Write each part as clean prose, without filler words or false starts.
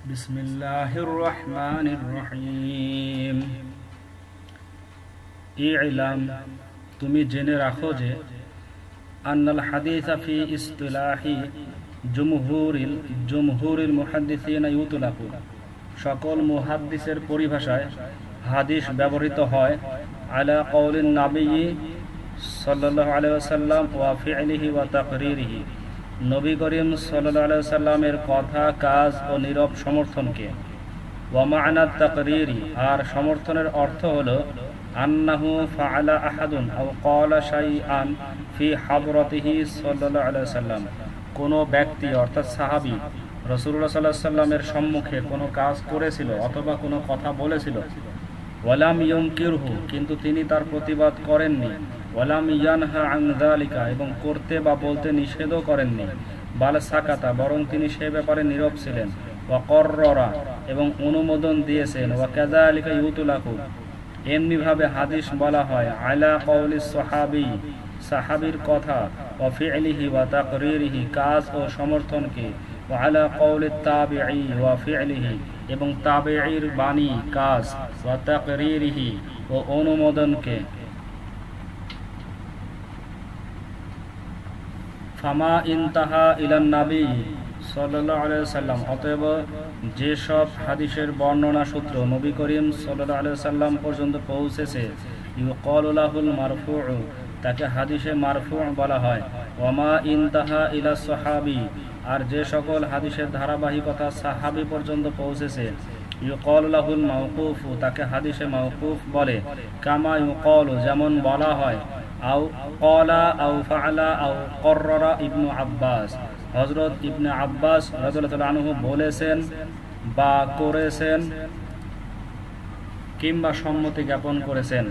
বিসমিল্লাহির রহমানির রহিম। ইলাম, তুমি জেনে রাখো যে আন্নাল হাদিসা ফি ইসতিলাহি জুমহুরিল মুহাদ্দিসিন ইউতলাকু, সকল মুহাদ্দিসের পরিভাষায় হাদিস ব্যবহৃত হয় আলা কওলিন নবী সাল্লাল্লাহু আলাইহি ওয়াসাল্লাম ওয়া ফি'লিহি ওয়া তাকরীরিহি, নবী করিম সাল্লাল্লাহু আলাইহি ওয়াসাল্লামের কথা, কাজ ও নীরব সমর্থনকে। ওয়া মা'না তাকরীরি, আর সমর্থনের অর্থ হলো আন্নাহু ফাআলা আহাদুন আও ক্বালা শাইআন ফি হাদরাতিহি সাল্লাল্লাহু আলাইহি ওয়াসাল্লাম, কোনো ব্যক্তি অর্থাৎ সাহাবী রাসূলুল্লাহ সাল্লাল্লাহু আলাইহি ওয়াসাল্লামের সম্মুখে কোনো কাজ করেছিল অথবা কোনো কথা বলেছিল। ওয়ালাম ইউনকিরহু, কিন্তু তিনি তার প্রতিবাদ করেননি। ওয়ালাম ইয়ানহা আন যালিকা, এবং করতে বা বলতে নিষেধও করেননি। বাল সাকাতা, বরং তিনি সে ব্যাপারে নীরব ছিলেন। ওয়া কররা, এবং অনুমোদন দিয়েছেন। ওয়া কাযালিকা ইউতলাকু, এমনিভাবে হাদিস বলা হয় আলা কওলিস সাহাবী, সাহাবীর কথা, ওয়া ফি'লিহি ওয়া তাকরীরিহি, কাজ ও সমর্থনকে। ওয়া আলা কওলিত তাবিঈ ওয়া ফি'লিহি, এবং তাবেঈর বাণী, কাজ, ওয়া তাকরীরিহি, ও অনুমোদনকে। ফামা ইনতাহা ইলান নবী সাল্লাল্লাহু আলাইহি ওয়াসাল্লাম, অতএব যেসব হাদিসের বর্ণনা সূত্র নবী করিম সাল্লাল্লাহু আলাইহি ওয়াসাল্লাম পর্যন্ত পৌঁছেছে, ইউকালু লাহুল মারফু', তাকে হাদিসে মারফু' বলা হয়। ওয়ামা ইনতাহা ইলা সাহাবী, আর যে সকল হাদিসের ধারাবাহিকতা সাহাবী পর্যন্ত পৌঁছেছে, ইউকালু লাহুল মাওকুফ, তাকে হাদিসে মাওকুফ বলে। কামা ইউকালু, যেমন বলা হয় আও ক্বালা আও ফাআলা আও কররা ইবনু আব্বাস, হযরত ইবনে আব্বাস রাদিয়াল্লাহু তাআলা আনহু বলেছেন বা করেছেন কিংবা সম্মতি জ্ঞাপন করেছেন।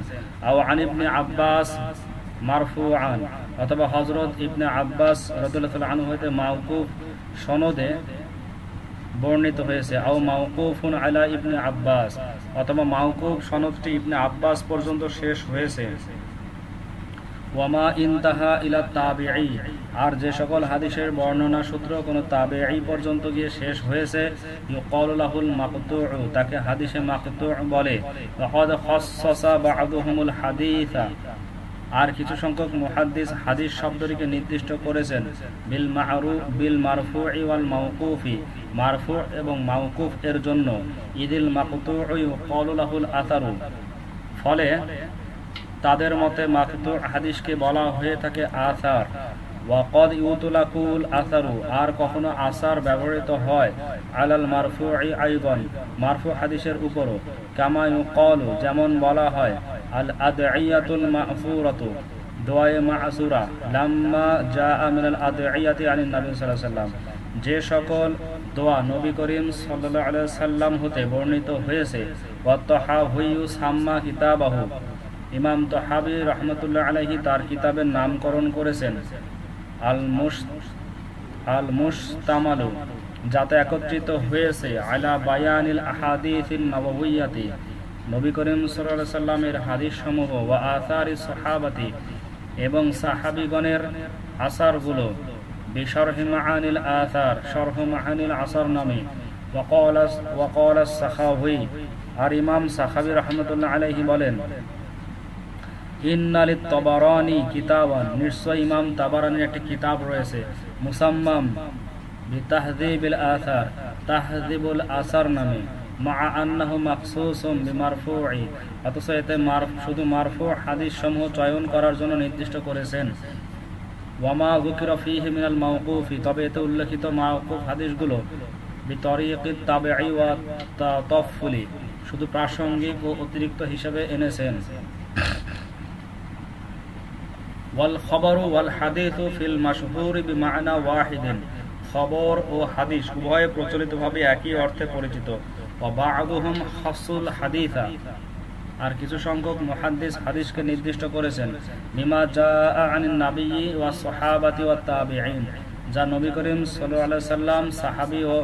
আও আন ইবনে আব্বাস মারফুআন, অথবা হযরত ইবনে আব্বাস রাদিয়াল্লাহু তাআলা আনহু হতে মাওকুফ সনদে বর্ণিত হয়েছে। আও মাওকুফুন আলা ইবনে আব্বাস, অথবা মাওকুফ সনদটি ইবনে আব্বাস পর্যন্ত শেষ হয়েছে। ওয়ামা ইনতাহা ইলা তাবিঈ, আর যে সকল হাদিসের বর্ণনা সূত্র কোনো তাবিঈ পর্যন্ত গিয়ে শেষ হয়েছে, ইউকালু লাহুল মাকতু', তাকে হাদিসে মাকতু' বলে। ওয়াকাদ খাসসাসা বা'দুহুমুল হাদিসা, আর কিছু সংখ্যক মুহাদ্দিস হাদিস শব্দটিকে নির্দিষ্ট করেছেন বিল মারফু'i ওয়াল মাওকুফি, মারফু' এবং মাওকুফ এর জন্য। ইদিল মাকতু' ইউকালু লাহুল আসারু, ফলে তাদের মতে মাকতু' হাদিসকে বলা হয়ে থাকে আসার। ওয়াকাদ ইউতলাকুল আসারু, আর কখনো আসার ব্যবহৃত হয় আলাল মারফু'i আইদান, মারফু' হাদিসের উপরও। কামা ইউকালু, যেমন বলা হয় আল আদঈয়াতুল মা'ফুরাতু, দোয়ায়ে মা'সুরা, লাম্মা জাআ মিনাল আদঈয়াতি আনিন নবী সাল্লাল্লাহু আলাইহি ওয়াসাল্লাম, যে সকল দোয়া নবী করিম সাল্লাল্লাহু আলাইহি ওয়াসাল্লাম হতে বর্ণিত হয়েছে। ওয়া তাহাহুয়ু সাম্মা কিতাবাহু, ইমাম তাহাবী রাহমাতুল্লাহ আলাইহি তার কিতাবের নামকরণ করেছেন আল মুশতামালু, যাতে একত্রিত হয়েছে আলা বায়ানিল আহাদিসিন নববিয়্যাতি, নবী করিম সাল্লাল্লাহু আলাইহি সাল্লামের হাদিস সমূহ, ওয়া আসারিস সাহাবাতি, এবং সাহাবীগণের আসারগুলো, বিশরহি মাআনিল আসার, শরহ মাআনিল আসার নামে। ওয়া ক্বালা সাখাওয়ী, আর ইমাম সাখাবী রাহমাতুল্লাহ আলাইহি বলেন ইন্না লিত তাবারানি কিতাবান, নিশ্চয় ইমাম তাবারানির একটি কিতাব রয়েছে, মুসাম্মাম বিতাহযীবিল আসার, তাহযীবুল আসার নামে। মা আন্নাহু মাখসুসুম বিমারফু'i, অথচ এতে শুধু মারফু' হাদিস সমূহ চয়ন করার জন্য নির্দিষ্ট করেছেন। ওয়ামা যুকিরা ফীহি মিনাল মাওকুফি, তবে এতে উল্লেখিত মাওকুফ হাদিসগুলো বিতরিকিত তাবিঈ ওয়া তাতাফফুলি, শুধু প্রাসঙ্গিক ও অতিরিক্ত হিসেবে এনেছেন। ওয়াল খবরু ওয়াল হাদিসু ফিল মাশহুরি বিমা'না ওয়াহিদিন, খবর ও হাদিস উভয়ে প্রচলিতভাবে একই অর্থে পরিচিত। ওয়া বা'দুহুম খাসসুল হাদিসা, আর কিছু সংখ্যক মুহাদ্দিস হাদিসকে নির্দিষ্ট করেছেন বিমা জাআ আনিন নবী ওয়া সাহাবাতি ওয়া তাবিঈন, যা নবী করিম সাল্লাল্লাহু আলাইহি সাল্লাম, সাহাবী ও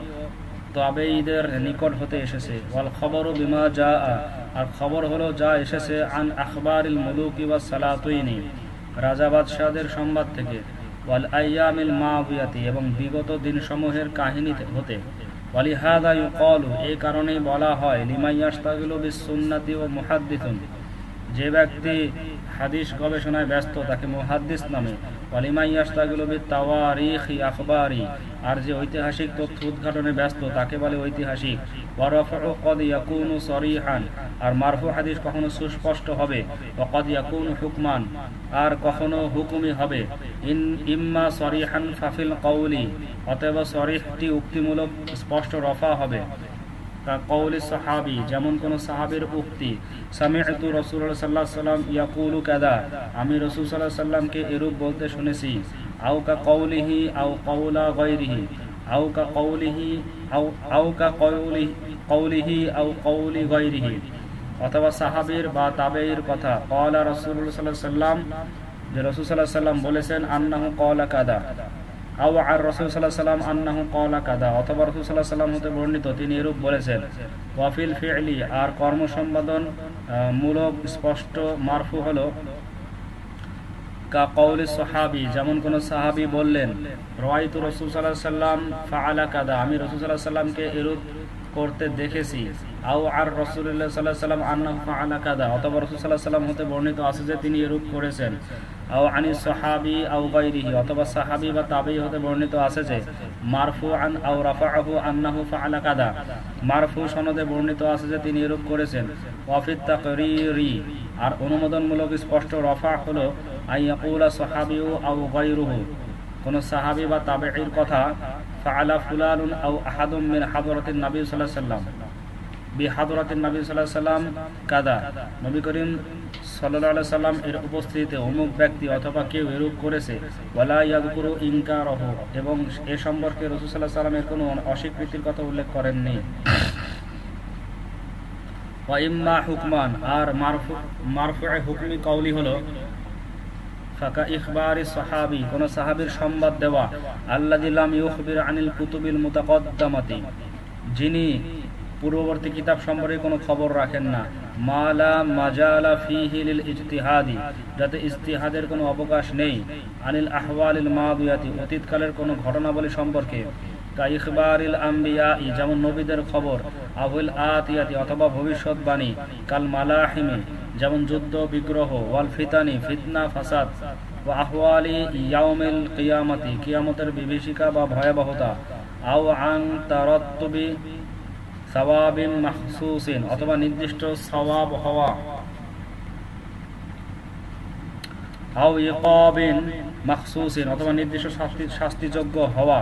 তাবেঈদের নিকট হতে এসেছে। ওয়াল খবরু বিমা জাআ, আর খবর হলো যা এসেছে আন আখবারিল মুলুকি ওয়াস সালাতিনি, রাজা বাদশাহদের সংবাদ থেকে। ওয়াল আইয়ামিল মাদিয়াতি, এবং বিগত দিনসমূহের কাহিনী হতে। ওয়ালিহাদা ইউকালু, এই কারণেই বলা হয় লিমান ইয়াশতাগিলু বিস-সুন্নাতি ওয়া মুহাদ্দিসুন, যে ব্যক্তি হাদিস গবেষণায় ব্যস্ত তাকে মুহাদ্দিস নামে। ওয়ালিমান ইয়াশতাগিলু বিত-তাওয়ারিখি আখবারি, আর যে ঐতিহাসিক তথ্য উদ্ঘাটনে ব্যস্ত তাকে বলে ঐতিহাসিক। ওয়া রাফউ ক্বাদ ইয়াকুনু সরিহান, আর মারফু হাদিস কখনো সুস্পষ্ট হবে। ওয়া ক্বাদ ইয়াকুনু হুকমান, আর কখনো হুকুমি হবে। ইম্মা সরিহান ফাফিল কওলি, অতএব সরিহটি উক্তিমূলক স্পষ্ট রফা হবে। কওলি সাহাবী, যেমন কোন সাহাবীর উক্তি, সামি'তু রাসূলুল্লাহ সাল্লাল্লাহু আলাইহি ওয়াসাল্লাম ইয়াকুলু কাযা, আমি রাসূল সাল্লাল্লাহু আলাইহি ওয়াসাল্লামকে এরূপ বলতে শুনেছি। আও কা কওলিহি আও কওলা গায়রিহি, আও কা কওলিহি আও কা কওলিহি আও কওলি গায়রিহি, অথবা সাহাবীর বা তাবেঈর কথা। ক্বালা রাসূলুল্লাহ সাল্লাল্লাহু আলাইহি ওয়াসাল্লাম, যে রাসূল সাল্লাল্লাহু আলাইহি ওয়াসাল্লাম বলেছেন, আন্নাহু ক্বালা কাযা, আও আর রাসূল সাল্লাল্লাহু আলাইহি ওয়াসাল্লাম আন্নাহু ক্বালা কাযা, অথবা রাসূল সাল্লাল্লাহু আলাইহি ওয়াসাল্লাম হতে বর্ণিত তিনি এরূপ বলেছেন। ওয়াফিল ফি'লি, আর কর্ম সম্পাদন মূলক স্পষ্ট মারফু হলো কা কওলি সাহাবী, যেমন কোন সাহাবী বললেন, রাআইতু রাসূল সাল্লাল্লাহু আলাইহি ওয়াসাল্লাম ফাআলা কাযা, আমি রাসূল সাল্লাল্লাহু আলাইহি ওয়াসাল্লামকে এরূপ করতে দেখেছি। আও আর রাসূলুল্লাহ সাল্লাল্লাহু আলাইহি ওয়াসাল্লাম আন্নাহু ফাআলা কাযা, অথবা রাসূল সাল্লাল্লাহু আলাইহি ওয়াসাল্লাম হতে বর্ণিত আছে যে তিনি এরূপ করেছেন। আও আনি সাহাবী আও গায়রিহি, অথবা সাহাবী বা তাবেঈ হতে বর্ণিত আছে যে মারফুআন আও রাফাআহু আন্নাহু ফাআলা কাযা, মারফু সনদে বর্ণিত আছে যে তিনি এরূপ করেছেন। ওয়াফিত তাকরীরি, আর অনুমোদনমূলক স্পষ্ট রফা হলো আইয়াকুলা সাহাবীউ আও গায়রুহু, কোন সাহাবী বা তাবেঈর কথা, ফাআলা ফুলানুন আও আহাদুম মিন হাদরাতিন নবী সাল্লাল্লাহু আলাইহি ওয়াসাল্লাম বিহাদরাতিন নবী সাল্লাল্লাহু আলাইহি ওয়াসাল্লাম কাদা, নবী করিম সাল্লাল্লাহু আলাইহি ওয়াসাল্লাম এর উপস্থিতিতে অমুক ব্যক্তি অথবা কেউ এরূপ করেছে। ওয়ালা ইয়াযকুরু ইনকারাহু, এবং এ সম্পর্কে রাসূল সাল্লাল্লাহু আলাইহি ওয়াসাল্লামের কোনো অস্বীকৃতির কথা উল্লেখ করেননি। ওয়া ইম্মা হুকমান, আর মারফু'এ হুকমি কওলি হলো ফাকা ইখবারি সাহাবী, কোন সাহাবীর সংবাদ দেওয়া, আল্লাযী লাম ইউখবির আনিল কুতুবিল মুতাকদ্দামাতি, যিনি পূর্ববর্তী কিতাব সম্পর্কে কোনো খবর রাখেন না। মালা মাজালা ফিহি লিল ইজতিহাদি, যাতে ইজতিহাদের কোনো অবকাশ নেই। আনিল আহওয়ালিল মাদিয়াতি, অতীতকালের কোনো ঘটনাবলী সম্পর্কে। কা ইখবারিল আম্বিয়া, যেমন নবীদের খবর। আউল আতিয়াতি, অথবা ভবিষ্যৎবাণী। কাল মালাহিমি, যেমন যুদ্ধ বিগ্রহ। ওয়াল ফিতানি, ফিতনা ফাসাদ। ওয়া আহওয়ালি ইয়াউমিল কিয়ামতি, কিয়ামতের বিভীষিকা বা ভয়াবহতা। আও আন তারাত্তুবি সাওয়াবিন মাখসুসিন, অথবা নির্দিষ্ট সওয়াব হওয়া। আও ইকাবিন মাখসুসিন, অথবা নির্দিষ্ট শাস্তিযোগ্য হওয়া।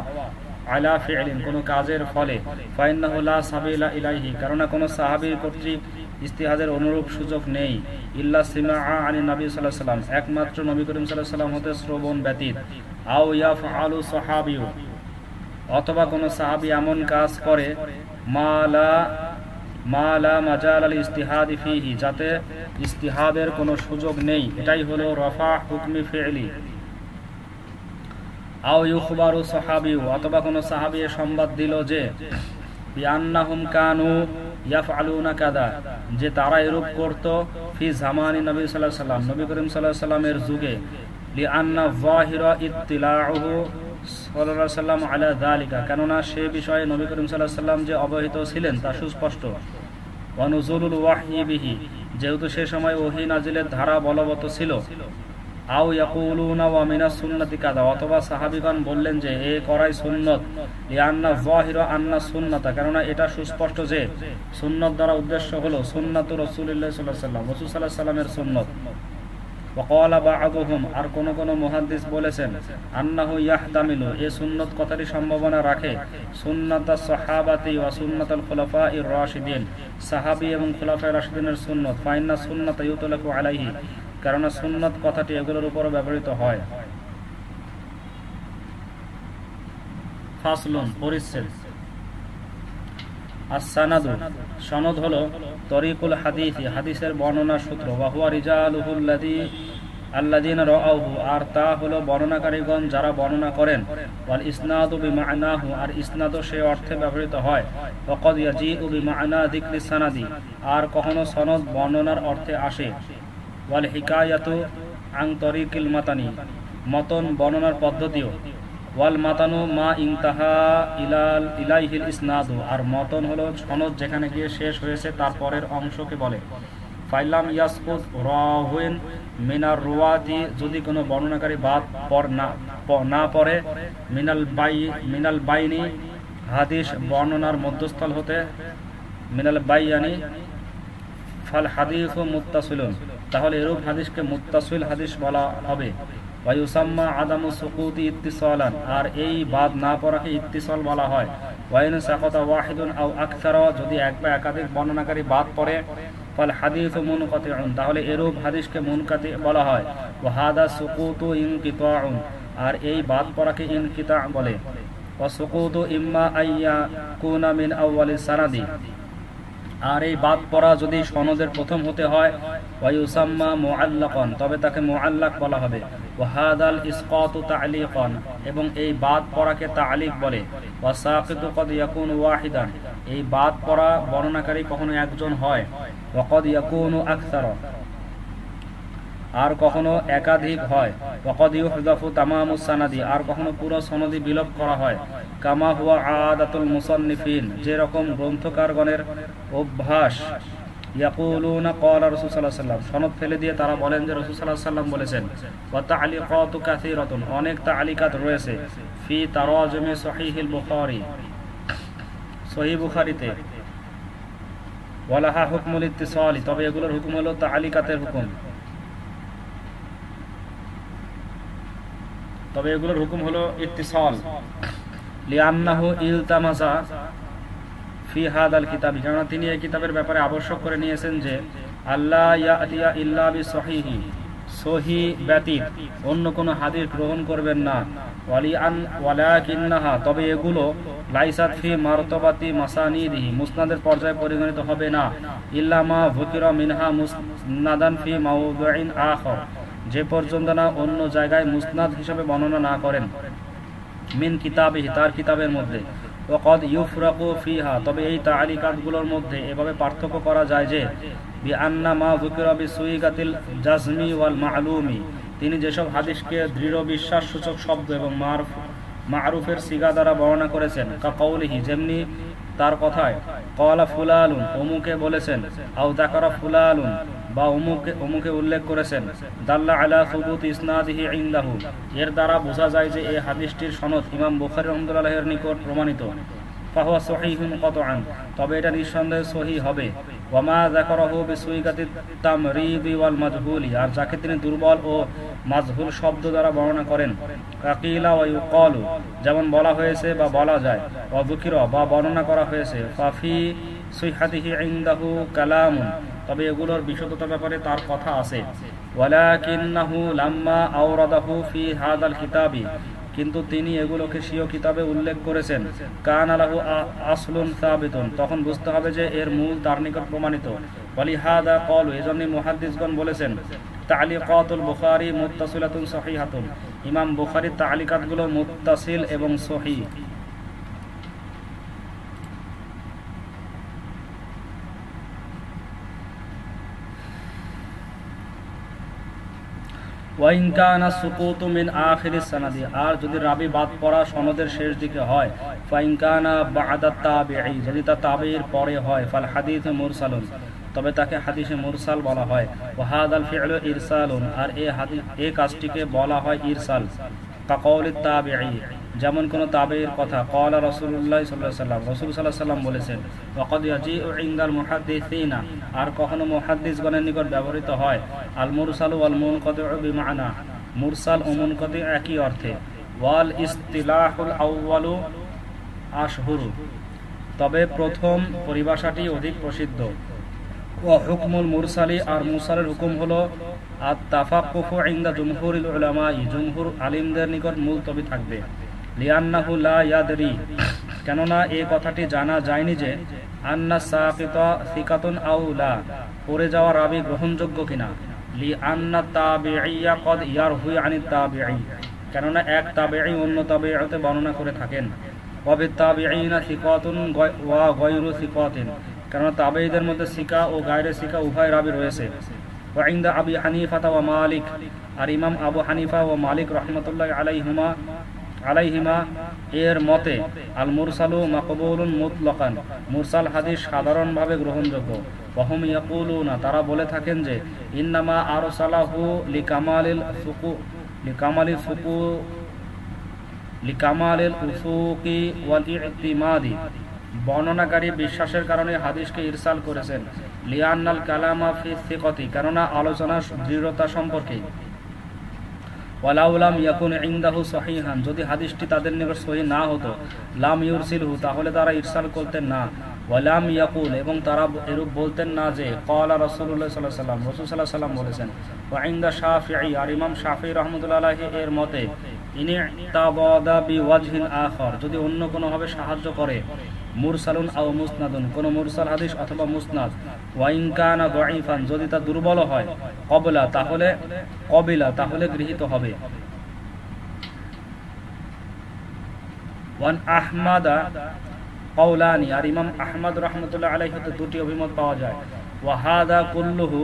আলা ফি'লিন, কোন কাজের ফলে। ফাইন্নাহু লা সাবিলা ইলাইহি, কারণ কোন সাহাবীর কর্তৃক ইজতিহাদের অনুরূপ সুযোগ নেই। ইল্লা সিমাআ আনি নবী সাল্লাল্লাহু আলাইহি ওয়াসাল্লাম, একমাত্র নবী করিম সাল্লাল্লাহু আলাইহি ওয়াসাল্লাম হতে শ্রবণ ব্যতীত। আও ইয়াফআলু সাহাবিয়ু, অথবা কোন সাহাবী এমন কাজ করে মালা মাজাল আল ইজতিহাদি ফিহি, যাতে ইজতিহাদের কোনো সুযোগ নেই। এটাই হলো রফা হুকমি ফি'লি। আও ইউখবারু সাহাবী, অথবা কোন সাহাবী সংবাদ দিল যে বিআন্নাহুম কানু ইয়াফআলুনা কাযা, যে তারা এরূপ করত ফি জামানি নবী সাল্লাল্লাহু আলাইহি ওয়াসাল্লাম, নবী করিম সাল্লাল্লাহু আলাইহি ওয়াসাল্লামের যুগে। লিআন্না যাহিরা ইত্তিলাউহু সাল্লাল্লাহু আলাইহি ওয়াসাল্লাম আলা যালিকা, কেননা সে বিষয়ে নবী করিম সাল্লাল্লাহু আলাইহি ওয়াসাল্লাম যে অবহিত ছিলেন তা সুস্পষ্ট। ওয়া নুজুলুল ওয়াহয়ি বিহি, যেহেতু সে সময় ওহী নাজিলের ধারা বলবৎ ছিল। আও ইয়াকুলুনা ওয়া মিনাস সুন্নতি কাযা, অথবা সাহাবীগণ বললেন যে এ করাই সুন্নত। লিআন্না যাহিরা আন্না সুন্নাতা, কেননা এটা সুস্পষ্ট যে সুন্নত দ্বারা উদ্দেশ্য হলো সুন্নাতু রাসূলুল্লাহ সাল্লাল্লাহু আলাইহি ওয়াসাল্লাম, রাসূল সাল্লাল্লাহু আলাইহি ওয়াসাল্লামের সুন্নত। ওয়াকালা বা'দুহুম, আর কোন কোন মুহাদ্দিস বলেছেন, আন্নাহু ইয়াহতামিলু, এ সুন্নত কথাটি সম্ভাবনা রাখে, সুন্নাতাস সাহাবাতি ওয়া সুন্নাতুল খুলাফায়ে রাশিদিন, সাহাবী এবং খুলাফায়ে রাশিদিনের সুন্নত। ফাইন্না সুন্নাতা ইউতলাকু আলাইহি, কারণ সুন্নত কথাটি এগুলোর উপর ব্যবহৃত হয়। ফাসলুন, পরিচ্ছেদ। as-sanadu, সনদ হলো তরিকুল হাদিসি, হাদিসের বর্ণনা সূত্র। ওয়া হুয়া রিজালুহু আল্লাযীনা রাআউহু, আর তা হলো বর্ণনাকারীগণ যারা বর্ণনা করেন। ওয়াল ইসনাদু বিমা'নাহু, আর ইসনাদও সে অর্থে ব্যবহৃত হয়। ওয়া ক্বাদ ইয়াজি'উ বিমা'না যিকরি সানাদি, আর কখনো সনদ বর্ণনার অর্থে আসে। ওয়াল হিকায়াতু আন তরিকিল মাতানি, মতন বর্ণনার পদ্ধতিও। ওয়াল মাতানু মা ইনতাহা ইলাইহিল ইসনাদু, আর মতন হলো সনদ যেখানে গিয়ে শেষ হয়েছে তারপরের অংশকে বলে। ফাইলাম ইয়াসকুত রাহুইন মিনার রুয়াতি, যদি কোনো বর্ণনাকারী বাদ না পড়ে মিনাল বাইনি, হাদিস বর্ণনার মধ্যস্থল হতে, মিনাল বাইয়ানি ফাল হাদিসু মুত্তাসিলুন, তাহলে এরূপ হাদিসকে মুত্তাসিল হাদিস বলা হবে। ওয়ায়ুসাম্মা আদামু সুকুতি ইত্তিসালান, আর এই বাদ না পড়াকে ইত্তিসাল বলা হয়। ওয়াইন সাকাতা ওয়াহিদুন আও আকসারা, যদি এক বা একাধিক বর্ণনাকারী বাদ পড়ে, ফাল হাদিসু মুনকাতিউন, তাহলে এরূপ হাদিসকে মুনকাতি বলা হয়। ওয়া হাদা সুকুতু ইনকিতাউন, আর এই বাদ পড়াকে ইনকিতা বলে। ওয়া সুকুতু ইম্মা আইয়াকুনা মিন আউয়ালিস সানাদি, আর এই বাদ পড়া যদি সনদের প্রথম হতে হয়, ওয়ায়ুসাম্মা মুআল্লাকান, তবে তাকে মুআল্লাক বলা হবে। ওয়া হাদাল ইসকাতু তা'লিকান, এবং এই বাদ পড়াকে তা'লিক বলে। ওয়া সাকিতু ক্বাদ ইয়াকুনু ওয়াহিদান, এই বাদ পড়া বর্ণনাকারী কখনো একজন হয়। ওয়া ক্বাদ ইয়াকুনু আকসারা, আর কখনো একাধিক হয়। ওয়া ক্বাদ ইউহযাফু তামামুস সানাদি, আর কখনো পুরো সনদি বিলোপ করা হয়। কামা হুয়া আদাতুল মুসান্নিফিন, যেরকম গ্রন্থকারগণের অভ্যাস। ইয়াকুলুনা ক্বালা রাসূল সাল্লাল্লাহু আলাইহি ওয়াসাল্লাম, সনদ ফেলে দিয়ে তারা বলেন যে রাসূল সাল্লাল্লাহু আলাইহি ওয়াসাল্লাম বলেছেন। ওয়া তা'লিকাতু কাসীরাতুন, অনেক তা'লিকাত রয়েছে। ফি তারাজুমি সহিহিল বুখারী, সহিহ বুখারীতে। ওয়ালাহা হুকমুল ইত্তিসালি, তবে এগুলোর হুকুম হলো তা'লিকাতের হুকুম, তবে এগুলোর হুকুম হলো ইত্তিসাল। লিআন্নাহু ইলতামাসা ফি হাদাল কিতাব, কারণ তিনি এই কিতাবের ব্যাপারে আবশ্যক করে নিয়েছেন যে আল্লাহ ইয়াতিয়া ইল্লা বিসহিহি, সহিহ ব্যতীত অন্য কোনো হাদিস গ্রহণ করবেন না। ওয়ালাকিন্নাহা, তবে এগুলো লাইসাত ফি মারতাবাতি মাসানিদিহি, মুসনাদের পর্যায়ে পরিগণিত হবে না। ইল্লা মা যুকিরা মিনহা মুসনাদান ফি মাওযি'ইন আখার, যে পর্যন্ত না অন্য জায়গায় মুসনাদ হিসেবে বর্ণনা না করেন। মিন কিতাবিহি, তার কিতাবের মধ্যে। ওয়াকাদ ইউফরাকু ফিহা, তবে এই তা'লিকাতগুলোর মধ্যে এভাবে পার্থক্য করা যায় যে বিআন্না মা যুকিরা বিসুইগাতিল জাজমি ওয়াল মা'লুমি, তিনি যেসব হাদিসকে দৃঢ় বিশ্বাস সূচক শব্দ এবং মারুফের সিগা দ্বারা বর্ণনা করেছেন। কা কওলিহি, যেমনি তার কথায় ক্বালা ফুলানুন, অমুকে বলেছেন। আও যাকারা ফুলানুন, বা অমুকে উল্লেখ করেছেন। দাল্লা আলা সুবুত ইসনাদিহি ইনদাহু, এর দ্বারা বোঝা যায় যে এই হাদিসটির সনদ ইমাম বুখারী রাহমাতুল্লাহি আলাইহির নিকট প্রমাণিত। ফাহুয়া সহিহুন কাতআন, তবে এটা নিঃসন্দেহে সহিহ হবে। ওয়া মা যাকারাহু বিসুইগাতিত তামরিদি ওয়াল মাজহুলি, আর যাকে তিনি দুর্বল ও মাজহুল শব্দ দ্বারা বর্ণনা করেন। কাকিলা ওয়া ইউকালু, যেমন বলা হয়েছে বা বলা যায়। ওয়া যুকিরা, বা বর্ণনা করা হয়েছে। ফাফি সিহহাতিহি ইনদাহু কালামুন, তবে এগুলোর বিশুদ্ধতার ব্যাপারে তার কথা আছে। ওয়ালাকিন্নাহু লাম্মা আওরাদাহু ফি হাদাল কিতাবি, কিন্তু তিনি এগুলোকে স্বীয় কিতাবে উল্লেখ করেছেন। কানা লাহু আসলুন সাবিতুন, তখন বুঝতে হবে যে এর মূল তার নিকট প্রমাণিত। ওয়ালিহাদা ক্বালু, এজন্য মুহাদ্দিসগণ বলেছেন তা'লিকাতুল বুখারী মুত্তাসিলাতুন সহিহাতুন, ইমাম বুখারীর তা'লিকাতগুলো মুত্তাসিল এবং সহিহ। ওয়াইন কানা সুকুতু মিন আখিরিস সানাদি, আর যদি রাবি বাদ পড়া সনদের শেষ দিকে হয়। ফাইন কানা বা'দা তাবিঈ, যদি তা তাবিঈর পরে হয়। ফাল হাদিস মুরসালুন, তবে তাকে হাদিসে মুরসাল বলা হয়। ওয়া হাদাল ফি'লু ইরসালুন, আর এই কাজটিকে বলা হয় ইরসাল। কা কওলিত তাবিঈ, যেমন কোন তাবিঈর কথা। ক্বালা রাসূলুল্লাহ সাল্লাল্লাহু আলাইহি ওয়াসাল্লাম, রাসূল সাল্লাল্লাহু আলাইহি ওয়াসাল্লাম বলেছেন। ওয়া ক্বাদ ইয়াজিউ ইনদাল মুহাদ্দিসিনা, আর কখনো মুহাদ্দিসগণের নিকট ব্যবহৃত হয়। আল মুরসালু ওয়াল মুনকাতিউ বিমানা, মুরসাল ও মুনকাতি একই অর্থে। ওয়াল ইসতিলাহুল আউয়ালু আশহুরু, তবে প্রথম পরিভাষাটি অধিক প্রসিদ্ধ। ওয়া হুকমুল মুরসালি, আর মুরসালের হুকুম হলো আত-তাফাক্কুহু ইনদা জুমহুরিল উলামা, জুমহুর আলিমদের নিকট মুলতবি থাকবে। লিআন্নাহু লা ইয়াদরি, কেননা এই কথাটি জানা যায়নি যে আন্না সাকিতা সিকাতুন আও লা, পড়ে যাওয়া রাবি গ্রহণযোগ্য কিনা। লিআন্না তাবিঈয়া ক্বাদ ইয়ারহুই আনিত তাবিঈ, কেননা এক তাবিঈ অন্য তাবিঈতে বর্ণনা করে থাকেন। ওয়া বিত-তাবিঈনা সিকাতুন ওয়া গায়রু সিকাতিন, কেননা তাবিঈদের মধ্যে সিকা ও গায়রে সিকা উভয় রাবি রয়েছে। ওয়া ইনদা আবি হানিফা ওয়া মালিক, আর ইমাম আবু হানিফা ও মালিক রাহমাতুল্লাহি আলাইহিমা আলাইহিমা এর মতে আল মুরসালু মাকবুলুন মুতলাকান, মুরসাল হাদিস সাধারণভাবে গ্রহণযোগ্য। ওয়াহুম ইয়াকুলুনা, তারা বলে থাকেন যে ইন্নামা আরসালাহু লিকামালিল উসুকি ওয়াল ইতিমাদি, বর্ণনাকারী বিশ্বাসের কারণে হাদিসকে ইরসাল করেছেন। লিআন্নাল কালামা ফি সিকাতি, কেননা আলোচনা দৃঢ়তা সম্পর্কে। ওয়ালাউ লাম ইয়াকুন ইনদাহু সহিহান, যদি হাদিসটি তাদের নিকট সহিহ না হতো, লাম ইউরসিলহু, তাহলে তারা ইরসাল করতেন না। ওয়ালাম ইয়াকুল, এবং তারা এরূপ বলতেন না যে ক্বালা রাসূলুল্লাহ সাল্লাল্লাহু আলাইহি ওয়াসাল্লাম, রাসূল সাল্লাল্লাহু আলাইহি ওয়াসাল্লাম বলেছেন। ওয়া ইনদা শাফিঈ, আর ইমাম শাফিঈ রাহমাতুল্লাহ আলাইহি এর মতে ইনিতাবাদা বিওয়াজহিন আখার, যদি অন্য কোনো ভাবে সাহায্য করে, মুরসালুন আও মুসনাদুন, কোন মুরসাল হাদিস অথবা মুসনাদ, ওয়া ইন কানা দাঈফান, যদি তা দুর্বল হয়, কবিলা তাহলে গৃহীত হবে। ওয়ান আহমাদা কওলানি, আর ইমাম আহমদ রাহমাতুল্লাহ আলাইহি তে দুটি অভিমত পাওয়া যায়। ওয়া হাদা কুল্লুহু,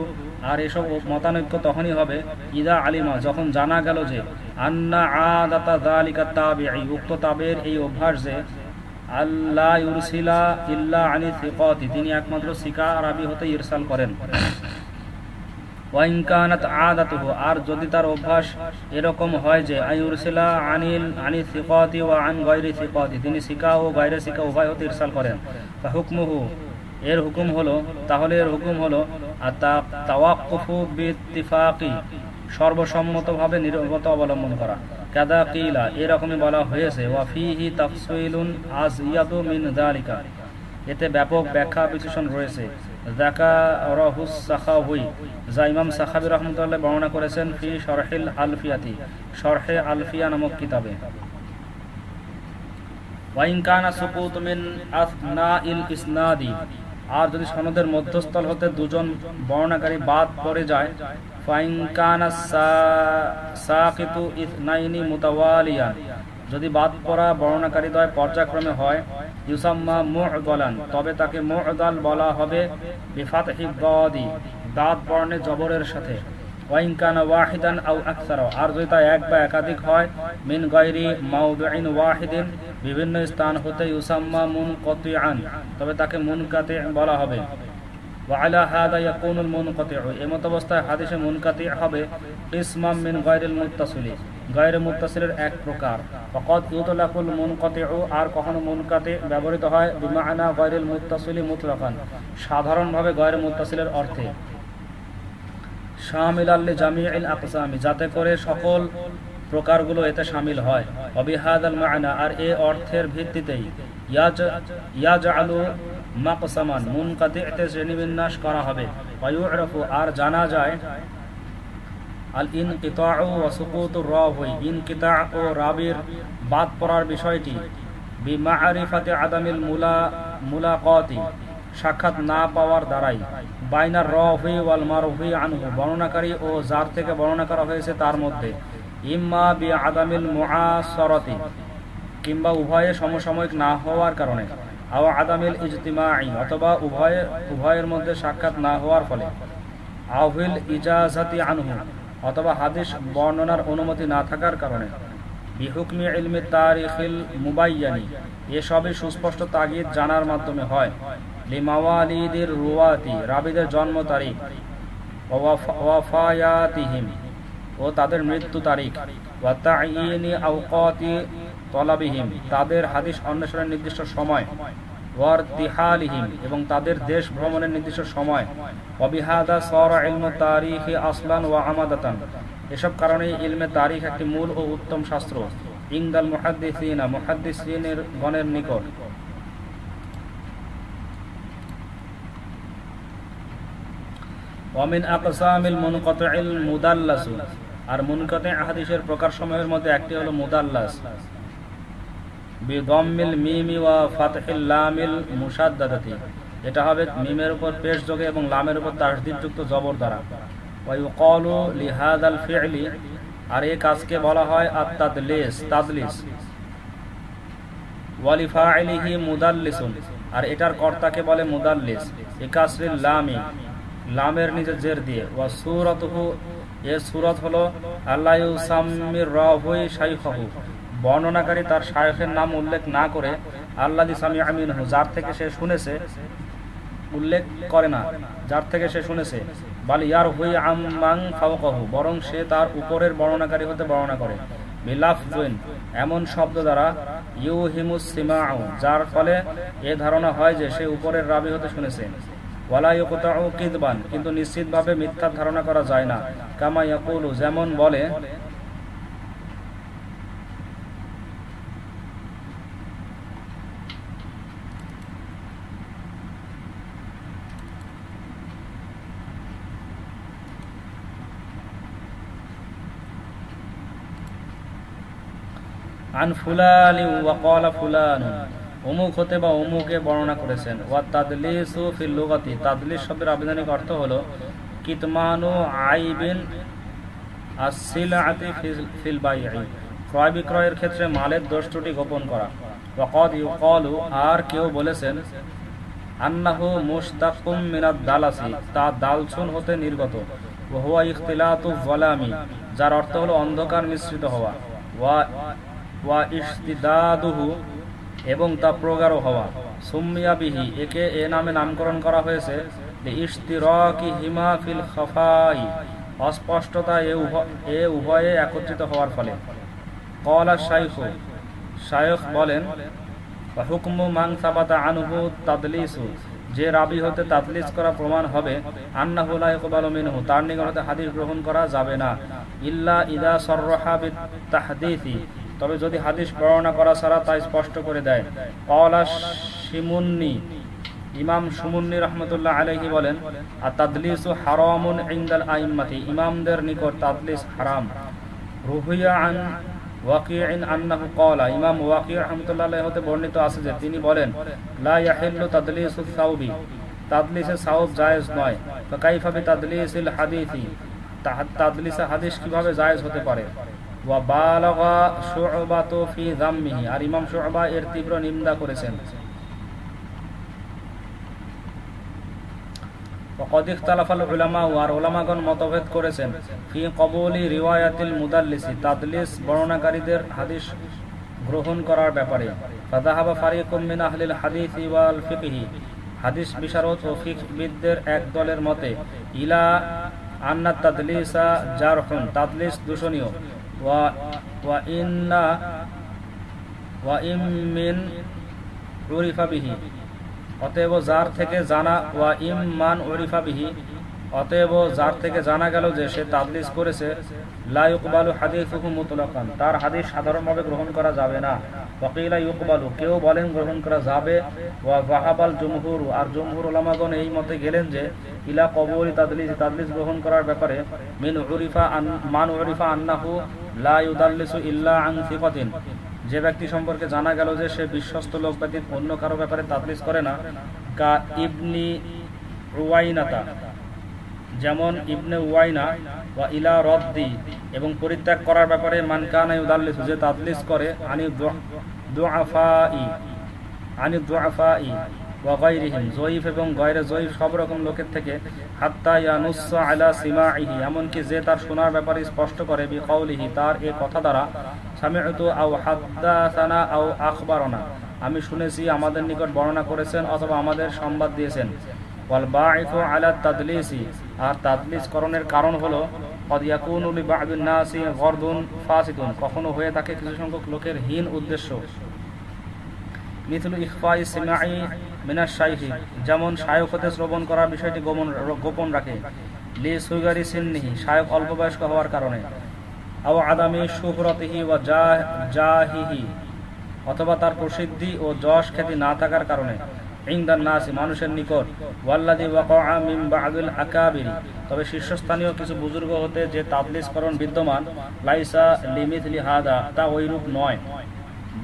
আর এসব মতানৈক্য তখনই হবে ইদা আলিমা, যখন জানা গেল যে আন্না আদাতা যালিকা তাবিঈ, উক্ত তাবের এই অভ্যাস যে আল্লাহ ইউরসিলা ইল্লা আনি সিকাতি, তিনি একমাত্র সিকা রাবী হতে ইরসাল করেন। ওয়া ইন কানাত আদাতুহু, আর যদি তার অভ্যাস এরকম হয় যে আইউরসিলা আনি সিকাতি ওয়া আন গায়রি সিকাতি, তিনি সিকা ও গায়রে সিকা উভয় হতে ইরসাল করেন। ফা হুকমুহু, এর হুকুম হলো তাওয়াক্কুফু বিইত্তিফাকি, সর্বসম্মতভাবে নীরবতা অবলম্বন করা। কাদা কিলা, এরকমই বলা হয়েছে। ওয়া ফিহি তাফসীলুন আযইয়াদু মিন যালিকা, এতে ব্যাপক ব্যাখ্যা বিশ্লেষণ রয়েছে। যাকারাহুস সাখাওয়ী, যা ইমাম সাখাবী রাহমাতুল্লাহ বর্ণনা করেছেন ফি শারহিল আলফিয়াতি, শারহে আলফিয়া নামক কিতাবে। ওয়া ইন কানা সুকুতু মিন আসনাইল ইসনাদি, আর যদি সনদের মধ্যস্থল হতে দুজন বর্ণনাকারী বাদ পড়ে যায়, ফাইন কানা সাকিতু ইসনাইনি মুতাওয়ালিয়ান, যদি বাদ পড়া বর্ণনাকারী দ্বয় পর্যায়ক্রমে হয়, ইউসাম্মা মু'দালান, তবে তাকে মু'দাল বলা হবে বিফাতহি দাদি, দাদ বর্ণে জবরের সাথে। ওয়া ইন কানা ওয়াহিদান আও আকসার, আর যদি তা এক বা একাধিক হয়, মিন গায়রি মাওদিইন ওয়াহিদিন, বিভিন্ন স্থান হতে, ইউসাম্মা মুনকাতিআন, তবে তাকে মুনকাতি বলা হবে। ওয়া আলা হাদা ইয়াকুনুল মুনকাতিউ, এমত অবস্থায় হাদিসে মুনকাতি হবে ইসমাম মিন গায়রিল মুত্তাসিলি, গায়রে মুত্তাসিলের এক প্রকার। ফাকাদ ইউতলাকুল মুনকাতিউ, আর কখনো মুনকাতি ব্যবহৃত হয় বিমানা গায়রিল মুত্তাসিলি মুতলাকান, সাধারণভাবে গায়রে মুত্তাসিলের অর্থে। শামিলাল লিজামিইল আকসামি, যাতে করে সকল প্রকারগুলো এতে শামিল হয়। অবিহাদাল মা'না, আর এই অর্থের ভিত্তিতেই ইয়াজআলু মাকসামান, মুনকাতিতে শ্রেণীবিন্যাস করা হবে। ওয়ায়ু'রাফু, আর জানা যায় আল ইনকিতাউ ওয়া সুকুতুর রাওয়ি, ইনকিতা ও রাবির বাদ পড়ার বিষয়টি বিমা'রিফাতি আদামিল মুলাকাতি, সাক্ষাৎ না পাওয়ার দ্বারাই, বাইনার রাওয়ি ওয়াল মারফি আনহু, বর্ণনাকারী ও যার থেকে বর্ণনা করা হয়েছে তার মধ্যে, ইম্মা বি আদামিল মুআসারাতি, কিংবা উভয়ে সমসাময়িক না হওয়ার কারণে, আও আদামিল ইজতিমাই, অথবা উভয়ের মধ্যে সাক্ষাৎ না হওয়ার ফলে, আউহিল ইজাজাতি আনহু, অথবা হাদিস বর্ণনার অনুমতি না থাকার কারণে, বিহুকমি ইলমি তারিখিল মুবায়্যানি, এসবই সুস্পষ্ট তাগিদ জানার মাধ্যমে হয়। লিমাওয়ালিদির রুয়াতি, রাবিদের জন্ম তারিখ, ওয়াফায়াতিহিম, ও তাদের মৃত্যু তারিখ, ওয়া তা'য়িনি আওকাতি তলাবিহিম, তাদের হাদিস অন্বেষণের নির্দিষ্ট সময়, ওয়ারতিহালিহিম, এবং তাদের দেশ ভ্রমণের নির্দিষ্ট সময়। ওয়াবিহাদা সারা ইলমু তারিখি আসলান ওয়া আমাদাতান, এসব কারণেই ইলমে তারিখ একটি মূল ও উত্তম শাস্ত্র ইনদাল মুহাদ্দিসিনা, মুহাদ্দিসিনের গণের নিকট। ওয়া মিন আকসামিল মুনকাতিল মুদাল্লাস, আর মুনকাতি হাদিসের প্রকারসমূহের মধ্যে একটি হলো মুদাল্লাস, বিদম্মিল মিমি ওয়া ফাতহিল লামিল মুশাদ্দাদাতি, এটা হবে মিমের উপর পেশ যোগে এবং লামের উপর তাসদীদ যুক্ত জবর দ্বারা। ওয়া ইউকালু লিহাদাল ফি'লি, আর এই কাজকে বলা হয় তাদলিস। ওয়া লিফাইলিহি মুদাল্লিসুন, আর এটার কর্তাকে বলে মুদাল্লিস, ইকাসরিল লামি, লামের নিচে জের দিয়ে। ওয়া সূরাতুহু, এর সূরত হলো আল্লা ইউসাম্মির রাওয়ি শাইখাহু, বর্ণনাকারী তার শায়খের নাম উল্লেখ না করে আল্লাযী সামিআ মিনহু, যার থেকে সে শুনেছে, উল্লেখ করে না যার থেকে সে শুনেছে, বাল ইয়ারহুই আম্মান ফাওকাহু, বরং সে তার উপরের বর্ণনাকারী হতে বর্ণনা করে, বিলাফযিন, এমন শব্দ দ্বারা, ইউহিমুস সিমাউ, যার ফলে এ ধারণা হয় যে সে উপরের রাবী হতে শুনেছে, ওয়ালা ইউকতাউ কিযবান, কিন্তু নিশ্চিতভাবে মিথ্যা ধারণা করা যায় না, কামা ইয়াকুলু, যেমন বলে, আন ফুলানি ওয়া ক্বালা ফুলান, অমুক হতে বা অমুকে বর্ণনা করেছেন। ওয়া তাদলিসু ফিল লুগাতি, তাদলিস শব্দের আবিধানিক অর্থ হলো কিতমানু আইবিন as-সিলআতি ফিল বাই'i, ক্রয় বিক্রয়ের ক্ষেত্রে মালের দোষ ত্রুটি গোপন করা। ওয়া ক্বাদ ইউকালু, আর কেউ বলেছেন, আন্নাহু মুশতাকুম মিনাদ দালাসি, তা দালচুন হতে নির্গত, ওয়া হুয়া ইখতিলাতু যালামি, যার অর্থ হলো অন্ধকার মিশ্রিত হওয়া, ওয়া ইশতিদাদুহু, এবং তা প্রগাঢ় হওয়া, সুম্মিয়া বিহি, একে এ নামে নামকরণ করা হয়েছে, লিইশতিরাকিহিমা ফিল খাফাই, অস্পষ্টতা এ উভয়ে একত্রিত হওয়ার ফলে। ক্বালা শাইখু, শায়খ বলেন, ওয়া হুকমু মান সাবাতা আনহু তাদলিসু, যে রাবী হতে তাদলিস করা প্রমাণ হবে, আন্নাহু লা ইকবালু মিনহু, তার নিকট হতে হাদিস গ্রহণ করা যাবে না, ইল্লা ইযা সাররাহা বিত-তাহদীসি, তবে যদি হাদিস বর্ণনা করা ছাড়া তা স্পষ্ট করে দেয়। ক্বালা শিমুন্নি, ইমাম সুমুন্নি রাহমাতুল্লাহ আলাইহি বলেন, আত-তাদলিসু হারামুন ইনদাল আইম্মাতি, ইমামদের নিকট তাদলিস হারাম। রুহিয়া আন ওয়াকি'in আন্নাহু ক্বালা, ইমাম ওয়াকি' রাহমাতুল্লাহ আলাইহি হতে বর্ণিত আছে যে তিনি বলেন, লা ইয়াহিল্লু তাদলিসু সাওবি, তাদলিসে সাওব জায়েজ নয়। ফাকাইফা বিতাদলিসিল হাদিসি, তাদলিসে হাদিস কিভাবে জায়েজ হতে পারে? ওয়া বালাগা শু'বাতু ফি যাম্মিহি, আর ইমাম শু'বা এর তীব্র নিন্দা করেছেন। ওয়াকাদ ইখতালাফাল উলামা, আর উলামাগণ মতভেদ করেছেন, ফি কবুলি রিওয়ায়াতিল মুদাল্লিসি, তাদলিস বর্ণনাকারীদের হাদিস গ্রহণ করার ব্যাপারে। ফাযাহাবা ফারিকুম মিন আহলিল হাদিসি ওয়াল ফিকহি, হাদিস বিশারদ ও ফিকহবিদদের এক দলের মতে, ইলা আন্না তাদলিসা জারহুন, তাদলিস দূষণীয়, ওয়া ইম মিন উরিফা বিহি, অতএব যার থেকে জানা, ওয়া ইমান উরিফা বিহি, অতএব যার থেকে জানা গেল যে সে তাদলিস করেছে, লা ইউকবালু হাদিসুহু মুতলাকান, তার হাদিস সাধারণভাবে গ্রহণ করা যাবে না। ওয়াকিলা ইউকবালু, কেউ বলেন গ্রহণ করা যাবে। ওয়া যাহাবাল জুমহুর, আর জুমহুর উলামাগণ এই মতে গেলেন যে, ইলা কবুলি তাদলিস, তাদলিস গ্রহণ করার ব্যাপারে, মান উরিফা আন্নাহু লা ইউদাল্লিসু ইল্লা আন সিকাতিন, যে ব্যক্তি সম্পর্কে জানা গেল যে সে বিশ্বস্ত লোক ব্যতীত অন্য কারো ব্যাপারে তাদলিস করে না, কা ইবনি উওয়াইনাতা, যেমন ইবনে উওয়াইনা, ওয়া ইলা রদ্দি, এবং পরিত্যাগ করার ব্যাপারে মান কানা ইউদাল্লিসু, যে তাদলিস করে, আনি দুআফাই ওয়া গায়রিহিম, যঈফ এবং গায়রে যঈফ সব রকম লোকের থেকে, হাত্তা ইয়ানুসসা আলা সিমাইহি, এমনকি যে তার শোনার ব্যাপারে স্পষ্ট করে, বিকাউলিহি, তার এই কথা দ্বারা, সামি'তু আও হাদ্দাসানা আও আখবারানা, আমি শুনেছি, আমাদের নিকট বর্ণনা করেছেন, অথবা আমাদের সংবাদ দিয়েছেন। ওয়াল বাঈথু আলা তাদলিসি, আর তাদলিস করণের কারণ হলো, কদ ইয়াকুনু লিবা'দিন নাসি গরদুন ফাসিদুন, কখনো হয়ে থাকে কিছু সংখ্যক লোকের হীন উদ্দেশ্য, মিথলু ইখফাই সিমাই মিনাশ শাইখি, যেমন শায়খ হতে শ্রবণ করার বিষয়টি গোপন রাখে, লি সুগারি সিন্নিহি, শায়খ অল্প বয়স্ক হওয়ার কারণে, আও আদামি শুহরতিহি ওয়া জাহিহি, অথবা তার প্রসিদ্ধি ও যশ খ্যাতি না থাকার কারণে, ইনদান নাসি, মানুষের নিকট, ওয়াল্লাযী ওয়াকাআ মিন বা'দিল আকাবিরি, তবে শীর্ষস্থানীয় কিছু বুজুর্গ হতে যে তাদলিসকরণ বিদ্যমান, লাইসা লিমিথলি হাদা, তা ওইরূপ নয়,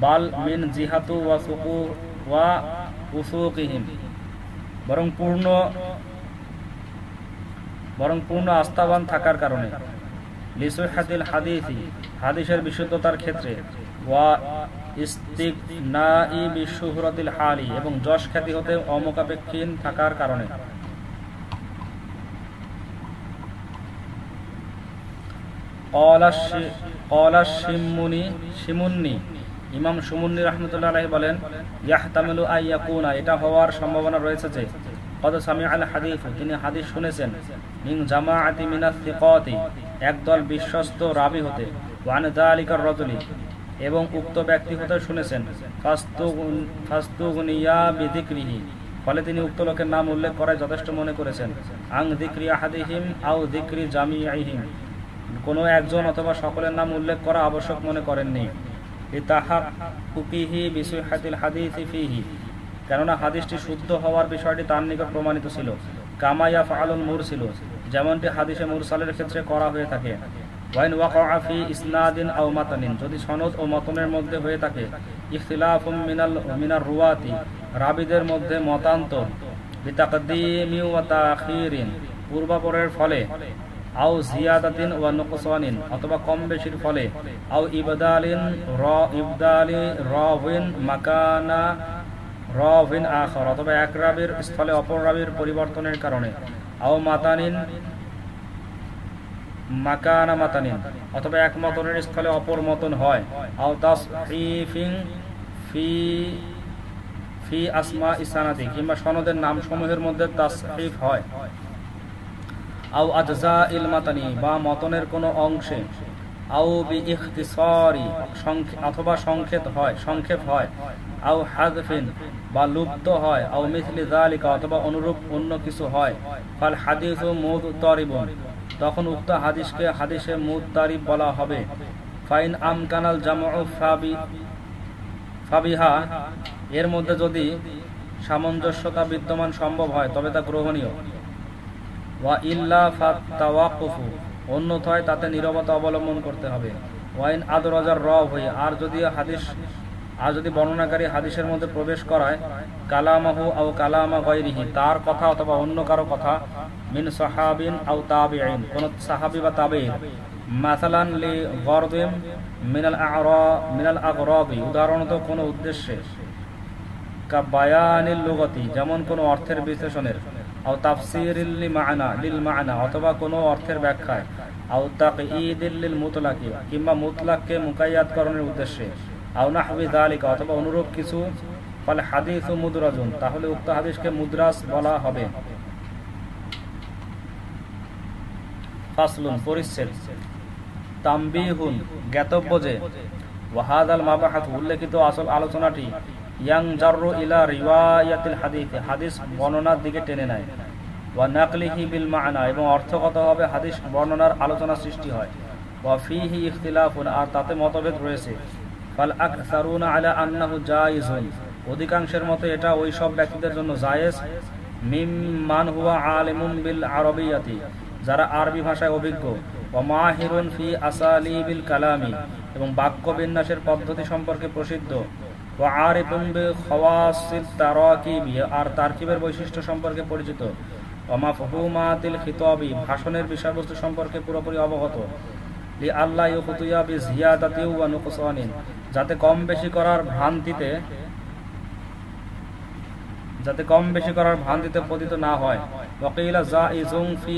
বাল মিন জিহাতু ওয়া উসুকিহিম, বরং পূর্ণ আস্থাবান থাকার কারণে, লিসুহাতিল হাদিসি, হাদিসের বিশুদ্ধতার ক্ষেত্রে, ওয়া ইস্তিগনাই বিশুহরাতিল হালি, এবং যশ খ্যাতি হতে অমুখাপেক্ষীন থাকার কারণে। ক্বালা শিমুন্নি ইমাম শিমুন্নি রাহমাতুল্লাহি আলাইহি বলেন, ইয়াহতামিলু আইয়াকুনা, এটা হওয়ার সম্ভাবনা রয়েছে যে কদ সামিআল হাদিস, তিনি হাদিস শুনেছেন, মিন জামাআতি মিনাস সিকাতি, একদল বিশ্বস্ত রাবী হতে, ওয়া আন যালিকার রাজুলি, এবং উক্ত ব্যক্তি হতে শুনেছেন, ফাস্তুগনিয়া বিযিকরিহি, ফলে তিনি উক্ত লোকের নাম উল্লেখ করায় যথেষ্ট মনে করেছেন, আং যিকরি আহাদিহিম আও যিকরি জামিইহিম, কোনো একজন অথবা সকলের নাম উল্লেখ করা আবশ্যক মনে করেননি। লিতাহাক্কুকিহি বিসিহহাতিল হাদিসি ফীহি, কেননা হাদিসটি শুদ্ধ হওয়ার বিষয়টি তার নিকট প্রমাণিত ছিল। কামা ইয়াফআলুল মুরসিল, যেমনটি হাদিসে মুরসালের ক্ষেত্রে করা হয়ে থাকে। ওয়াইন ওয়াকাআ ফি ইসনাদিন আও মাতানিন, যদি সনদ ও মতনের মধ্যে হয়ে থাকে ইখতিলাফুম মিনার রুয়াতি, রাবীদের মধ্যে মতান্তর, বিতাকদীমি ওয়া তাখিরিন, পূর্বাপরের ফলে, আও জিয়াদাতিন ওয়া নুকসানিন, অথবা কম বেশির ফলে, আও ইবদালি রাওয়িন মাকানা রাওয়িন আখার, অথবা এক রাবীর স্থলে অপর রাবীর পরিবর্তনের কারণে, আও মাতানিন মাকানা মাতানিন, অথবা এক মতনের স্থলে অপর মতন হয়, আও তাসহিফিন ফি আসমা ইসানাদি, কিংবা সনদের নাম সমূহের মধ্যে তাসহিফ হয়, আও আজজা ইল মাতানি, বা মতনের কোনো অংশে, আও বি ইখতিসারি, অথবা সংক্ষেপ হয়, আও হাযফিন, বা লুপ্ত হয়, আও মিসলি যালিকা, অথবা অনুরূপ অন্য কিছু হয়, ফাল হাদিসু মুদতারিবুন, তখন উক্ত হাদিসকে হাদিসে মুদতারিব বলা হবে। ফাইন আমকানাল জামউ ফাবিহা, এর মধ্যে যদি সামঞ্জস্যতা বিদ্যমান সম্ভব হয় তবে তা গ্রহণীয়। ওয়া ইল্লা ফাতাওয়াকুফু, অন্যথায় তাতে নীরবতা অবলম্বন করতে হবে। ওয়াইন আদরাজার রাওয়ি, আর যদি বর্ণনাকারী হাদিসের মধ্যে প্রবেশ করায় কালামাহু আও কালামা গায়রিহি, তার কথা অথবা অন্য কারো কথা, মিন সাহাবিন আও তাবিঈন, কোন সাহাবী বা তাবিঈন, মাসালান লি গরদিম মিনাল আগরাদি, উদাহরণত কোন উদ্দেশ্যে, কা বায়ানিল লুগাতি, যেমন কোন অর্থের বিশ্লেষণের, আও তাফসীরিল লিল মা'না, অথবা কোনো অর্থের ব্যাখ্যায়, আও তাকঈদিল লিল মুতলাকি, কিংবা মুতলাককে মুকাইয়াদকরণের উদ্দেশ্যে, আও নাহবি যালিকা, অথবা অনুরূপ কিছু, ফাল হাদিসু মুদরাজুন, তাহলে উক্ত হাদিসকে মুদরাজ বলা হবে। ফাসলুন, পরিচ্ছেদ। তামবিহুন, জ্ঞাতব্য যে, ওয়াহাদাল মাবাহাত, উল্লেখিত আসল আলোচনাটি, ইয়ানজারু ইলা রিওয়ায়াতিল হাদিস, হাদিস বর্ণনার দিকে টেনে নেয়, ওয়া নাকলিহি বিল মা'না, এবং অর্থগতভাবে হাদিস বর্ণনার আলোচনা সৃষ্টি হয়, ওয়া ফীহি ইখতিলাফুন, আর তাতে মতভেদ রয়েছে। ফাল আকসারুনা আলা আন্নাহু জায়েজুন, অধিকাংশের মতে এটা ওই সব ব্যক্তিদের জন্য জায়েজ, মিম্মান হুয়া আলিমুন বিল আরবিয়াতি, যারা আরবি ভাষায় অভিজ্ঞ, ওয়া মাহিরুন ফি আসালিবিল কালামি, এবং বাক্য বিন্যাসের পদ্ধতি সম্পর্কে প্রসিদ্ধ, ওয়া আরিফুন বি খাওয়াসিত তারাকিবি, আর তারকিবের বৈশিষ্ট্য সম্পর্কে পরিচিত, ওয়া মাফহুমাতিল খিতাবি, ভাষণের বিষয়বস্তু সম্পর্কে পুরোপুরি অবগত, লি আল্লাহ ইউখতুয়া বি জিয়াদাতি ওয়া নুকসানিন, যাতে কম বেশি করার ভ্রান্তিতে পতিত না হয়। ওয়াকিলা জাইজুন ফি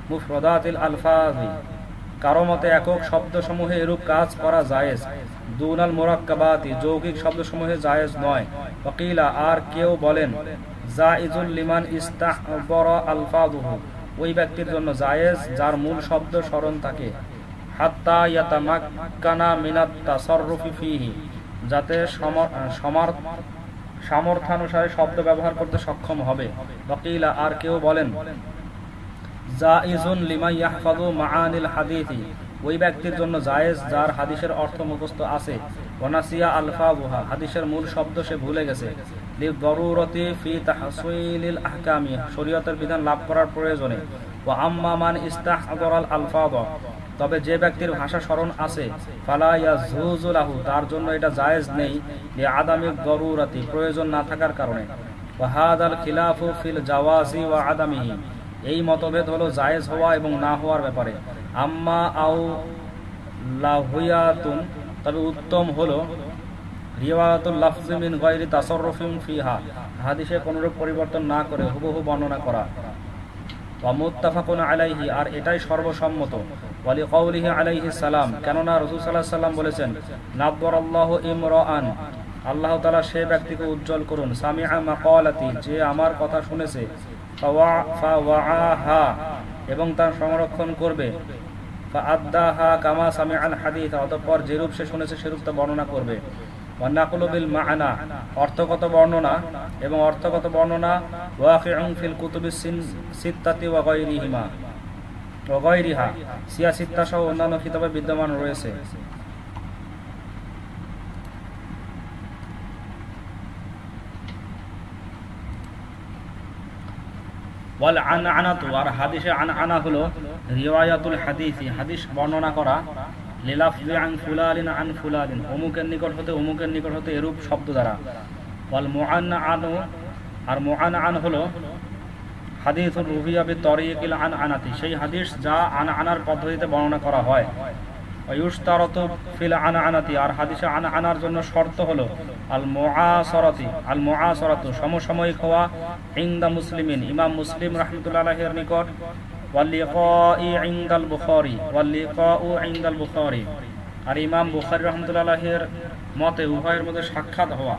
মুফরাদাতিল আলফাজি, কারো মতে একক শব্দসমূহে এরূপ কাজ করা জায়েজ, দুনাল মুরাক্কাবাতি, যৌগিক শব্দসমূহে জায়েজ নয়। ওয়াকিলা, আর কেউ বলেন জাইজুল লিমান ইস্তাহবরা আলফাযুহু, ওই ব্যক্তির জন্য জায়েজ যার মূল শব্দ স্মরণ থাকে, হাত্তা ইয়াতামাক্কানা মিনাত তাসাররুফি ফীহি, যাতে সামর্থ্যানুসারে শব্দ ব্যবহার করতে সক্ষম হবে। ওয়াকিলা, আর কেউ বলেন জাইজুন লিমান ইয়াহফাযু মাআনিল হাদিসি, ওই ব্যক্তির জন্য জায়েজ যার হাদিসের অর্থ মুখস্থ আছে, ওয়ানাসিয়া আলফাযুহা, হাদিসের মূল শব্দ সে ভুলে গেছে, লিদরুরতি ফি তাহসিলিল আহকামি, শরীয়তের বিধান লাভ করার প্রয়োজনে, ওয়া আম্মা মান ইস্তাহদারাল আলফায, তবে যে ব্যক্তির ভাষা স্মরণ আছে, ফালা ইয়াজুজু লাহু, তার জন্য এটা জায়েজ নেই, লিআদামি দরুরাতি, প্রয়োজন না থাকার কারণে। ওয়া হাদাল খিলাফু ফিল জাওয়াজি ওয়া আদামিহি, এই মতভেদ হলো জায়েজ হওয়া এবং না হওয়ার ব্যাপারে। আম্মা আও লাহুয়াতুন, তবে উত্তম হলো রিওয়ায়াতুল লাফজি মিন গায়রি তাসাররুফিন ফিহা, হাদিসে কোনরূপ পরিবর্তন না করে হুবহু বর্ণনা করা। ওয়া মুত্তাফাকুন আলাইহি, আর এটাই সর্বসম্মত। ওয়া লিকাউলিহি আলাইহিস সালাম, কেননা রাসূল সাল্লাল্লাহু আলাইহি ওয়াসাল্লাম বলেছেন, নাদদারাল্লাহু ইমরাআন, আল্লাহ তাআলা সেই ব্যক্তিকে উজ্জ্বল করুন, সামিআ মাকালাতি, যে আমার কথা শুনেছে, ফাওয়াআহা, এবং তার সংরক্ষণ করবে, ফাআদ্দাহা কামা সামিআল হাদিস, অতঃপর যেরূপ সে শুনেছে সেরূপ তা বর্ণনা করবে। ওয়া নাকলু বিল মা'না, অর্থগত বর্ণনা, এবং অর্থগত বর্ণনা ওয়াকিউন ফিল কুতুবিস সিত্তাতি ওয়া গায়রিহা, সিয়া সিত্তা সহ অন্যান্য কিতাবে বিদ্যমান রয়েছে। ওয়াল আনআনাতু, আর হাদিসে আনআনা হলো রিওয়ায়াতুল হাদিসি, হাদিস বর্ণনা করা, লিলাফজি আন ফুলালিন আন ফুলালিন, অমুকের নিকট হতে এরূপ শব্দ দ্বারা। ওয়াল মুআন্নাআনু, আর মুআন্নাআন হলো হাদিসুর রুহিয়া বিতরিকিল আনআনাতি, সেই হাদিস যা আনআনার পদ্ধতিতে বর্ণনা করা হয়। ওয়ায়ুশতারাতু ফিল আনআনাতি, আর হাদিসে আনআনার জন্য শর্ত হলো আল মুআসারাতু, সমসাময়িক হওয়া, ইনদা মুসলিমিন, ইমাম মুসলিম রাহমাতুল্লাহি আলাইহির নিকট, ওয়াল লিকাই ইনদাল বুখারী, আর ইমাম বুখারী রাহমাতুল্লাহি আলাইহির মতে উভয়ের মধ্যে সাক্ষাৎ হওয়া।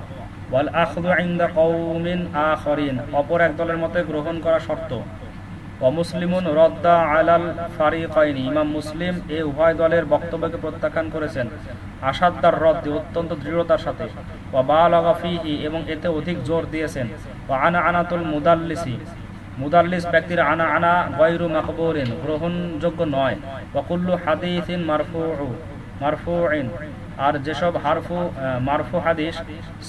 ওয়াল আখযু ইনদা কওমিন আখারিন, অপর এক দলের মতে গ্রহণ করা শর্ত। ওয়া মুসলিমুন রাদ্দা আলাল ফারিকাইনি, ইমাম মুসলিম এই উভয় দলের বক্তব্যকে প্রত্যাখ্যান করেছেন আসাদ্দার রদ্দি, অত্যন্ত দৃঢ়তার সাথে। ওয়া বালাগা ফীহি, এবং এতে অধিক জোর দিয়েছেন। ওয়া আনআনাতুল মুদাল্লিস ব্যক্তির আনআনা গায়রু মাকবুলিন, গ্রহণযোগ্য নয়। ওয়া কুল্লু হাদিসিন মারফুউন, আর যেসব মারফু হাদিস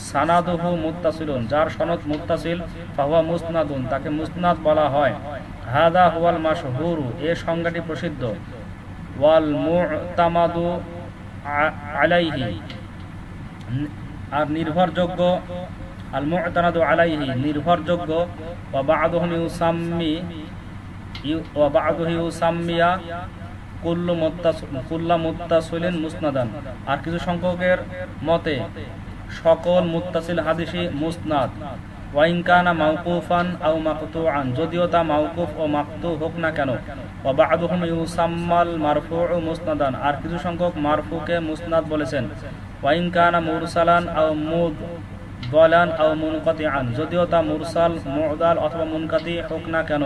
সানাদুহু মুত্তাসিলুন, যার সনদ মুত্তাসিল, ফাহুয়া মুসনাদুন, তাকে মুসনাদ বলা হয়। হাদা হুয়াল মাশহুরু, এই সংজ্ঞাটি প্রসিদ্ধ। ওয়াল মু'তামাদু আলাইহি, আর নির্ভরযোগ্য, আল মু'তানাদু আলাইহি, নির্ভরযোগ্য। ওয়া বা'দুহুম ইউসাম্মিয়া কুল্লা মুত্তাসিলিন মুসনাদান, আর কিছু সংখ্যকের মতে সকল মুত্তাসিল হাদিসই মুসনাদ। ওয়া ইন কানা মাওকুফান আও মাকতুআন, যদিও তা মাওকুফ ও মাকতু হোক না কেন। ওয়া বা'দুহুম ইউসাম্মাল মারফুউ মুসনাদান, আর কিছু সংখ্যক মারফুকে মুসনাদ বলেছেন। ওয়া ইন কানা মুরসালান আও মুদদালান আও মুনকাতিআন, যদিও তা মুরসাল, মু'দাল অথবা মুনকাতি হোক না কেন।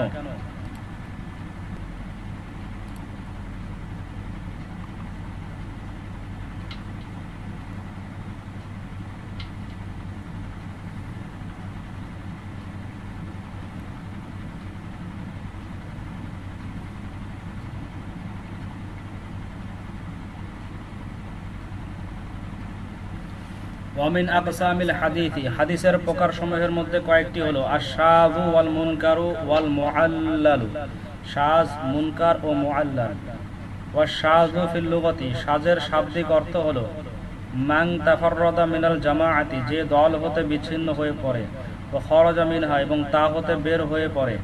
ওয়ামিন আকসামিল হাদিসি, হাদিসের প্রকারসমূহের মধ্যে কয়েকটি হলো আশ-শাযু ওয়াল মুনকারু ওয়াল মুআল্লালু, শায, মুনকার ও মুআল্লাল। ওয়াশ-শাযু ফিল লুগাতি, শাযের শাব্দিক অর্থ হলো মান তাফাররাদা মিনাল জামাআতি, যে দল হতে বিচ্ছিন্ন হয়ে পড়ে। ওয়া খারাজা মিনহা, এবং তা হতে বের হয়ে পড়ে।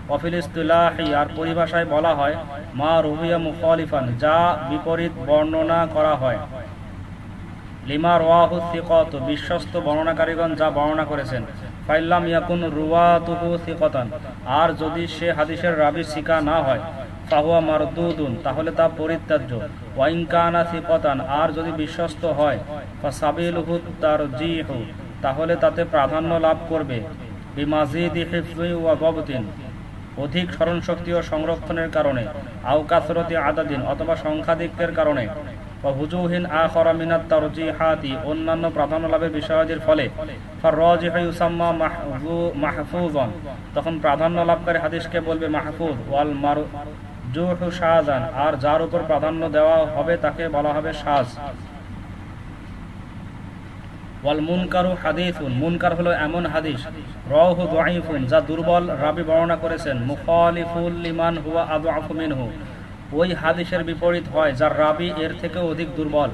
ওয়া ফিল ইসতিলাহি, আর পরিভাষায় বলা হয় মা রুহিয়া মুখালিফান, যা বিপরীত বর্ণনা করা হয়। লিমা রাওয়াহু সিকাত, বিশ্বস্ত বর্ণনাকারীগণ যা বর্ণনা করেছেন। ফাইল্লাম ইয়াকুন রুওয়াতুহু সিকাতান, আর যদি সে হাদিসের রাবী সিকা না হয়, ফাহুয়া মারদুদুন, তাহলে তা পরিত্যাজ্য। ওয়া ইন কানা সিকাতান, আর যদি বিশ্বস্ত হয়, ফাসাবিলুহু তারজিহু, তাহলে তাতে প্রাধান্য লাভ করবে। বিমাজিদি হিফজি ওয়া দাবতিন, অধিক স্মরণশক্তি ও সংরক্ষণের কারণে। আও কাসরতি আদাদিন, অথবা সংখ্যাধিক্যের কারণে। ওয়াহুজুহিন আখারা মিনাত তারজিহাতি, অন্যান্য প্রাধান্য লাভের বিষয়াদির ফলে। ফাররাজিহু ইউসাম্মা মাহফুজান, তখন প্রাধান্য লাভকারী হাদিসকে বলবে মাহফুজ। ওয়াল মারজুহু শাযান, আর যার উপর প্রাধান্য দেওয়া হবে তাকে বলা হবে শায। ওয়াল মুনকারু হাদিসুন, মুনকার হলো এমন হাদিস রাওয়াহু দাঈফুন, যা দুর্বল রাবী বর্ণনা করেছেন। মুখালিফুল লিমান হুয়া আদআফু মিনহু, ওই হাদিসের বিপরীত হয় যার রাবী এর থেকে অধিক দুর্বল।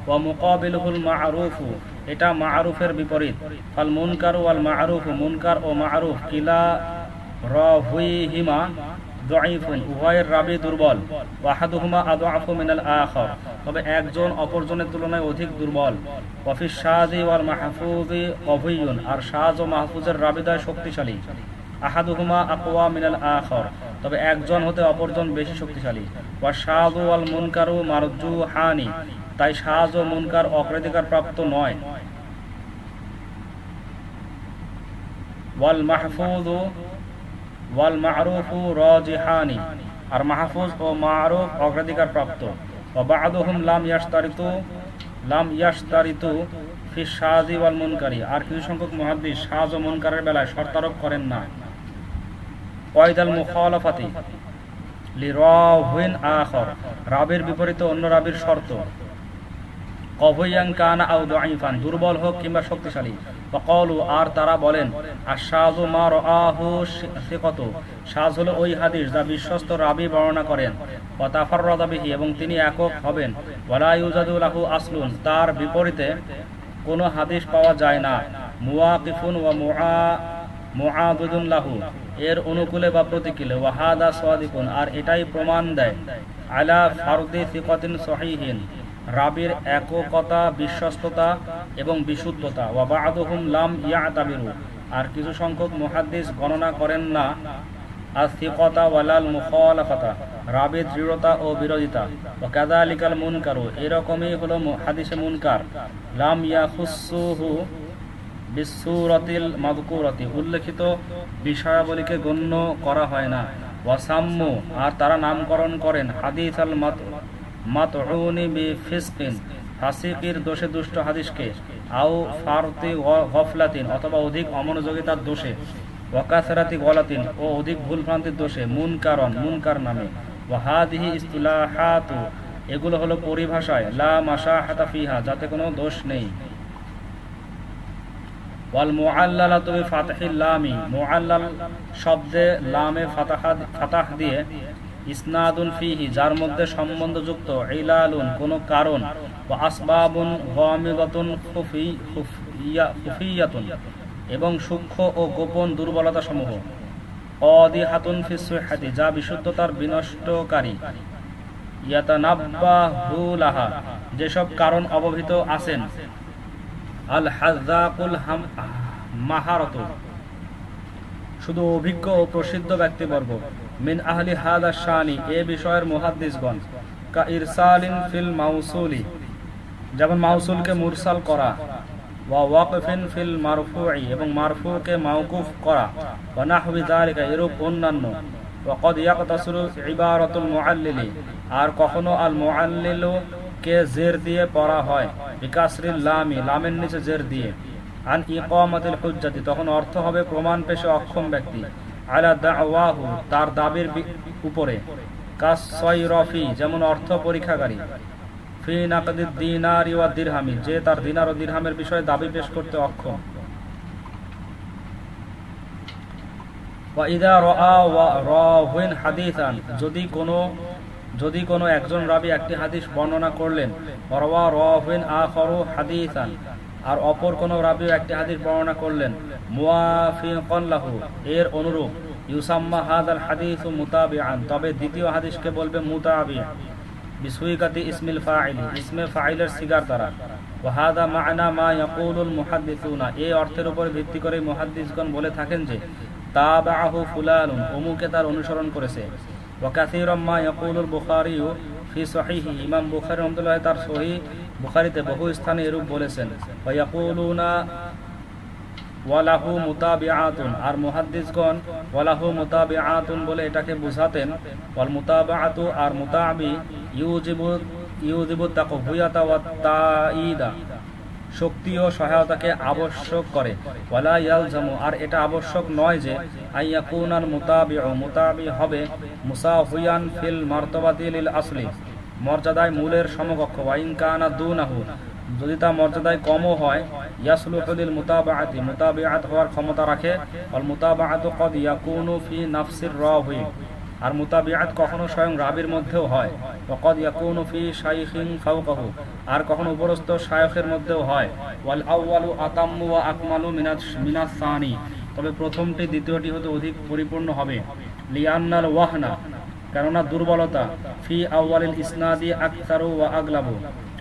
ওয়া মুকাবিলুহুল মা'রুফু, এটা মা'রুফের বিপরীত। ফাল মুনকারু ওয়াল মা'রুফু, মুনকার ও মা'রুফ কিলা রাহুইহিমা দাঈফুন, উভয়ের রাবী দুর্বল। ওয়াহাদুহুমা আদআফু মিনাল আখার, তবে একজন অপরজনের তুলনায় অধিক দুর্বল। ওয়া ফিশ শাযি ওয়াল মাহফুজি কওয়িয়ুন, আর শায ও মাহফুজের রাবীদ্বয় শক্তিশালী। আহাদুহুমা আকওয়া মিনাল আখর, তবে একজন হতে অপরজন বেশি শক্তিশালী। ওয়া শাযু ওয়াল মুনকারু মারজুহানি, তাই শায ও মুনকার অগ্রাধিকার প্রাপ্ত নয়। ওয়াল মাহফুযু ওয়াল মা'রুফু রাজিহানি, আর মাহফুজ ও মা'রুফ অগ্রাধিকার প্রাপ্ত। ওয়া বা'দুহুম লাম ইয়াশতারিতু ফি শাযি ওয়াল মুনকারি, আর কিছু সংখ্যক মুহাদ্দিস শায ও মুনকারের বেলায় শর্তারোপ করেন না। কয়দাল মুখালাফাতি লিরাওয়িন আখর, রাবির বিপরীতে অন্য রাবির শর্ত। কওয়িয়ান কানা আও দাঈফান, দুর্বল হোক কিংবা শক্তিশালী। ফাকালু, আর তারা বলেন, আশ-শাযু মা রাআহু সিকাতু, শায হলো ওই হাদিস যা বিশ্বস্ত রাবি বর্ণনা করেন। ওয়া তাফাররাদা বিহি, এবং তিনি একক হবেন। ওয়ালা ইউজাদু লাহু আসলুন, তার বিপরীতে কোনো হাদিস পাওয়া যায় না। মুওয়াকিফুন ওয়া মুআদুদুন লাহু, এর অনুকূলে বা প্রতিকূলে। ওয়া হাদা সাদিকুন, আর এটাই প্রমাণ দেয় আলা ফারদি সিকাতিন সহিহিন, রাবির এককতা, বিশ্বস্ততা এবং বিশুদ্ধতা। ওয়া বা'দুহুম লাম ইয়াতাবিরু, আর কিছু সংখ্যক মুহাদ্দিস গণনা করেন না আসিকাতা ওয়ালাল মুখালাফাতা, রাবির দৃঢ়তা ও বিরোধিতা। ওয়া কাযালিকাল মুনকারু, এরকমই হলো হাদিসে মুনকার। লাম ইয়াখুসসুহু বিসূরাতিল মাযকুরাতি, উল্লেখিত বিষয়াবলীকে গণ্য করা হয় না। ওয়া সাম্মু, আর তারা নামকরণ করেন হাদিসাল মাতউনি বিফিসকিন, ফাসিকির দোষে দুষ্ট হাদিসকে। আও ফারতি গফলাতিন, অথবা অধিক অমনোযোগিতার দোষে। ওয়া কাসরাতি গলাতিন, ও অধিক ভুলভ্রান্তির দোষে। মুনকারন, মুনকার নামে। ওয়া হাদিহি ইসতিলাহাতু, এগুলো হলো পরিভাষায়। লা মাশাহাতা ফিহা, যাতে কোনো দোষ নেই। ওয়াল মুআল্লালাতু বিফাতহিল লামি, মুআল্লাল শব্দে লামে ফাতাহ দিয়ে। ইসনাদুন ফিহি, যার মধ্যে সম্বন্ধযুক্ত। ইলালুন, কোন কারণ। ওয়া আসবাবুন গামিদাতুন খুফিয়াতুন, এবং সূক্ষ্ম ও গোপন দুর্বলতা সমূহ। অদিহাতুন ফিস সিহহাতি, যা বিশুদ্ধতার বিনষ্টকারী। ইয়াতানাব্বাহু লাহা, যেসব কারণ অবহিত আছেন। আল হাযাকুল মাহারাতু, শুধু অভিজ্ঞ ও প্রসিদ্ধ ব্যক্তিবর্গ। মিন আহলি হাদা শানি, এ বিষয়ের মুহাদ্দিসগণ। কা ইরসালিন ফিল মাউসুলি, যেমন মাউসুলকে মুরসাল করা। ওয়া ওয়াকফিন ফিল মারফুই, এবং মারফুকে মাওকুফ করা। ওয়া নাহবি যালিকা, এরূপ অন্যান্য। ওয়া ক্বাদ ইয়াকতাসিরু ইবারাতুল মুআল্লিলি, আর কখনো আল মুআল্লিলু কে জের দিয়ে পড়া হয়। বিকাসরিল লামি, লামের নিচে জের দিয়ে। আন ইকামাতিল হুজ্জাতি, তখন অর্থ হবে প্রমাণ পেশে অক্ষম ব্যক্তি। আলা দাওয়াহু, তার দাবির উপরে। কাসসাইরাফি, যেমন অর্থ পরীক্ষাকারী। ফি নাকদিদ দিনারি ওয়া দিরহামি, যে তার দিনার ও দিরহামের বিষয়ে দাবি পেশ করতে অক্ষম। ওয়া ইযা রাআ ওয়া রাওয়িন হাদিসান, যদি কোনো একজন রাবী একটি হাদিস বর্ণনা করলেন। ওয়া রাওয়িন আখারু হাদিসান, আর অপর কোন রাবী একটি হাদিস বর্ণনা করলেন। মুওয়াফিকান লাহু, এর অনুরূপ। ইউসাম্মা হাদাল হাদিসু মুতাবিআন, তবে দ্বিতীয় হাদিসকে বলবে মুতাবি। বিসুইকাতি ইসমিল ফাইল, ইসমে ফাইলের সিগার দ্বারা। ওয়া হাদা মা'না মা ইয়াকুলুল মুহাদ্দিসুনা, এই অর্থের উপর ভিত্তি করে মুহাদ্দিসগণ বলে থাকেন যে তাবাহু ফুলানুন, অমুকে তার অনুসরণ করেছে। ওয়া কাসীরাম মা ইয়াকুলুল বুখারী ফি সহিহি, ইমাম বুখারী রাহমাতুল্লাহ তার সহিহ বুখারীতে বহু স্থানে এরূপ বলেছেন। ওয়া ইয়াকুলুনা ওয়ালাহু মুতাবিআতুন, আর মুহাদ্দিসগণ ওয়ালাহু মুতাবিআতুন বলে এটাকে বুঝাতেন। ওয়াল মুতাবাআতু, আর মুতাবি ইউজিবু তাকওয়িয়াতা ওয়াত তাঈদা, শক্তি ও সহায়তাকে আবশ্যক করে। ওয়ালা ইয়ালজামু, আর এটা আবশ্যক নয় যে আইয়াকুনাল মুতাবিউ, মুতাবি হবে মুসাউফিয়ান ফিল মারতাবাতি লিল আসলি, মর্যাদায় মূলের সমকক্ষ। ওয়া ইন কানা দুনাহু, যদি তা মর্যাদায় কমও হয়। ইয়াসলুহু লিল মুতাবাআতি, মুতাবিআত হওয়ার ক্ষমতা রাখে। ওয়াল মুতাবাআতু ক্বাদ ইয়াকুনু ফি নাফসির রাবি, আর মুতাবিআত কখনো স্বয়ং রাবির মধ্যেও হয়। ওয়া ক্বাদ ইয়াকুনু ফি শাইখিন ফাওকাহু, আর কখনো উপরস্থ শায়খের মধ্যেও হয়। ওয়াল আউয়ালু আতাম্মু ওয়া আকমালু মিনাস সানি, তবে প্রথমটি দ্বিতীয়টি হতে অধিক পরিপূর্ণ হবে। লিআন্নাল ওয়াহনা, কেননা দুর্বলতা। ফি আউয়ালিল ইসনাদি আকতারু ওয়া আগলাবু,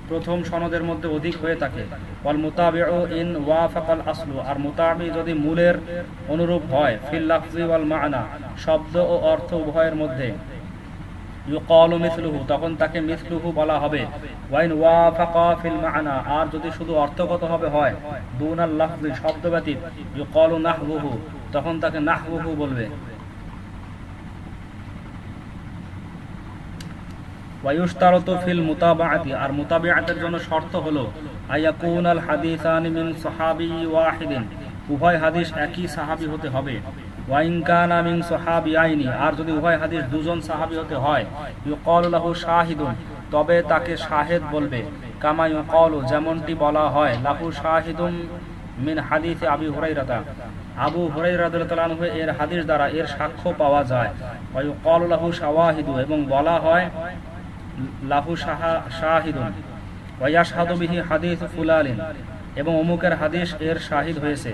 প্রথম সনদের মধ্যে অধিক হয়ে থাকে। ওয়াল মুতাবিউ ইন ওয়াফাকাল আসলু, আর মুতাবি যদি মূলের অনুরূপ হয়, ফিল লাফজি ওয়াল মা'না, শব্দ ও অর্থ উভয়ের মধ্যে, ইউকালু মিসলুহু, তখন তাকে মিসলুহু বলা হবে। ওয়াইন ওয়াফাকা ফিল মা'না, আর যদি শুধু অর্থগতভাবে হয়, দুনাল লাফজি, শব্দ ব্যতীত, ইউকালু নাহবুহু, তখন তাকে নাহবুহু বলবে। ওয়ায়ুশতারাতু ফিল মুতাবাআতি, আর মুতাবিআতের জন্য শর্ত হলো আয়াকুনাল হাদিসানি মিন সাহাবী ওয়াহিদিন, উভয় হাদিস একই সাহাবী হতে হবে। ওয়াইন কানা মিন সাহাবিয়াইনি, আর যদি উভয় হাদিস দুজন সাহাবী হতে হয়, ইউকালু লাহু শাহিদুন, তবে তাকে শাহেদ বলবে। কামা ইউকালু, যেমনটি বলা হয়, লাহু শাহিদুম মিন হাদিস আবি হুরায়রা, আবু হুরায়রা রাদিয়াল্লাহু আনহু এর হাদিস দ্বারা এর সাক্ষ্য পাওয়া যায়। ওয়া ইউকালু লাহু শাওয়াহিদু, এবং বলা হয় লাহু শাহিদুন, ওয়া ইয়াশহাদু বিহি হাদিস ফুলানিন, এবং অমুকের হাদিস এর শাহিদ হয়েছে।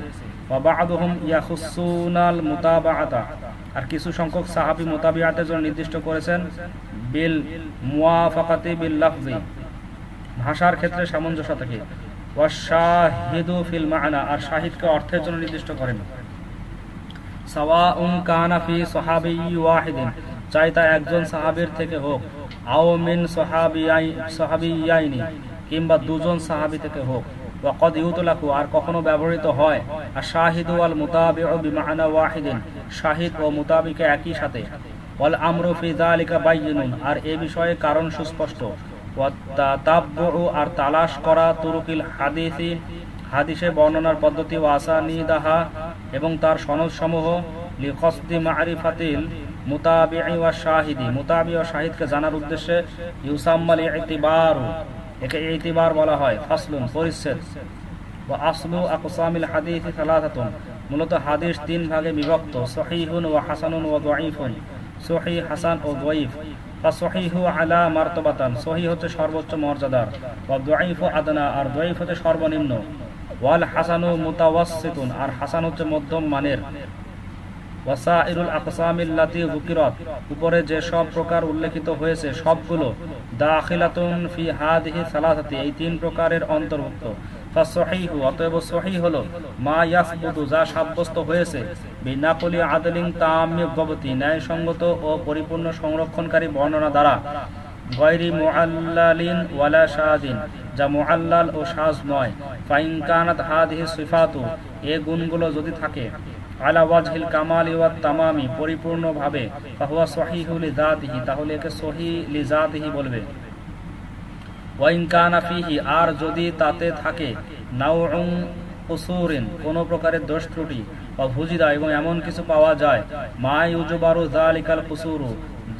ওয়া বা'দুহুম ইয়াখুসুনাল মুতাবাআতা, আর কিছু সংখ্যক সাহাবী মুতাবিআতের জন্য নির্দিষ্ট করেছেন বিল মুওয়াফাকাতি বিল লাফজি, ভাষার ক্ষেত্রে সামঞ্জস্য থেকে। ওয়া শাহিদু ফিল মা'না, আর শাহিদকে অর্থের জন্য নির্দিষ্ট করেন। সাওয়াউন কানা ফি সাহাবী ওয়াহিদিন, চাই তা একজন সাহাবীর থেকে হোক, আও মিন সাহাবিয়াইনি, কিংবা দুজন সাহাবী থেকে হোক। ওয়া ক্বাদ ইউতলাকু, আর কখনো ব্যবহৃত হয় আশ-শাহিদু ওয়াল মুতাবিউ বিমা'না ওয়াহিদিন, শাহিদ ও মুতাবিকে একই সাথে। ওয়াল আমরু ফি যালিকা বাইয়িনুন, আর এ বিষয়ে কারণ সুস্পষ্ট। ওয়া তাতাব্বু, আর তালাশ করা, তুরুকিল হাদিসি, হাদিসে বর্ণনার পদ্ধতি, ওয়া আসানিদাহা, এবং তার সনদসমূহ, লিকসদি মা'রিফাতিল মুতাবিঈ ওয়া শাহিদি, মুতাবি ও শাহিদকে জানার উদ্দেশ্যে, ইউসাম্মাল ইতিবারু, একে ইতিবার বলা হয়। ফাসলুন, পরিচ্ছেদ। ওয়া আসলু আকসামিল হাদিস সালাসাতুন, মূলত হাদিস তিন ভাগে বিভক্ত, সহিহুন ওয়া হাসানুন ওয়া দাঈফুন, সহিহ, হাসান ও দাঈফ। ফাসহিহু আলা মারতাবাতান, সহিহ হচ্ছে সর্বোচ্চ মর্যাদার, ওয়া দাঈফু আদনা, আর দাঈফ হচ্ছে সর্বনিম্ন। ওয়াল হাসানু মুতাওয়াসসিতুন, আর হাসান হচ্ছে মধ্যম মানের। ওয়াসাইরুল আকসামিল্লাতী যুকিরাত, উপরে যে সব প্রকার উল্লেখিত হয়েছে সবগুলো, দাখিলাতুন ফি হাদিহি সালাসাতি, এই তিন প্রকারের অন্তর্ভুক্ত। ফাসহিহু, অতএব সহিহ হলো মা ইয়াসবুতু, যা সাব্যস্ত হয়েছে, বিনাকুলি আদলিন তাম্মি যবতি, ন্যায়সঙ্গত ও পরিপূর্ণ সংরক্ষণকারী বর্ণনা দ্বারা, গায়রি মুআল্লালিন ওয়ালা শাদিন, যা মুআল্লাল ও শাজ নয়। ফাইন কানাত হাদিহি সিফাতু, এই গুণগুলো যদি থাকে, আলা ওয়াজহিল কামালি ওয়াত তামামি, পরিপূর্ণভাবে, ফাহুয়া সহিহু লিযাতিহি, তাহলে একে সহিহ লিযাতিহি বলবে। ওয়া ইন কানা ফিহি, আর যদি তাতে থাকে, নাউউন কুসুরিন, কোন প্রকারের দোষ ত্রুটি, বা ভুজিদা, এবং এমন কিছু পাওয়া যায়, মা ইউজবারু যালিকাল কুসুরু,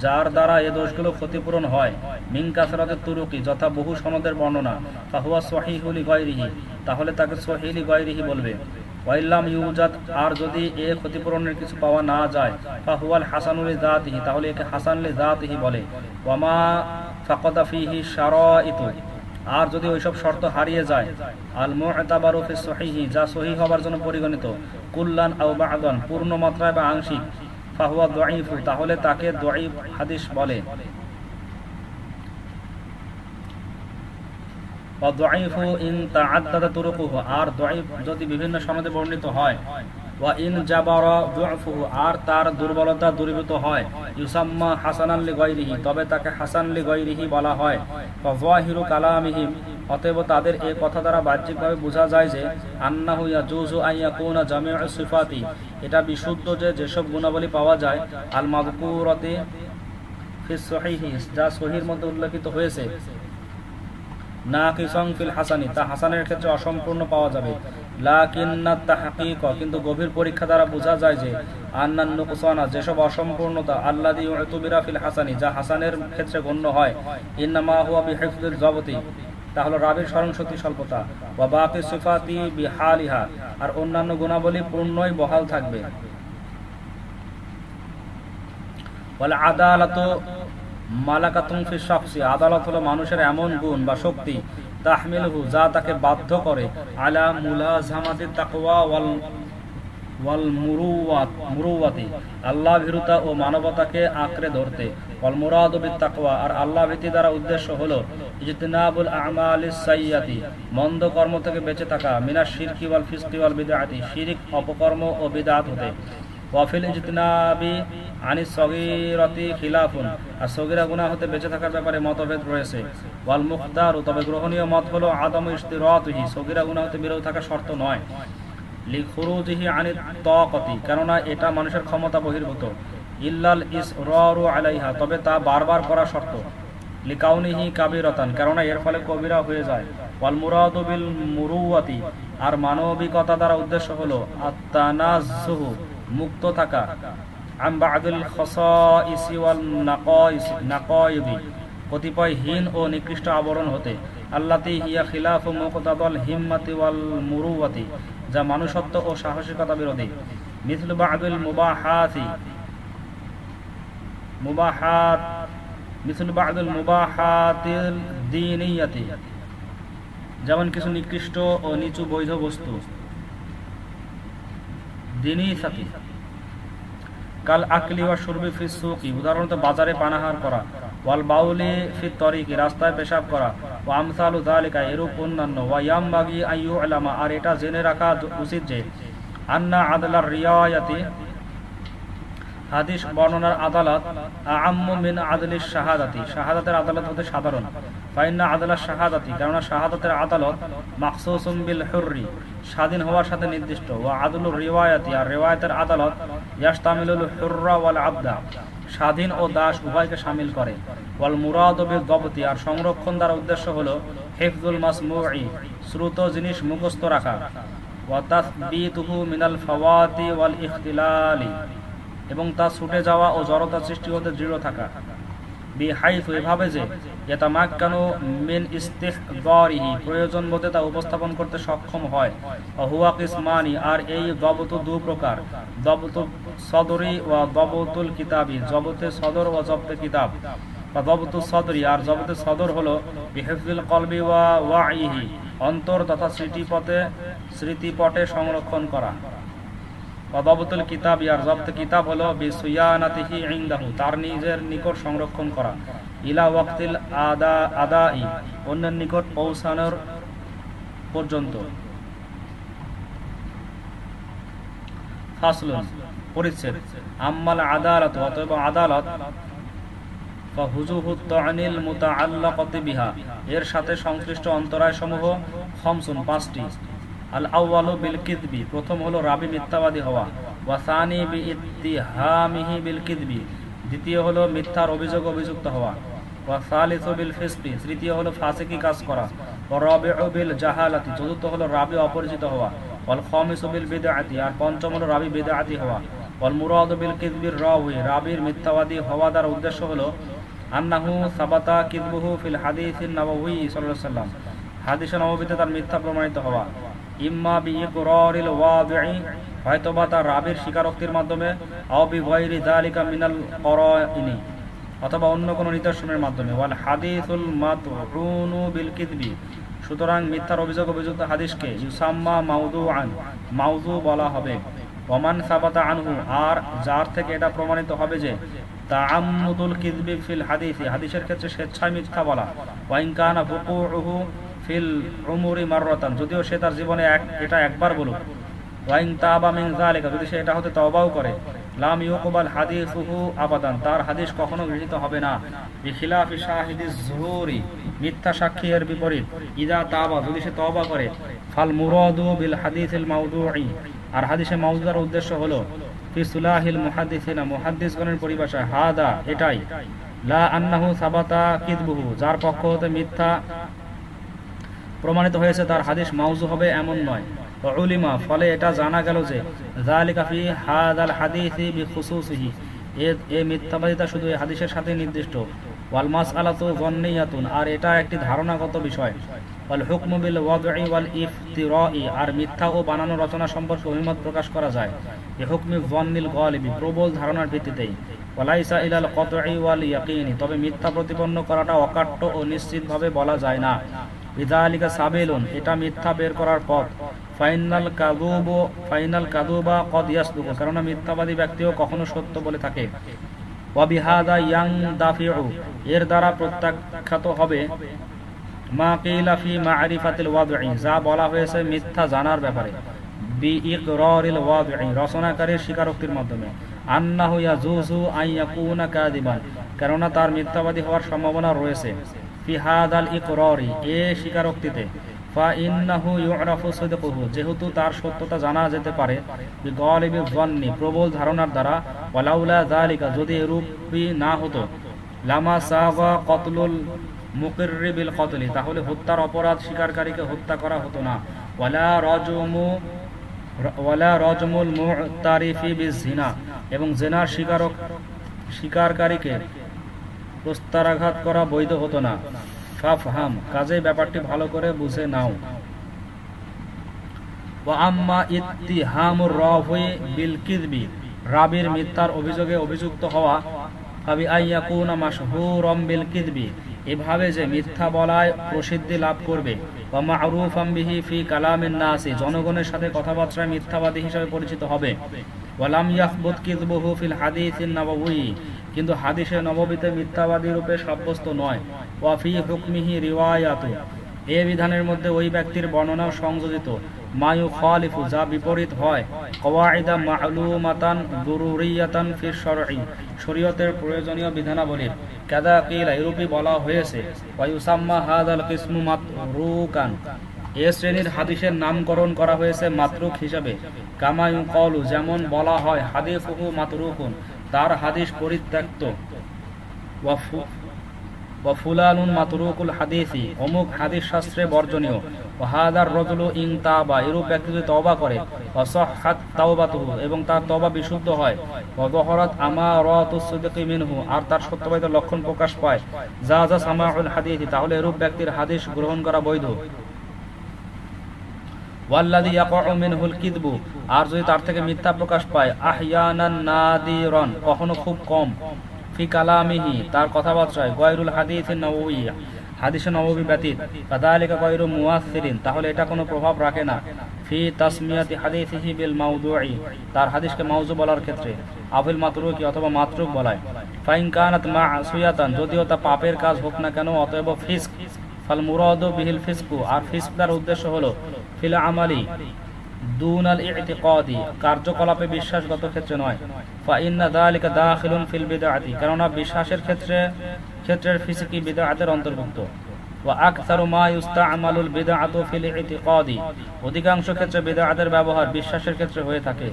যার দ্বারা এ দোষগুলো ক্ষতিপূরণ হয়, মিন কাসরাতিত তুরুকি, যথা বহু সনদের বর্ণনা, ফাহুয়া সহিহু লিগায়রিহি, তাহলে তাকে সহিহ লিগায়রিহি বলবে। ওয়াইল্লাম ইউজাদ, আর যদি এ ক্ষতিপূরণের কিছু পাওয়া না যায়, ফাহুয়াল হাসানুল লিযাতিহি, তাহলে একে হাসান লিযাতিহি বলে। ওয়ামা ফাকাদা ফিহি শারাইতু, আর যদি ওইসব শর্ত হারিয়ে যায়, আল মু'তাবারু ফি সহিহি, যা সহিহ হবার জন্য পরিগণিত, কুল্লান আও বা'দান, পূর্ণ মাত্রায় বা আংশিক, ফাহুয়া দাঈফু, তাহলে তাকে দাঈফ হাদিস বলে। ওয়া দাঈফু ইন তাআদ্দাদা তুরুকুহু, আর দাঈফ যদি বিভিন্ন সনদে বর্ণিত হয়, ওয়া ইন জাবারা দু'ফুহু, আর তার দুর্বলতা দূরীভূত হয়, ইউসাম্মা হাসানান লিগায়রিহি, তবে তাকে হাসান লিগায়রিহি বলা হয়। ওয়া যাহিরু কালামিহিম, অতএব তাদের এই কথা দ্বারা বাহ্যিকভাবে বোঝা যায় যে, আন্নাহু ইয়াজুজু আন ইয়াকুনা জামিউ সিফাতি, এটা বিশুদ্ধ যে যেসব গুণাবলী পাওয়া যায়, আল মাযকুরাতি ফি সহিহি, যা সহিহর মধ্যে উল্লেখিত হয়েছে, নাকিসান ফিল হাসানি, তা হাসানের ক্ষেত্রে অসম্পূর্ণ পাওয়া যাবে। লাকিন্নাত তাহকীক, কিন্তু গভীর পরীক্ষা দ্বারা বোঝা যায় যে, আন্নান নুকসানা, যেসব অসম্পূর্ণতা, আল্লাযী ইউতুবিরা ফিল হাসানি, যা হাসানের ক্ষেত্রে গণ্য হয়, ইন্নামা হুয়া বিহিফযিল যাবতি, তা হলো রাবির স্মরণশক্তি স্বল্পতা, ওয়া বাকি সিফাতি বিহালিহা, আর অন্যান্য গুণাবলী পূর্ণই বহাল থাকবে। ওয়াল আদালাতু মালাকাতুন ফি শাখসি, আদালত হলো মানুষের এমন গুণ বা শক্তি, তাহমিলহু, যা তাকে বাধ্য করে, আলা মুলাজামাতিত তাকওয়া ওয়াল মুরুওয়াতি, আল্লাহ ভীরুতা ও মানবতাকে আঁকড়ে ধরতে, ওয়াল মুরাদু বিত তাকওয়া, আর আল্লাহ ভীতি দ্বারা উদ্দেশ্য হলো ইজতিনাবুল আমালিস সাইয়্যাতি, মন্দ কর্ম থেকে বেঁচে থাকা, মিনাশ শিরকি ওয়াল ফিসকি ওয়াল বিদআতি, শিরক অপকর্ম ও বিদআত হতে, ওয়া ফিল ইজতিনাবি আনিস সগীরাতি খিলাফুন, আর সগীরা গুনাহ হতে বেঁচে থাকার ব্যাপারে মতভেদ রয়েছে, ওয়াল মুখতারু, তবে গ্রহণীয় মত হলো আদম ইশতিরাতুহি, সগীরা গুনাহ হতে বিরত থাকা শর্ত নয়, লিখুরুজিহি আনিত তাকাতি, কেননা এটা মানুষের ক্ষমতা বহির্ভূত, ইল্লাল ইসরারু আলাইহা, তবে তা বারবার করা শর্ত, লিকাউনিহি কাবীরাতান, কেননা এর ফলে কবিরা হয়ে যায়, ওয়াল মুরাদু বিল মুরুওয়াতি, আর মানবিকতা দ্বারা উদ্দেশ্য হলো আত-তানাজ্জুহু, মুক্ত থাকা, আন বা'দিল খাসাইসি ওয়াল নাকাইবি, কতিপয় হীন ও নিকৃষ্ট আবরণ হতে, আল্লাতী হিয়া খিলাফু মুকতাদাল হিম্মাতি ওয়াল মুরুওয়াতি, যা মানুষত্ব ও সাহসিকতা বিরোধী, মিথলু বা'দিল মুবাহাতিল দীনিয়াতি, যেমন কিছু নিকৃষ্ট ও নিচু বৈধ বস্তু, দিনীসাতি, কাল আকলি ওয়া শুরবি ফি সুকি, উদাহরণত বাজারে পানাহার করা, ওয়াল বাউলি ফি তরিকি, রাস্তায় পেশাব করা, ওয়া আমসালু যালিকা, এরূপ অন্যান্য, ওয়া ইয়ামবাগি আন ইউ'লামা, আর এটা জেনে রাখা উচিত যে আন্না আদলার রিওয়ায়াতি, হাদিস বর্ণনার আদালত, আ'আম্মু মিন আদলিশ শাহাদাতি, শাহাদাতের আদালত হতে সাধারণ, ফাইন্না আদলাশ শাহাদাতি, কেননা শাহাদাতের আদালত মাখসুসুম বিল হুররি, স্বাধীন হওয়ার সাথে নির্দিষ্ট, ওয়া আদলুর রিওয়ায়াতি, আর রিওয়ায়াতের আদালত ইয়াশতামিলুল হুররা ওয়াল আবদা, স্বাধীন ও দাস উভয়কে শামিল করে, ওয়াল মুরাদু বিদ দাবতি, আর সংরক্ষণ দ্বারা উদ্দেশ্য হলো হিফজুল মাসমুঈ, শ্রুত জিনিস মুখস্থ রাখা, ওয়া তাসবীতুহু মিনাল ফাওয়াতি ওয়াল ইখতিলালি, এবং তা ছুটে যাওয়া ও জড়তা সৃষ্টি হতে দৃঢ় থাকা, বিহাইফু, এভাবে যে ইয়াতামাক্কানু মিন ইস্তিহদারিহি, প্রয়োজন বোধে তা উপস্থাপন করতে সক্ষম হয়, হুয়া কিসমানি, আর এই দবত দু প্রকার, দবত সদরি ওয়া দবতুল কিতাবি, জবতে সদর ও জবতে কিতাব, বা দবত সদরি, আর জবতে সদর হলো বিহিফযিল কলবি ওয়া ওয়াইহি, অন্তর তথা স্মৃতিপটে সংরক্ষণ করা, ওয়াদাবতুল কিতাব, আর জবত কিতাব হলো বিসুয়ানাতিহি ইনদাহু, তার নিজের নিকট সংরক্ষণ করা, ইলা ওয়াক্তিল আদাই, অন্যের নিকট পৌঁছানোর পর্যন্ত। ফাসলুন, পরিচ্ছেদ, আম্মাল আদালত, অতএব আদালত, ফাহুজুহু তা'নিল মুতাআল্লাকাতি বিহা, এর সাথে সংশ্লিষ্ট অন্তরায় সমূহ, খামসুন, 5টি, আল আউয়ালু বিল কিযবি, প্রথম হলো রাবী মিথ্যাবাদী হওয়া, ওয়া সানি বিইত্তিহামিহি বিল কিযবি, দ্বিতীয় হলো মিথ্যার অভিযুক্ত হওয়া, ওয়া সালিসু বিল ফিসকি, তৃতীয় হলো ফাসিকি কাজ করা, ওয়া রাবিউ বিল জাহালাতি, চতুর্থ হলো রাবী অপরিচিত হওয়া, ওয়াল খামিসু বিল বিদআতি, আর পঞ্চম হলো রাবী বিদআতি হওয়া, ওয়াল মুরাদু বিল কিযবির রাওয়ি, রাবীর মিথ্যাবাদী হওয়া দ্বারা উদ্দেশ্য হলো আন্নাহু সাবাতা কিযবুহু ফিল হাদিসিন নববী সাল্লাল্লাহু আলাইহি ওয়াসাল্লাম, হাদিসে নববীতে তার মিথ্যা প্রমাণিত হওয়া, ইম্মা বিইকরারিল ওয়াদি'i, হয়তোবা তার রাবীর স্বীকারোক্তির মাধ্যমে, আও বিগাইরি যালিকা মিনাল করাইনি, অথবা অন্য কোনো নিদর্শনের মাধ্যমে, ওয়াল হাদিসুল মাতউনু বিল কিযবি, সুতরাং মিথ্যার অভিযুক্ত হাদিসকে ইউসাম্মা মাউদুআন, মাউযু বলা হবে, ওমান সাবাতা আনহু, আর যার থেকে এটা প্রমাণিত হবে যে তাআম্মুদুল কিযবি ফিল হাদিসি, হাদিসের ক্ষেত্রে স্বেচ্ছায় মিথ্যা বলা, ওয়া ইন কানা ফুকুউহু ফিল উমুরি মাররাতান, যদিও সে তার জীবনে এটা একবার বলুক, ওয়া ইন তাবা মিন যালিকা, যদি সে এটা হতে তওবাও করে, লাম ইউকবাল হাদিসুহু আবাদান, তার হাদিস কখনো গৃহীত হবে না, বিখিলাফি শাহিদিজ যুহুরি, মিথ্যা সাক্ষী এর বিপরীত, ইদা তাবা, যদি সে তওবা করে, ফাল মুরাদু বিল হাদিসিল মাউদুঈ, আর হাদিসে মাউদুর উদ্দেশ্য হলো ফি সুলাহিল মুহাদ্দিসিনা, মুহাদ্দিসগণের পরিভাষায়, হাদা, এটাই, লা আন্নাহু সাবাতা কিযবুহু, যার পক্ষ হতে মিথ্যা প্রমাণিত হয়েছে তার হাদিস মাউযু হবে এমন নয়, উলিমা, ফলে এটা জানা গেল যে যালিকা ফি হাদাল হাদিসি বিখুসুসিহি, এই মিথ্যাবাদিতা শুধু এই হাদিসের সাথে নির্দিষ্ট, ওয়াল মাসআলাতু যান্নিয়াতুন, আর এটা একটি ধারণাগত বিষয়, ওয়াল হুকমু বিল ওয়াদঈ ওয়াল ইফতিরাই, আর মিথ্যা ও বানানো রচনা সম্পর্কে অভিমত প্রকাশ করা যায় এই হুকমি যান্নিল গালিবি, প্রবল ধারণার ভিত্তিতেই, ওয়ালাইসা ইলাল কতঈ ওয়াল ইয়াকিনি, তবে মিথ্যা প্রতিপন্ন করাটা অকাট্য ও নিশ্চিতভাবে বলা যায় না, বিযালিকা সাবিলুন, এটা মিথ্যা বের করার পথ, ফাইনাল কাযুবা ক্বাদ ইয়াসদুকু, কারণ মিথ্যাবাদী ব্যক্তিও কখনো সত্য বলে থাকে। ওয়া বিহাদা ইয়ানদাফিউ, এর দ্বারা প্রত্যাখ্যাত হবে মা কিলা ফি মা'রিফাতিল ওয়াদ'i, যা বলা হয়েছে মিথ্যা জানার ব্যাপারে, বি ইকরারিল ওয়াদ'i, রচনাকারীর স্বীকারোক্তির মাধ্যমে, আন্নাহু ইয়াজুজু আন ইয়াকুনা কাযিবান, কারণ তার মিথ্যাবাদী হওয়ার সম্ভাবনা রয়েছে, ফি হাদাল ইকরারি, এ স্বীকারোক্তিতে, ফা ইন্নাহু ইউরাফু সিদকুহু, যেহেতু তার সত্যতা জানা যেতে পারে, বি গালিবি যান্নি, প্রবল ধারণার দ্বারা, ওয়ালাউলা যালিকা, যদি এরূপই না হতো, লামা সাগা কতলুল মুকিররি বিল কতলি, তাহলে হত্যার অপরাধ স্বীকারকারীকে হত্যা করা হতো না, ওয়ালা রাজমুল মু'তারিফি বিজিনা, এবং জিনার স্বীকারকারীকে প্রস্তারাঘাত করা বৈধ হতো না। ফাফহাম, কাজেই ব্যাপারটি ভালো করে বুঝে নাও। ওয়া আম্মা ইত্তিহামুর রাফি বিল কিযবি, রাবির মিথ্যার অভিযোগে অভিযুক্ত হওয়া, ফাবি আইয়াকুনা মাশহুরাম বিল কিযবি, এভাবে যে মিথ্যা বলায় প্রসিদ্ধি লাভ করবে, ওয়া মা'রুফাম বিহি ফি কালামিন নাসি, জনগণের সাথে কথাবার্তায় মিথ্যাবাদী হিসেবে পরিচিত হবে, ওয়া লাম ইয়াসবুত কিযবুহু ফিল হাদিসিন নাবাওয়ী, কিন্তু হাদিসে নববীতে মিথ্যাবাদী রূপে সাব্যস্ত নয়, ওয়া ফি হুকমিহি রিওয়ায়াতু, এ বিধানের মধ্যে ওই ব্যক্তির বর্ণনাও সংযোজিত, মা ইউখালিফু, যা বিপরীত হয়, কওয়াইদা মা'লুমাতান দুরুরিয়াতান ফি শারঈ, শরীয়তের প্রয়োজনীয় বিধানাবলীর, কাযা কিলা, এরূপই বলা হয়েছে, ওয়া ইউসাম্মা হাযাল কিসমু মাতরুকান, এ শ্রেণীর হাদিসের নামকরণ করা হয়েছে মাতরুক হিসাবে, কামা ইউকালু, যেমন বলা হয়, হাদিসুহু মাতরুকুন, তার হাদিস পরিত্যক্ত, ওয়া ফুলানুন মাতরুকুল হাদিসি, অমুক হাদিস শাস্ত্রে বর্জনীয়, ওয়া হাদার রাজুলু ইন তাবা, এরূপ ব্যক্তি যদি তওবা করে, ওয়া সাহহাত তাওবাতুহু, এবং তার তওবা বিশুদ্ধ হয়, ওয়া যাহারাত আমারাতুস সিদকি মিনহু, আর তার সত্যবাদিতার লক্ষণ প্রকাশ পায়, জাযা সামাউল হাদিসি, তাহলে এরূপ ব্যক্তির হাদিস গ্রহণ করা বৈধ। ওয়াল্লাযী ইয়াকাউ মিনহুল কিযবু, আর যদি তার থেকে মিথ্যা প্রকাশ পায়, আহইয়ানান নাদিরান, কখনো খুব কম, ফি কালামিহি, তার কথাবার্তায়, গায়রুল হাদিসিন নববী, হাদিসে নববী ব্যতীত, কাযালিকা গায়রু মুআসসিরিন, তাহলে এটা কোনো প্রভাব রাখে না, ফি তাসমিয়াতি হাদিসিহি বিল মাওদুঈ, তার হাদিসকে মাওযু বলার ক্ষেত্রে, আবিল মাতরুকি, অথবা মাতরুক বলায়, ফাইন কানাত মা'সিয়াতান, যদিও তা পাপের কাজ হোক না কেন, অতএব ফিসক, ফাল মুরাদু বিহিল ফিসকু, আর ফিসক তার উদ্দেশ্য হলো, ফিল আমালি দুনাল ইতিকাদি, কার্যকলাপে বিশ্বাসগত ক্ষেত্রে নয়, ফা ইন্না যালিকা দাখিলুন ফিল বিদআতি, কারণ বিশ্বাসের ক্ষেত্রের ফিসকি বিদআতের অন্তর্ভুক্ত, ওয়া আকসারু মা ইউস্তা'মালুল বিদআতু ফিল ইতিকাদি, অধিকাংশ ক্ষেত্রে বিদআতের ব্যবহার বিশ্বাসের ক্ষেত্রে হয়ে থাকে,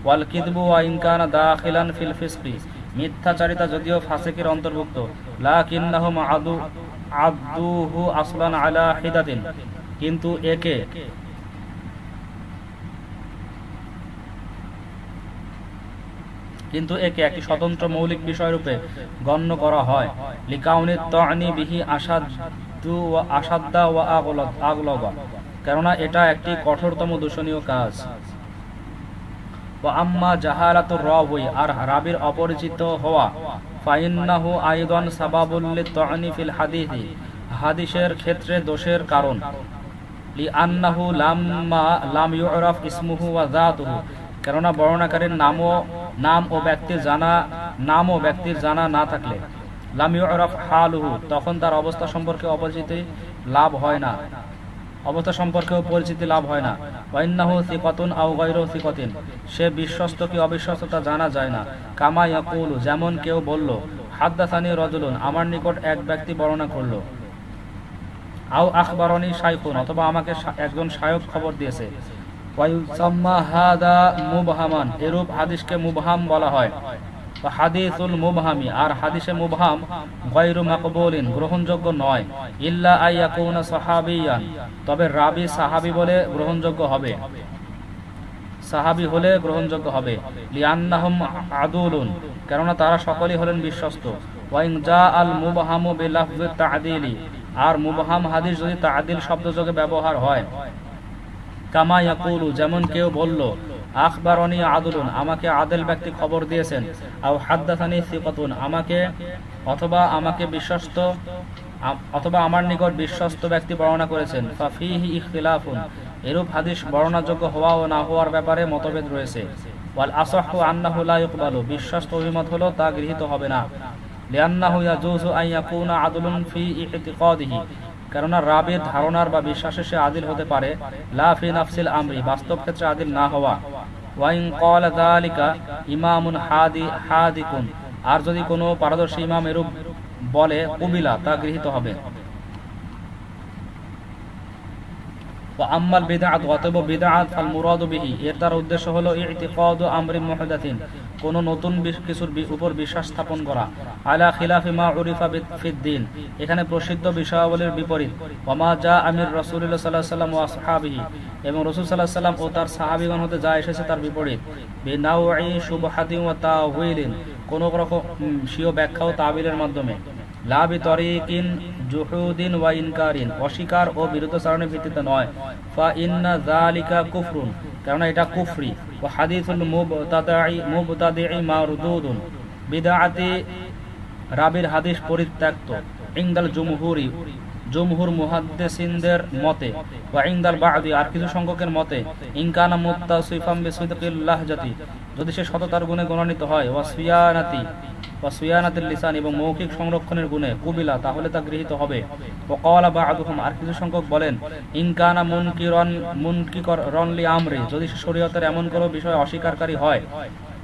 ওয়াল কিযবু ওয়া ইন কানা দাখিলান ফিল ফিসকি, মিথ্যাচারিতা যদিও ফাসিকের অন্তর্ভুক্ত, লাকিন্নাহুম আদুহু আসলান আলা হিদাতিন, কিন্তু একে একটি স্বতন্ত্র মৌলিক বিষয় রূপে গণ্য করা হয়, লিকাউনিত তা'নি বিহি আসাদ্দা ওয়া আগলাবা, কেননা এটা একটি কঠোরতম দূষণীয় কাজ। ওয়া আম্মা জাহালাতুর রাওয়ি, আর রাবির অপরিচিত হওয়া, ফাইন্নাহু আইদান সাবাবুল লিত-তা'নি ফিল হাদিসি, হাদিসের ক্ষেত্রে দোষের কারণ, লিআন্নাহু লাম ইউরাফ ইসমুহু ওয়া যাতুহু, কেননা বর্ণনাকারীর নাম ও ব্যক্তির জানা না থাকলে, লাম ইউরাফ হালুহু, তখন তার অবস্থা সম্পর্কেও পরিচিতি লাভ হয় না, ওয়া ইন্নাহু সিকাতুন আও গায়রু সিকাতিন, সে বিশ্বস্ত কি অবিশ্বস্ত তা জানা যায় না, কামা ইয়াকুলু, যেমন কেউ বলল, হাদ্দাসানি রাজুলুন, আমার নিকট এক ব্যক্তি বর্ণনা করল, আও আখবারানি শাইখুন, অথবা আমাকে একজন শায়খ খবর দিয়েছে, ওয়া ইউসাম্মা হাদা মুবহামান, এরূপ হাদিসকে মুবহাম বলা হয়, ওয়া হাদিসুল মুবহামি, আর হাদিসে মুবহাম, গায়রু মাকবুলিন, গ্রহণযোগ্য নয়, ইল্লা আইয়াকুনা সাহাবিয়ান, তবে রাবি সাহাবী হলে গ্রহণযোগ্য হবে, লিআন্নাহুম আদুলুন, কেননা তারা সকলেই হলেন বিশ্বস্ত, ওয়া ইন জাআল মুবহামু বিলাফযিত তা'দিলি, আর মুবহাম হাদিস যদি তা'দিল শব্দযোগে ব্যবহার হয়, কামা ইয়াকুলু, যেমন কেউ বলল, আখবারানি আদুলুন, আমাকে আদেল ব্যক্তি খবর দিয়েছেন, আও হাদ্দাসানি সিকাতুন, অথবা আমার নিকট বিশ্বস্ত ব্যক্তি বর্ণনা করেছেন, ফাফিহি ইখতিলাফুন, এরূপ হাদিস বর্ণনাযোগ্য হওয়া ও না হওয়ার ব্যাপারে মতভেদ রয়েছে। ওয়াল আসাহু আন্নাহু লা ইউকবালু, বিশ্বস্ত অভিমত হলো তা গৃহীত হবে না। লিআন্নাহু ইয়াজুজু আন ইয়াকুনা আদলুন ফি ইতিকাদিহি, কেননা রাবির ধারণার বা বিশ্বাসে সে আদিল হতে পারে, লা ফি নাফসিল আমরি, বাস্তব ক্ষেত্রে আদিল না হওয়া। ওয়া ইন ক্বালা যালিকা ইমামুন হাদিকুন, আর যদি কোনো পারদর্শী ইমাম এরূপ বলে, কুবিলা, তা গৃহীত হবে। আম্মাল বিদআত, অতএব বিদআত ফাল মুরাদু বিহি, এর দ্বারা উদ্দেশ্য হলো ইতিকাদু আমরিন মুহদাথিন, কোন নতুন কিছুর উপর বিশ্বাস স্থাপন করা, আলা খিলাফি মা উরিফা ফিদ্দিন, এখানে প্রসিদ্ধ বিষয়াবলীর বিপরীত, ওয়া মা জা আমির রাসূলুল্লাহ সাল্লাল্লাহু আলাইহি ওয়াসাল্লাম ওয়া আসহাবিহি, এবং রাসূল সাল্লাল্লাহু আলাইহি ওয়াসাল্লাম ও তার সাহাবীগণ হতে যা এসেছে তার বিপরীত, বিনাউই শুবহাতিন ওয়া তাওয়িলিন, কোন রকম স্বীয় ব্যাখ্যা ও তাবিলের মাধ্যমে, লা বিতরিকিন জুহুদিন ওয়া ইনকারিন, অস্বীকার ও বিরুদ্ধাচরণের ভিত্তিতে নয়, ফা ইন্না যালিকা কুফরুন, কারণ এটা কুফরি, ওয়া হাদিসুল মুবতাদিই মারদুদুন, বিদআতি রাবির হাদিস পরিত্যক্ত, ইনদাল জুমহুরি, জুমহুর মুহাদ্দিসিনদের মতে, ওয়া ইনদাল বা'দি, আর কিছু সংখ্যকের মতে, ইনকানা মুত্তাসিফাম বিসিদকিল লাহজাতি, যদি সে সততার গুণে গণিত হয়, ওয়া সুয়ানাতিল লিসান, এবং মৌখিক সংরক্ষণের গুণে, কুবিলা, তাহলে তা গৃহীত হবে। ওয়া ক্বালা বা'দুহুম, আর কিছু সংখ্যক বলেন, ইনকানা মুনকিরন লি আমরি, যদি সে শরীয়তের এমন কোনো বিষয় অস্বীকারকারী হয়,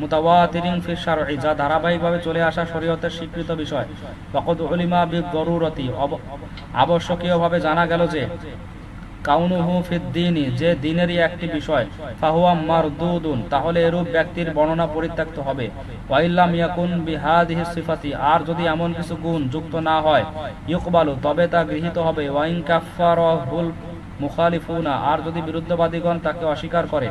মুতাওয়াতিরিন ফি শারঈ, যা ধারাবাহিকভাবে চলে আসা শরীয়তের স্বীকৃত বিষয়, ফাকাদ উলিমা বিদ-দারুরাতি, আবশ্যকীয়ভাবে জানা গেল যে, কাউনুহু ফিদ-দীনি, যে দ্বীনেরই একটি বিষয়, ফাহুয়া মারদুদুন, তাহলে এরূপ ব্যক্তির বর্ণনা পরিত্যক্ত হবে। ওয়া ইল্লাম ইয়াকুন বিহাদিহি সিফাতি, আর যদি এমন কিছু গুণ যুক্ত না হয়, ইউকবালু, তবে তা গৃহীত হবে। ওয়া ইন কাফফারাহুল মুখালিফুনা, আর যদি বিরুদ্ধবাদীগণ তাকে অস্বীকার করে,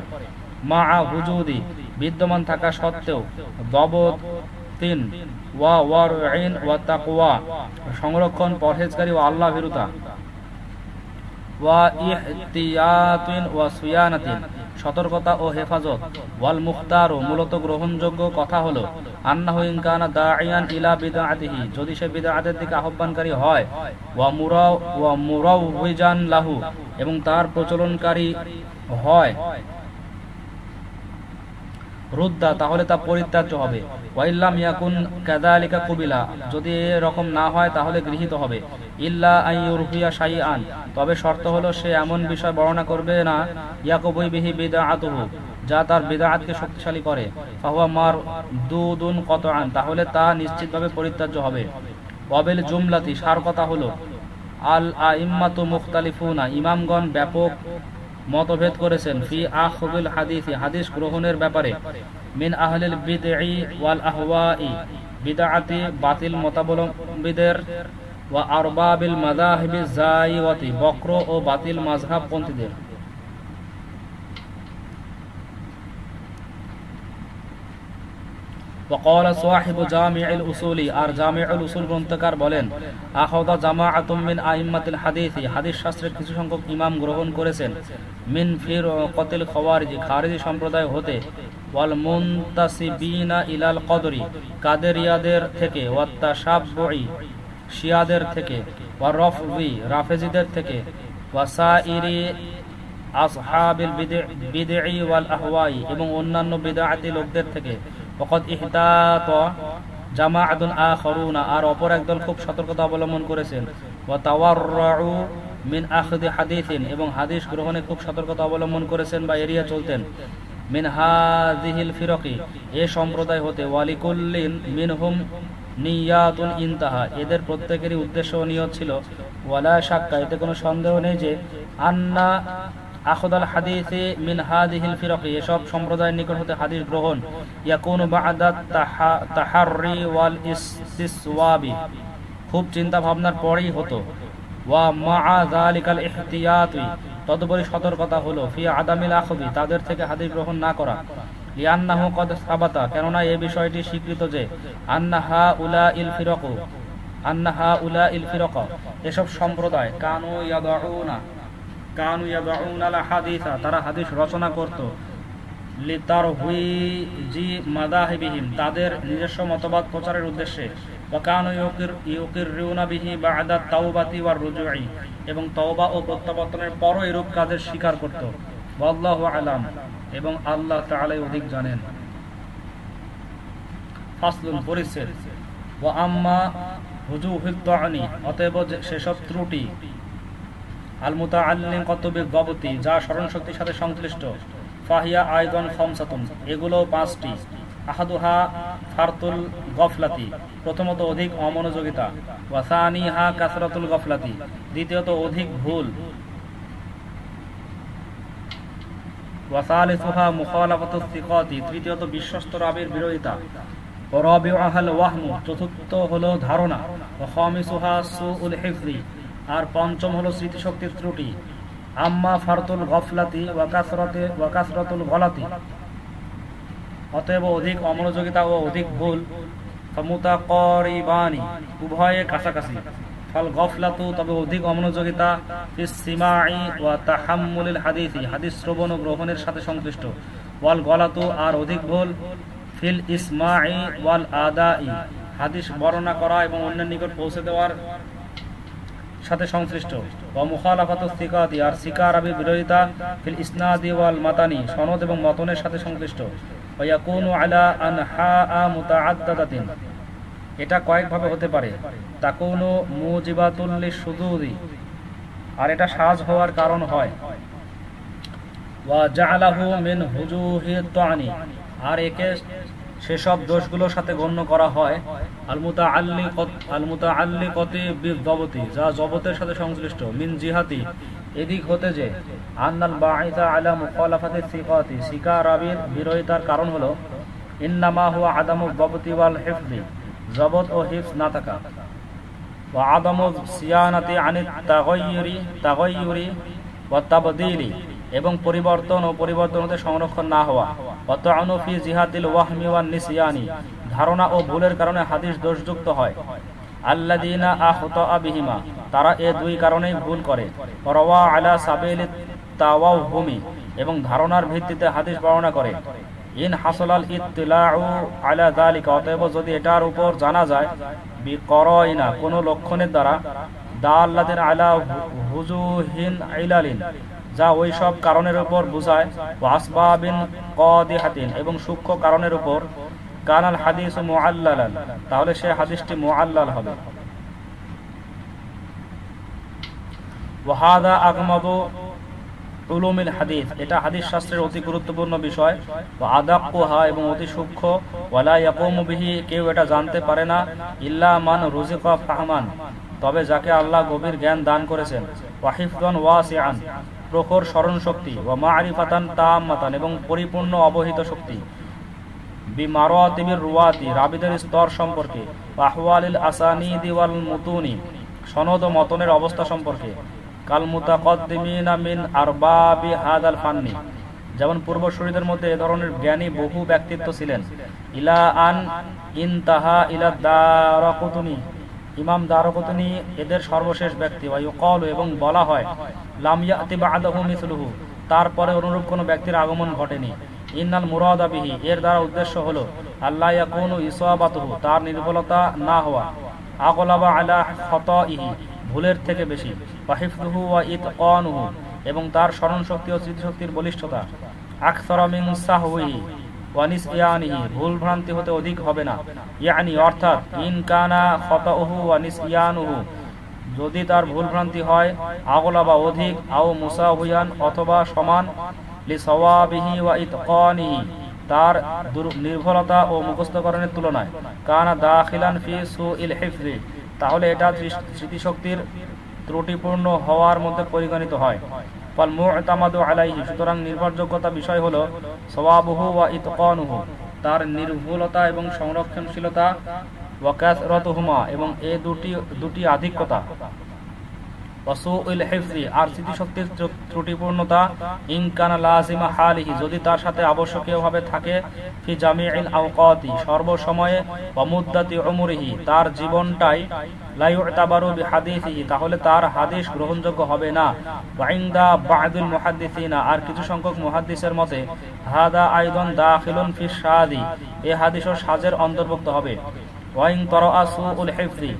মাআ হুজুদি, বিদ্যমান থাকা সত্ত্বেও, দবতিন ওয়া ওয়ারইন ওয়া তাকওয়া, সংরক্ষণ, পরহেজগারী ও আল্লাহ ভীরুতা, ওয়া ইহতিয়াতিন ওয়া সুয়ানাতিন, সতর্কতা ও হেফাজত, ওয়াল মুখতারু, মূলত গ্রহণযোগ্য কথা হলো, আন্নাহু ইন কানা দাঈয়ান ইলা বিদআতিহি, যদি সে বিদআতের দিকে আহ্বানকারী হয়, ওয়া মুরাওয়িজান লাহু, এবং তার প্রচলনকারী হয়, রুদ্দা, তাহলে তা পরিত্যাজ্য হবে। ওয়া ইল্লাম ইয়াকুন কাযালিকা কুবিলা, যদি এরকম না হয় তাহলে গৃহীত হবে। ইল্লা আন ইউরফিয়া শাইআন, তবে শর্ত হলো সে এমন বিষয় বর্ণনা করবে না, ইয়াকুবুই বিহি বিদআতুহু, যা তার বিদআতকে শক্তিশালী করে, ফাহুয়া মারদুদুন কতআন, তাহলে তা নিশ্চিতভাবে পরিত্যাজ্য হবে। ওয়াবিল জুমলাতি, সার কথা হলো, আল আইম্মাতু মুখতালিফুনা, ইমামগণ ব্যাপক মতভেদ করেছেন, ফি আখযিল হাদিস, হাদিস গ্রহণের ব্যাপারে, মিন আহলিল বিদঈ ওয়াল আহওয়াই, বিদআতি বাতিল মতাবলম্বীদের, ওয়া আরবাবিল মাযাহিবিজ যায়িওয়াতি, বক্র ও বাতিল মাযহাব পন্থীদের। وقال صاحب جامع الأصول, আর জামিউল উসুল গ্রন্থকার বলেন, আখাযা জামাআতুম মিন আইম্মাতিল হাদিস, হাদিস শাস্ত্রের কিছু সংখ্যক ইমাম গ্রহণ করেছেন, মিন ফিরকাতিল খাওয়ারিজ, খারিজি সম্প্রদায় হতে, ওয়াল মুনতাসিবিনা ইলাল কদরি, কাদেরিয়াদের থেকে, ওয়াত তাশাব্বুই, শিয়াদের থেকে, ওয়া রাফজি, রাফেজিদের থেকে, ওয়া সাইরি আসহাবিল বিদঈ ওয়াল আহওয়াই, এবং অন্যান্য বিদআতি লোকদের থেকে, ওয়াকাদ ইহতাত জামাআতুন আখারুনা, আর অপর একদল খুব সতর্কতা অবলম্বন করেছেন, ওয়া তাওয়াররউ মিন আখযি হাদিসিন, এবং হাদিস গ্রহণে খুব সতর্কতা অবলম্বন করেছেন বা এড়িয়ে চলতেন, মিন হাযিহিল ফিরকি, এই সম্প্রদায় হতে, ওয়ালিকুল্লিন মিনহুম নিয়াতুন ইনতাহা, এদের প্রত্যেকেরই উদ্দেশ্য ও নিয়ত ছিল, ওয়ালা শাক্কা, এতে কোনো সন্দেহ নেই যে, আন্না আখদাল হাদিসে মিন হাযিহিল ফিরকি, এসব সম্প্রদায়ের নিকট হতে হাদিস গ্রহণ, ইয়াকুনু বা'দা তাহাররি ওয়াল ইসতিসওয়াবি, খুব চিন্তা ভাবনার পরেই হতো, ওয়া মা'a যালিকাল ইহতিয়াতি, তদুপরি সতর্কতা হলো, ফি আদামিল আখদি, তাদের থেকে হাদিস গ্রহণ না করা, লিআন্নাহু ক্বাদ সাবাতা, কেননা এই বিষয়টি স্বীকৃত যে, আন্নাহা উলাইল ফিরকা, এসব সম্প্রদায়, কানু ইয়াদাউনা আল হাদিসা, তারা হাদিস রচনা করত, লিতারহুইজি মাযাহিবিহিম, তাদের নিজস্ব মতবাদ প্রচারের উদ্দেশ্যে, ওয়া কানু ইউকিররুনা বিহি বা'দা তাওবাতি ওয়ার রুজুই, এবং তওবা ও প্রত্যাবর্তনের পরও এরূপ কাজের স্বীকার করত। ওয়াল্লাহু আ'লাম, এবং আল্লাহ তাআলাই অধিক জানেন। ফাসলুন, পরিচ্ছেদ। ওয়া আম্মা হুজুহুত তা'নি, অতএব সেসব ত্রুটি, আল মুতাআল্লিকাতু বিদ-দাবতি, যা স্মরণ শক্তির সাথে সংশ্লিষ্ট, ফাহিয়া আয়দান খামসাতুন, এগুলো পাঁচটি। আহাদুহা ফারতুল গফলাতি, প্রথমত অধিক অমনোযোগিতা, ওয়া সানিহা কাসরাতুল গফলাতি, দ্বিতীয়ত অধিক ভুল, ওয়া সালিসুহা মুখালাফাতুস সিকাতি, তৃতীয়ত বিশ্বস্ত রাবীর বিরোধিতা, ওয়া রাবিউহাল ওয়াহমু, চতুর্থ হলো ধারণা, ওয়া খামিসুহা সুউল হিফজি, আর পঞ্চম হলো স্মৃতিশক্তির ত্রুটি। আম্মা ফারতুল গফলাতি ওয়া কাসরাতুল গলাতি, অতএব অধিক অমনোযোগিতা ও অধিক ভুল, ফামুতাকারিবানি, উভয়ে কাছাকাছি। ফাল গফলাতু, তবে অধিক অমনোযোগিতা, ফিস সিমাই ওয়া তাহাম্মুলিল হাদিসি, হাদিস শ্রবণ ও গ্রহণের সাথে সংশ্লিষ্ট। ওয়াল গলাতু, আর অধিক ভুল, ফিল ইসমাই ওয়াল আদাই, হাদিস বর্ণনা করা এবং অন্যের নিকট পৌঁছে দেওয়ার সাথে সংশ্লিষ্ট। ওয়া মুখালাফাতুস সিকাতি, আর সিকা রাবীর বিরোধিতা, ফিল ইসনাদি ওয়াল মাতানি, সনদ এবং মতনের সাথে সংশ্লিষ্ট। ওয়া ইয়াকুনু আলা আনহা মুতাআদ্দাদাতিন, এটা কয়েকভাবে হতে পারে। তাকুনু মুজিবাতুল লিশুযুযি, আর এটা সাজ হওয়ার কারণ হয়। ওয়া জাআলাহু মিন হুজুহিত তা'নি, আর একে সেসব দোষগুলোর সাথে গণ্য করা হয়। আল মুতাআল্লিকাতি বিদ-দাবতি, যা জবতের সাথে সংশ্লিষ্ট। মিন জিহাতি, এদিক হতে যে, আন্নাল বাঈসা আলা মুখালাফাতি সিকাতি, সিকা রাবীর বিরোধিতার কারণ হলো, ইন্নামা হুয়া আদামু দাবতি ওয়াল হিফজি, জবত ও হিফজ না থাকা, ওয়া আদামু সিয়ানাতি আনিত তাগায়্যুরি ওয়া তাবদীলি, এবং পরিবর্তন ও পরিবর্তন হতে সংরক্ষণ না হওয়া। ওয়া তা'নু ফি জিহাতিল ওয়াহমি ওয়ান নিসিয়ানি, ধারণা ও ভুলের কারণে হাদিস দোষযুক্ত হয়। আল্লাযীনা আখতাআ বিহিমা, তারা এ দুই কারণেই ভুল করে। রাওয়া আলা সাবিলিত তাওয়াহুমি, এবং ধারণার ভিত্তিতে হাদিস বর্ণনা করে। ইন হাসালাল ইত্তিলাউ আলা যালিকা, অতএব যদি এটার উপর জানা যায়, বিকরাইনা, কোনো লক্ষণের দ্বারা, দাল্লাতিন আলা হুজুহিন ইলালিন, যা ওই সব কারণের উপর বুঝায়, ওয়া আসবাবিন কাদিহাতিন, এবং সূক্ষ্ম কারণের উপর, কানাল হাদিসু মুআল্লালান, তাহলে সে হাদিসটি মুআল্লাল হবে। ওয়া হাযা আগমাদু উলুমিল হাদিস, এটা হাদিস শাস্ত্রের অতি গুরুত্বপূর্ণ বিষয়। ওয়া আদাক্কুহা, এবং অতি সূক্ষ্ম। ওয়ালা ইয়াকুমু বিহি, কেউ এটা জানতে পারে না, ইল্লা মান রুজিকা ফাহমান, তবে যাকে আল্লাহ গভীর জ্ঞান দান করেছেন। ওয়া হিফযান ওয়াসিআন, প্রখর স্মরণ শক্তি। ওয়া মা'রিফাতান তাম্মাতান, এবং পরিপূর্ণ অবহিত শক্তি। বিমারাতিবির রুয়াতি, রাবীদের স্তর সম্পর্কে। ওয়া আহওয়ালিল আসানিদি ওয়াল মুতুনি, সনদ ও মতনের অবস্থা সম্পর্কে। কাল মুতাকদ্দিমিনা মিন আরবাবি হাযাল ফান্নি, যেমন পূর্বসূরীদের মধ্যে এ ধরনের জ্ঞানী বহু ব্যক্তিত্ব ছিলেন। ইলা আন ইনতাহা ইলা দারাকুতুনি, ইমাম দারাকুতুনি এদের সর্বশেষ ব্যক্তি। ওয়া ইউকালু, এবং বলা হয়, লাম ইয়াতি বা'দাহু মিসলুহু, তারপরে অনুরূপ কোনো ব্যক্তির আগমন ঘটেনি। ইন্নাল মুরাদা বিহি, এর দ্বারা উদ্দেশ্য হলো, আল্লাহ ইয়াকুনু ইসাবাতুহু, তার নির্ভুলতা না হওয়া, আগলাবা আলা খাতাইহি, ভুলের থেকে বেশি, ওয়া হিফযুহু ওয়া ইতকানুহু, এবং তার স্মরণ শক্তি ও স্মৃতিশক্তির বলিষ্ঠতা, আকসারা মিন সাহউহি ওয়া নিসয়ানিহি, ভুল ভ্রান্তি হতে অধিক হবে না। ইয়ানি, অর্থাৎ, ইন কানা খাতাউহু ওয়া নিসয়ানুহু, যদি তার ভুল ভ্রান্তি হয়, আগলাবা অধিক, আও মুসাউয়ান, অথবা সমান, লিসাওয়াবিহি ওয়া ইতকানিহি, তার নির্ভুলতা ও মুখস্থকরণের তুলনায়, কানা দাখিলান ফি সুইল হিফজি, তাহলে এটা স্মৃতিশক্তির ত্রুটিপূর্ণ হওয়ার মধ্যে পরিগণিত হয়। ফাল মু'তামাদু আলাইহি, সুতরাং নির্ভরযোগ্যতা বিষয় হলো, সাওয়াবুহু ওয়া ইতকানুহু, তার নির্ভুলতা এবং সংরক্ষণশীলতা, ওয়া কাসরাতুহুমা, এবং এই দুটি আধিক্যতা, ওয়া সুউল হিফজি, আর স্মৃতিশক্তির ত্রুটিপূর্ণতা, ইন কানা লাযিমা হালিহি, যদি তার সাথে আবশ্যকীয়ভাবে থাকে, ফি জামিইল আওকাতি, সর্বসময়ে, ওয়া মুদ্দাতি উমরিহি, তার জীবনটাই, লা ইউতাবারু বিহাদিসিহি, তাহলে তার হাদিস গ্রহণযোগ্য হবে না। ওয়া ইনদা বা'দুল মুহাদ্দিসিনা, আর কিছু সংখ্যক মুহাদ্দিসের মতে, হাদা আইদান দাখিলুন ফি শাদি, এই হাদিসও সাজের অন্তর্ভুক্ত হবে। ওয়াইন তারা সুউল হিফজি,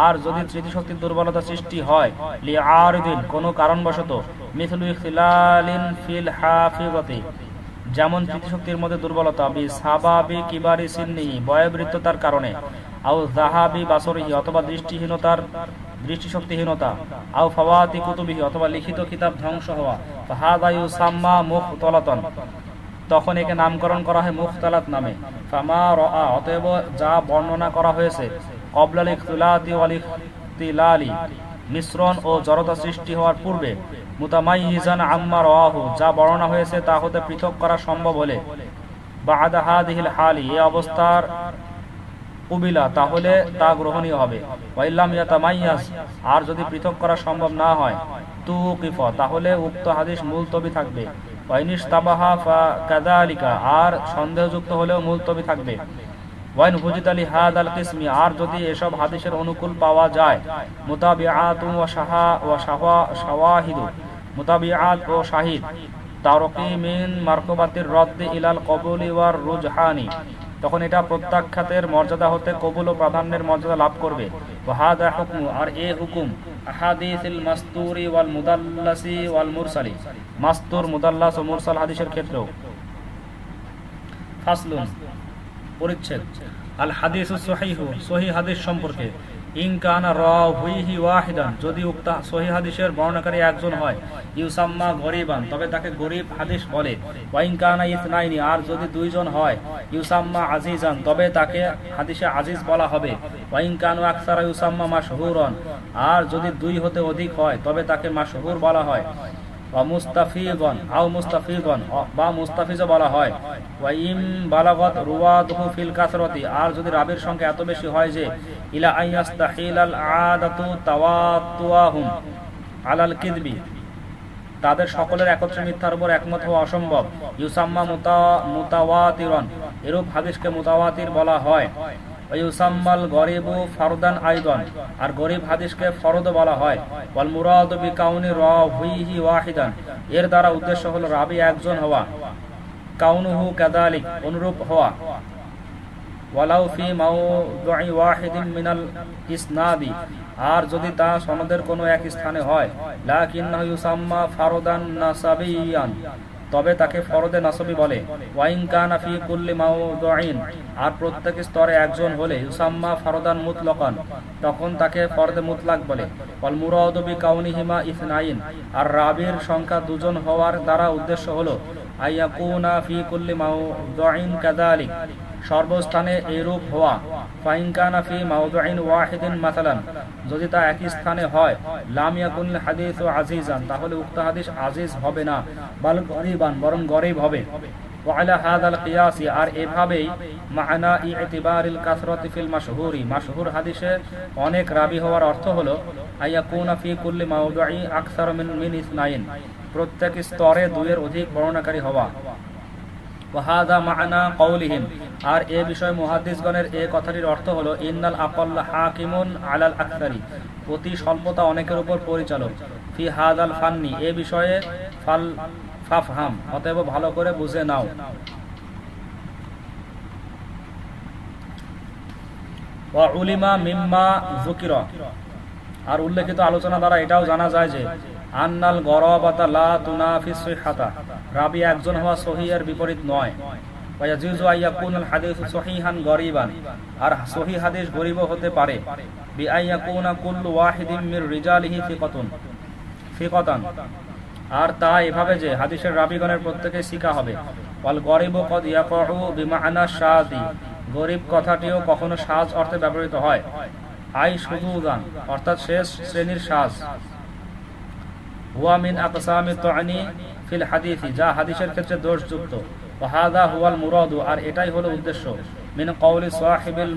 আর যদি স্মৃতিশক্তির দুর্বলতা সৃষ্টি হয় লিআরিদিন, কোনো কারণবশত, মিথলু ইখতিলালিন ফিল হাফিজতি, যেমন স্মৃতিশক্তির মধ্যে দুর্বলতা, বিসাবাবি কিবারি সিন্নিহি, বয়োবৃদ্ধতার কারণে, আও যাহাবি বাসরিহি, অথবা দৃষ্টিশক্তিহীনতা, আও ফাওয়াতি কুতুবিহি, অথবা লিখিত কিতাব ধ্বংস হওয়া, ফাহাদা ইউসাম্মা মুখতালাতান, তখন একে নামকরণ করা হয় মুখতালাত নামে। ফামা রাআ, অতএব যা বর্ণনা করা হয়েছে ক্বাবলাল ইখতিলাতি ওয়াল ইখতিলালি, মিশ্রণ ও জড়তা সৃষ্টি হওয়ার পূর্বে, মুতামাইয়িজান আম্মা রাআহু, যা বর্ণনা হয়েছে তা হতে পৃথক করা সম্ভব হলে, বা'দা হাদিহিল হালি, এই অবস্থার কুবিলা, তাহলে তা গ্রহণীয় হবে। ওয়াইল্লাম ইয়াতামাইয়াজ, আর যদি পৃথক করা সম্ভব না হয়, তুকিফ, তাহলে উক্ত হাদিস মুলতবি থাকবে। ওয়াইনিশতাবাহা ফাকাযালিকা, আর সন্দেহযুক্ত হলেও মুলতবি থাকবে। ওয়াইন হুজিতালি হাদাল কিসমি, আর যদি এসব হাদিসের অনুকূল পাওয়া যায়, মুতাবিআতু ওয়া শাওয়াহিদু, মুতাবিআত ও শাহিদ, তারকি মিন মারকুবাতির রদ্দ ইলাল কবুলি ওয়ার রুজহানি, তখন এটা প্রত্যাখ্যাতের মর্যাদা হতে কবুল ও প্রাধান্যের মর্যাদা লাভ করবে। ওয়াহাদা হুকমু, আর এ হুকুম আহাদিসিল মাসতুরি ওয়াল মুদাল্লাসি ওয়াল মুরসালি, মাসতুর, মুদাল্লাস ও মুরসাল হাদিসের ক্ষেত্রেও। ফাসলুন, পরিচ্ছেদ। আল হাদিসুস সহিহু, সহিহ হাদিস সম্পর্কে। ইন কানা রাওয়িহি ওয়াহিদান, যদি উক্ত সহিহ হাদিসের বর্ণনাকারী একজন হয়, ইউসাম্মা গরিবান, তবে তাকে গরিব হাদিস বলে। ওয়া ইন কানা ইসনাইনি, আর যদি দুইজন হয়, ইউসাম্মা আজিজান, তবে তাকে হাদিসে আজিজ বলা হবে। ওয়া ইন কানু আকসারা ইউসাম্মা মাশহুরান, আর যদি দুই হতে অধিক হয়, তবে তাকে মাশহুর বলা হয়। ওয়া মুস্তাফিদান আও মুস্তাফিদান, বা মুস্তাফিজও বলা হয়। ওয়া ইম বালাগাত রুওয়াতুহু ফিল কাসরাতি, আর যদি রাবির সংখ্যা এত বেশি হয় যে ইলা আইয়াস্তাহিলাল আদাতু তাওয়াতুহুম আলাল কিযবি, তাদের সকলের একত্রে মিথ্যার উপর একমত হওয়া অসম্ভব, ইউসাম্মা মুতাওয়াতিরান, এরূপ হাদিসকে মুতাওয়াতির বলা হয়। ইউসাম্মাল গরিবু ফারদান আইদান, আর গরিব হাদিসকে ফরদ বলা হয়। ওয়াল মুরাদু বিকাউনি রাওয়িহি ওয়াহিদান, এর দ্বারা উদ্দেশ্য হলো রাবি একজন হওয়া, কাউনুহু কাযালিক, অনুরূপ হওয়া। ওয়ালাউ ফি মাওদুই ওয়াহিদিন মিনাল ইসনাদি, আর যদি তা সনদের কোনো এক স্থানে হয়, লাকিন্নাহু ইউসাম্মা ফারদান নাসাবিয়ান, তবে তাকে ফরদে নাসবি বলে। ওয়াইন কানা ফি কুল্লি মাওদুইন, আর প্রত্যেক স্তরে একজন হলে, ইউসাম্মা ফারদান মুতলাকান, তখন তাকে ফরদে মুতলাক বলে। ওয়াল মুরাদু বিকাউনিহিমা ইসনাইন, আর রাবির সংখ্যা দুজন হওয়ার দ্বারা উদ্দেশ্য হলো আইয়াকুনা ফি কুল্লি মাওদুইন কাযালিক, সর্বস্থানে এইরূপ হওয়া। ফাইন কানা ফি মাওদুইন ওয়াহিদিন মাসালান, যদি তা একই স্থানে হয়, লাম ইয়াকুল হাদিসু আজিজান, তাহলে উক্ত হাদিস আজিজ হবে না, বাল গরিবান, বরং গরিব হবে। ওয়ালা হাদাল কিয়াসি, আর এভাবেই মা'না ইতিবারিল কাসরাতি ফিল মাশহুরি, মাশহুর হাদিসে অনেক রাবি হওয়ার অর্থ হলো আইয়াকুনা ফি কুল্লি মাওদুই আকসার মিন ইসনাইন, প্রত্যেক স্তরে দুইয়ের অধিক বর্ণনাকারী হওয়া। ওয়াহাদা মা'না কওলিহিম, আর এ বিষয়ে মুহাদ্দিসগণের এ কথাটির অর্থ হলো ইন্নাল আকাল্লা হাকিমুন আলাল আকসারি, অতি স্বল্পতা অনেকের উপর পরিচালক। ফি হাদাল ফান্নি, এ বিষয়ে ফাফহাম, অতএব ভালো করে বুঝে নাও। ওয়া উলিমা মিম্মা যুকিরা, আর উল্লেখিত আলোচনা দ্বারা এটাও জানা যায় যে আন্নাল গরাবাতা লা তুনাফিস সিহহাতা, রাবি একজন হওয়া সহিহের বিপরীত নয়। ওয়া ইয়াজুজু আইয়াকুনাল হাদিসু সহিহান গরিবান, আর সহিহ হাদিস গরিব হতে পারে। বি আইয়াকুনা কুল্লু ওয়াহিদিন মির রিজালিহি ফিকাতান, আর তা এভাবে যে হাদিসের রাবিগণের প্রত্যেকেই সিকা হবে। ওয়াল গরিবু কদ ইয়াকউ বিমা'না শাযি, গরিব কথাটিও কখনো শায অর্থে ব্যবহৃত হয়। আই শুযুযান, অর্থাৎ শেষ শ্রেণীর শায। হুয়া মিন আকসামি তু'নি ফিল হাদিসি, যা হাদিসের ক্ষেত্রে দোষযুক্ত। ওয়া হাযা হুয়াল মুরাদু, আর এটাই হলো উদ্দেশ্য। মিন কওলি সাহিবিল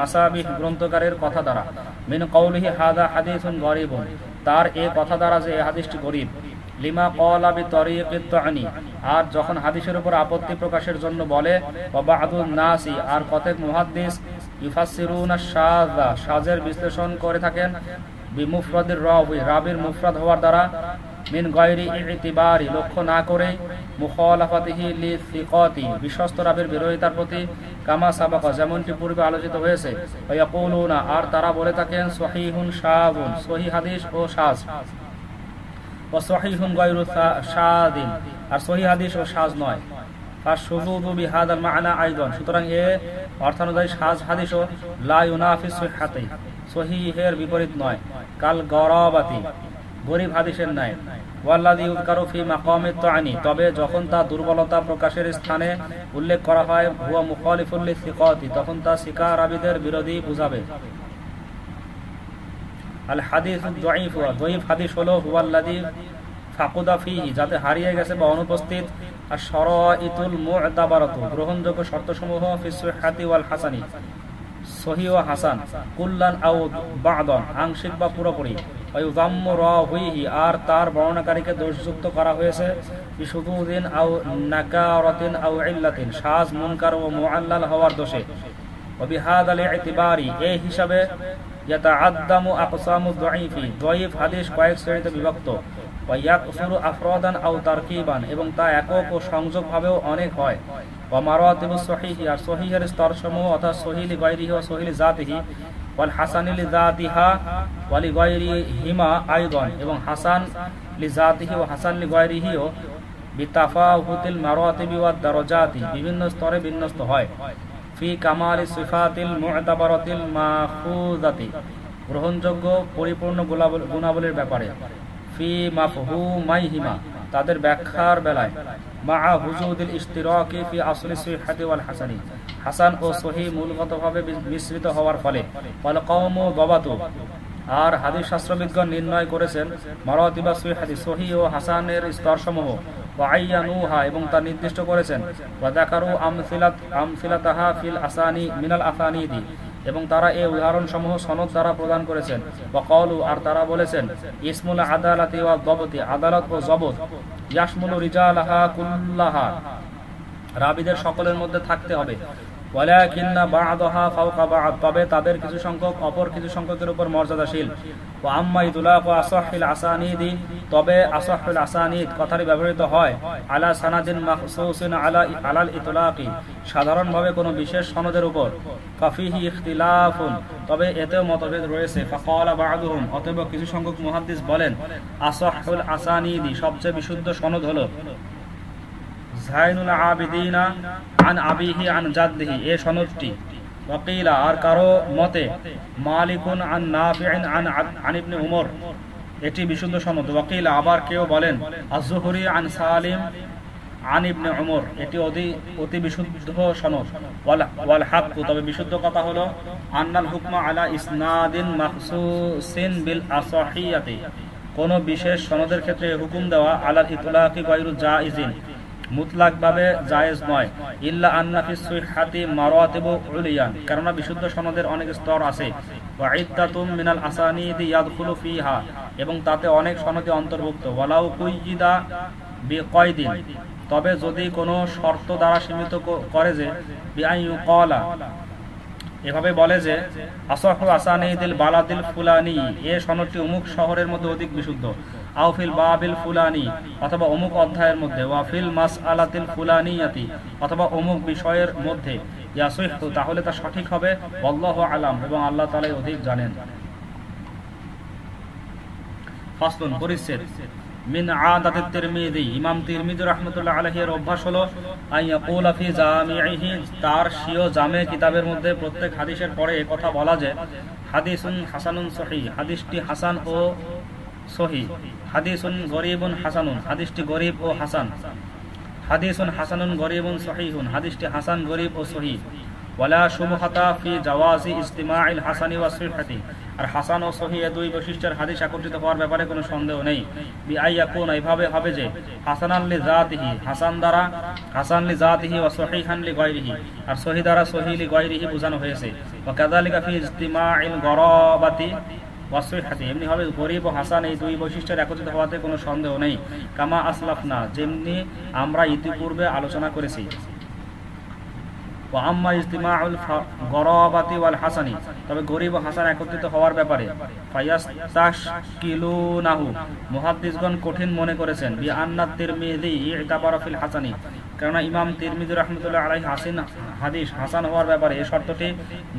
মাসাবিহ, গ্রন্থকারের কথা দ্বারা। মিন কওলিহি হাযা হাদিসুন গরিবুন, তার এই কথা দ্বারা যে এই হাদিসটি গরিব। লিমা ক্বালা বিতরিকিত তু'নি, আর যখন হাদিসের উপর আপত্তি প্রকাশের জন্য বলে। ওয়া বা'দুন নাসি, আর কতক মুহাদ্দিস ইউফাসসিরুনা শাযা, শাযের বিশ্লেষণ করে থাকেন। বিমুফরাদির রাবি, রাবির মুফরাদ হওয়ার দ্বারা। মিন গায়রি ইতিবারি, লক্ষ্য না করে, মুখালাফাতিহি লিসিকাতি, বিশ্বস্ত রাবির বিরোধিতার প্রতি, কামা সাবাকা, যেমনটি পূর্বে আলোচিত হয়েছে। ওয়া ইয়াকুলুনা, আর তারা বলে থাকেন, সহিহুন শাযুন, সহিহ হাদিস ও শায, ওয়া সহিহুন গায়রু শাযিন, আর সহিহ হাদিস ও শায নয়। ফাশুযুযু বিহাদাল মা'না আইদান, সুতরাং এ অর্থানুযায়ী শায হাদিসও লা ইউনাফিস সিহহাতি, সহিহের বিপরীত নয়। কাল গরাবাতি, গরীব হাদিসের ন্যায়। ওয়াল্লাযী ইউযকারু ফি মাকামিত তা'নি, তবে যখন তা দুর্বলতা প্রকাশের স্থানে উল্লেখ করা হয়, হুয়া মুখালিফুল লিসিকাতি, তখন তা সিকা রাবীদের বিরোধী বুঝাবে। আল হাদিসুদ যায়ীফ, যায়ীফ হাদিস হলো হুয়াল্লাযী ফাকুদা ফিহি, যাতে হারিয়ে গেছে বা অনুপস্থিত, আর শরাইতুল মু'তাবারাতু, গ্রহণযোগ্য শর্তসমূহ, ফি সিহহাতি ওয়াল হাসানি, সহিহ ও হাসান, কুল্লান আও বা'দান, আংশিক বা পুরোপুরি, ওয়ায়ুযাম্মু রাওয়িহি, আর তার বর্ণনাকারীকে দোষযুক্ত করা হয়েছে, বিশুযুযিন আও নাকারাতিন আও ইল্লাতিন, শায, মুনকার ও মুআল্লাল হওয়ার দোষে। ওয়া বিহাদাল ইতিবারি, এই হিসাবে ইয়াতাআদ্দামু আকসামুদ যায়ীফি, যায়ীফ হাদিস কয়েক শ্রেণীতে বিভক্ত। ওয়া ইয়াকসুরু আফরাদান আও তারকিবান, এবং তা একক ও সংযোগভাবেও অনেক হয়। ওয়া মারাতিবুস সহিহি, আর সহিহের স্তরসমূহ, অর্থাৎ সহিহ লিগায়রিহি ওয়া সহিহ লিযাতিহি, ওয়াল হাসানি লিযাতিহা ওয়া লিগায়রিহিমা আইদান, এবং হাসান লিযাতিহি ও হাসান লিগায়রিহিও বিতাফাউতিল মারাতিবি ওয়াদ দারাজাতি, বিভিন্ন স্তরে বিন্যস্ত হয়। ফি কামালি সিফাতিল মু'তাবারাতিল মাখুযাতি, গ্রহণযোগ্য পরিপূর্ণ গুণাবলীর ব্যাপারে। ফি মাফহুমাইহিমা, তাদের ব্যাখ্যার বেলায়। মা'a হুজুদিল ইশতিরাকি ফি আসলি সিহহাতি ওয়াল হাসানি, হাসান ও সহিহ মূলগতভাবে মিশ্রিত হওয়ার ফলে। ওয়াল কওমু দাবাতু, আর হাদিস শাস্ত্রবিদগণ নির্ণয় করেছেন মারাতিবা সিহহাতি, সহিহ ও হাসানের স্তরসমূহ। ওয়া আইয়ানুহা, এবং তা নির্দিষ্ট করেছেন। ওয়া যাকারু আমসিলাতাহা ফিল আসানি মিনাল আসানিদি, এবং তারা এই উদাহরণসমূহ সনদ দ্বারা প্রদান করেছেন। ওয়া ক্বালু, আর তারা বলেছেন, ইসমুল আদালাতি ওয়া যবতি, আদালত ও জবত, ইয়াশমুলু রিজালাহা কুল্লাহা, রাবীদের সকলের মধ্যে থাকতে হবে। ওয়ালাকিন্না বা'দাহা ফাওকা বা'দ, তবে তাদের কিছু সংখ্যক অপর কিছু সংখ্যকের উপর মর্যাদাশীল। ওয়া আম্মা ইদলাকু আসাহিল আসানিদি, তবে আসাহুল আসানিদ কথাটি ব্যবহৃত হয় আলা সানাদিন মাখসুসিন আলাল ইতলাকি, সাধারণভাবে কোনো বিশেষ সনদের উপর। ফাফিহি ইখতিলাফুন, তবে এতেও মতভেদ রয়েছে। ফাকালা বা'দুহুম, অতএব কিছু সংখ্যক মুহাদ্দিস বলেন, আসাহুল আসানিদি, সবচেয়ে বিশুদ্ধ সনদ হলো যাইনুল আবিদিনা আন আবিহি আন জাদ্দিহি, এ সনদটি। ওয়াকিলা, আর কারো মতে মালিকুন আন নাফি'ন আন ইবনে উমর, এটি বিশুদ্ধ সনদ। ওয়াকিলা, আবার কেউ বলেন আয-যুহরি আন সালিম আন ইবনে উমর, এটি অতি বিশুদ্ধ সনদ। ওয়াল হাক্কু, তবে বিশুদ্ধ কথা হলো আন্নাল হুকমা আলা ইসনাদিন মাখসুসিন বিল আসাহিয়াতি, কোন বিশেষ সনদের ক্ষেত্রে হুকুম দেওয়া আলাল ইতলাকি গায়রু জাইজিন, মুতলাকভাবে জায়েজ নয়। ইল্লা আন্না ফিস সিহহাতি মারাতিবু উলিয়ান, কারণ বিশুদ্ধ সনদের অনেক স্তর আছে। ওয়া ইদ্দাতুম মিনাল আসানিদি ইয়াদখুলু ফিহা, এবং তাতে অনেক সনদে অন্তর্ভুক্ত। ওয়ালাউ কুইয়িদা বিকায়দিন, তবে যদি কোনো শর্ত দ্বারা সীমিত করে, যে বিআইয়ু ক্বালা, এভাবে বলে যে আসাহু আসানিদিল বালাদিল ফুলানি, এ সনদটি অমুক শহরের মধ্যে অধিক বিশুদ্ধ। আও ফিল বাবিল ফুলানি, অথবা অমুক অধ্যায়ের মধ্যে। ওয়া ফিল মাসআলাতিল ফুলানিয়াতি, অথবা অমুক বিষয়ের মধ্যে। ইয়াসিহু, তাহলে তা সঠিক হবে। আল্লাহু আলাম, এবং আল্লাহ তাআলাই অধিক জানেন। ফাসলুন, পরিচ্ছেদ। মিন আদাতিত তিরমিজি, ইমাম তিরমিজি রাহমাতুল্লাহ আলাইহি এর অভ্যাস হলো আইয়াকুলা ফি জামিইহি, তার স্বীয় জামে কিতাবের মধ্যে প্রত্যেক হাদিসের পরে এই কথা বলা যে হাদিসুন হাসানুন সহিহ, হাদিসটি হাসান ও সহিহ। হাদিসুন গরীবুন হাসানুন, হাদিসটি গরীব ও হাসান। হাদিসুন হাসানুন গরীবুন সহিহুন, হাদিসটি হাসান, গরীব ও সহিহ। ওয়ালা শুবহাতা ফি জাওয়াজি ইজতিমাইল হাসানি ওয়া সিহহাতি, আর হাসান ও সহিহ দুই বৈশিষ্ট্যের হাদিস একত্রিত হওয়ার ব্যাপারে কোনো সন্দেহ নেই। বিআইয়াকুন, এইভাবে হবে যে হাসানান লিযাতিহি, হাসান দ্বারা হাসান লিযাতিহি ওয়া সহিহান লিগায়রিহি, আর সহিহ দ্বারা সহিহ লিগায়রিহি বোঝানো হয়েছে। ওয়া কাযালিকা ফি ইজতিমাইল গরাবাতি ওয়া সিহহাতি, এমনি হবে গরীব ও হাসান এই দুই বৈশিষ্ট্যের একত্রিত হওয়াতে কোনো সন্দেহ নেই। কামা আসলাফনা, যেমনি আমরা ইতিপূর্বে আলোচনা করেছি। ওয়া আম্মা ইজতিমাউল গরাবাতি ওয়াল হাসানি, তবে গরীব ও হাসান একত্রিত হওয়ার ব্যাপারে ফায়াস্তাশকিলুনাহু, মুহাদ্দিসগণ কঠিন মনে করেছেন বিআন্না তিরমিজি ইতাবারা ফিল হাসানি, কেননা ইমাম তিরমিজি রাহমাতুল্লাহ আলাইহি হাদিস হাসান হওয়ার ব্যাপারে এই শর্তটি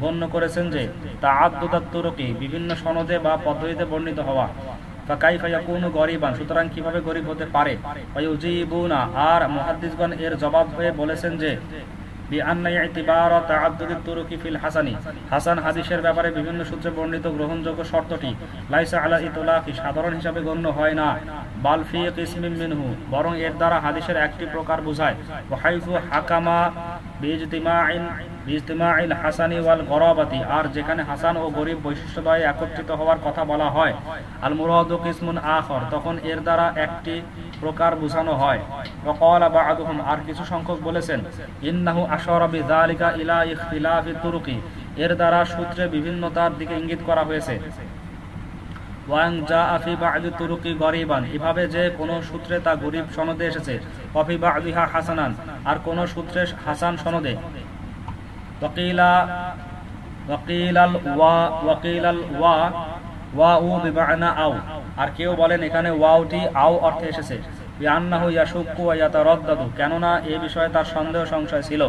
গণ্য করেছেন যে তাআদ্দুদাত তুরুকি, বিভিন্ন সনদে বা পদ্ধতিতে বর্ণিত হওয়া। ফাকাইফা ইয়াকুনু গরিবান, সুতরাং কিভাবে গরিব হতে পারে। ফায়ুজিবুনা, আর মুহাদ্দিসগণ এর জবাব হয়ে বলেছেন যে বিআন্না ইতিবারা তাআদ্দুদিত তুরুকি ফিল হাসানি, হাসান হাদিসের ব্যাপারে বিভিন্ন সূত্রে বর্ণিত গ্রহণযোগ্য শর্তটি লাইসা আলা ইতলাকি, সাধারণ হিসাবে গণ্য হয় না, বাল ফি কিসমিন মিনহু, বরং এর দ্বারা হাদিসের একটি প্রকার বোঝায়। ওয়া হাইফু হাকামা বিইজতিমাইল হাসানি ওয়াল গরাবাতি, আর যেখানে হাসান ও গরীব বৈশিষ্ট্যদ্বয়ে একত্রিত হওয়ার কথা বলা হয়, আল মুরাদু কিসমুন আখর, তখন এর দ্বারা একটি প্রকার বোঝানো হয়। ওয়া ক্বালা বা'দুহুম, আর কিছু সংখ্যক বলেছেন ইন্নাহু আশারা বিযালিকা ইলা ইখতিলাফি তুরুকি, এর দ্বারা সূত্রে বিভিন্নতার দিকে ইঙ্গিত করা হয়েছে। ওয়াং জাআ ফি বা'দি তুরুকি গরিবান, এভাবে যে কোন সূত্রে তা গরীব সনদে এসেছে, ওয়া বা'দিহা হাসানান, আর কোন সূত্রে হাসান সনদে। আর কেউ বলেন এখানে ওয়াওটি আও অর্থে এসেছে, বিআন্নাহু ইয়াশুক্কু ওয়া ইয়াতারাদ্দাদু, কেননা এই বিষয়ে তার সন্দেহ সংশয় ছিল,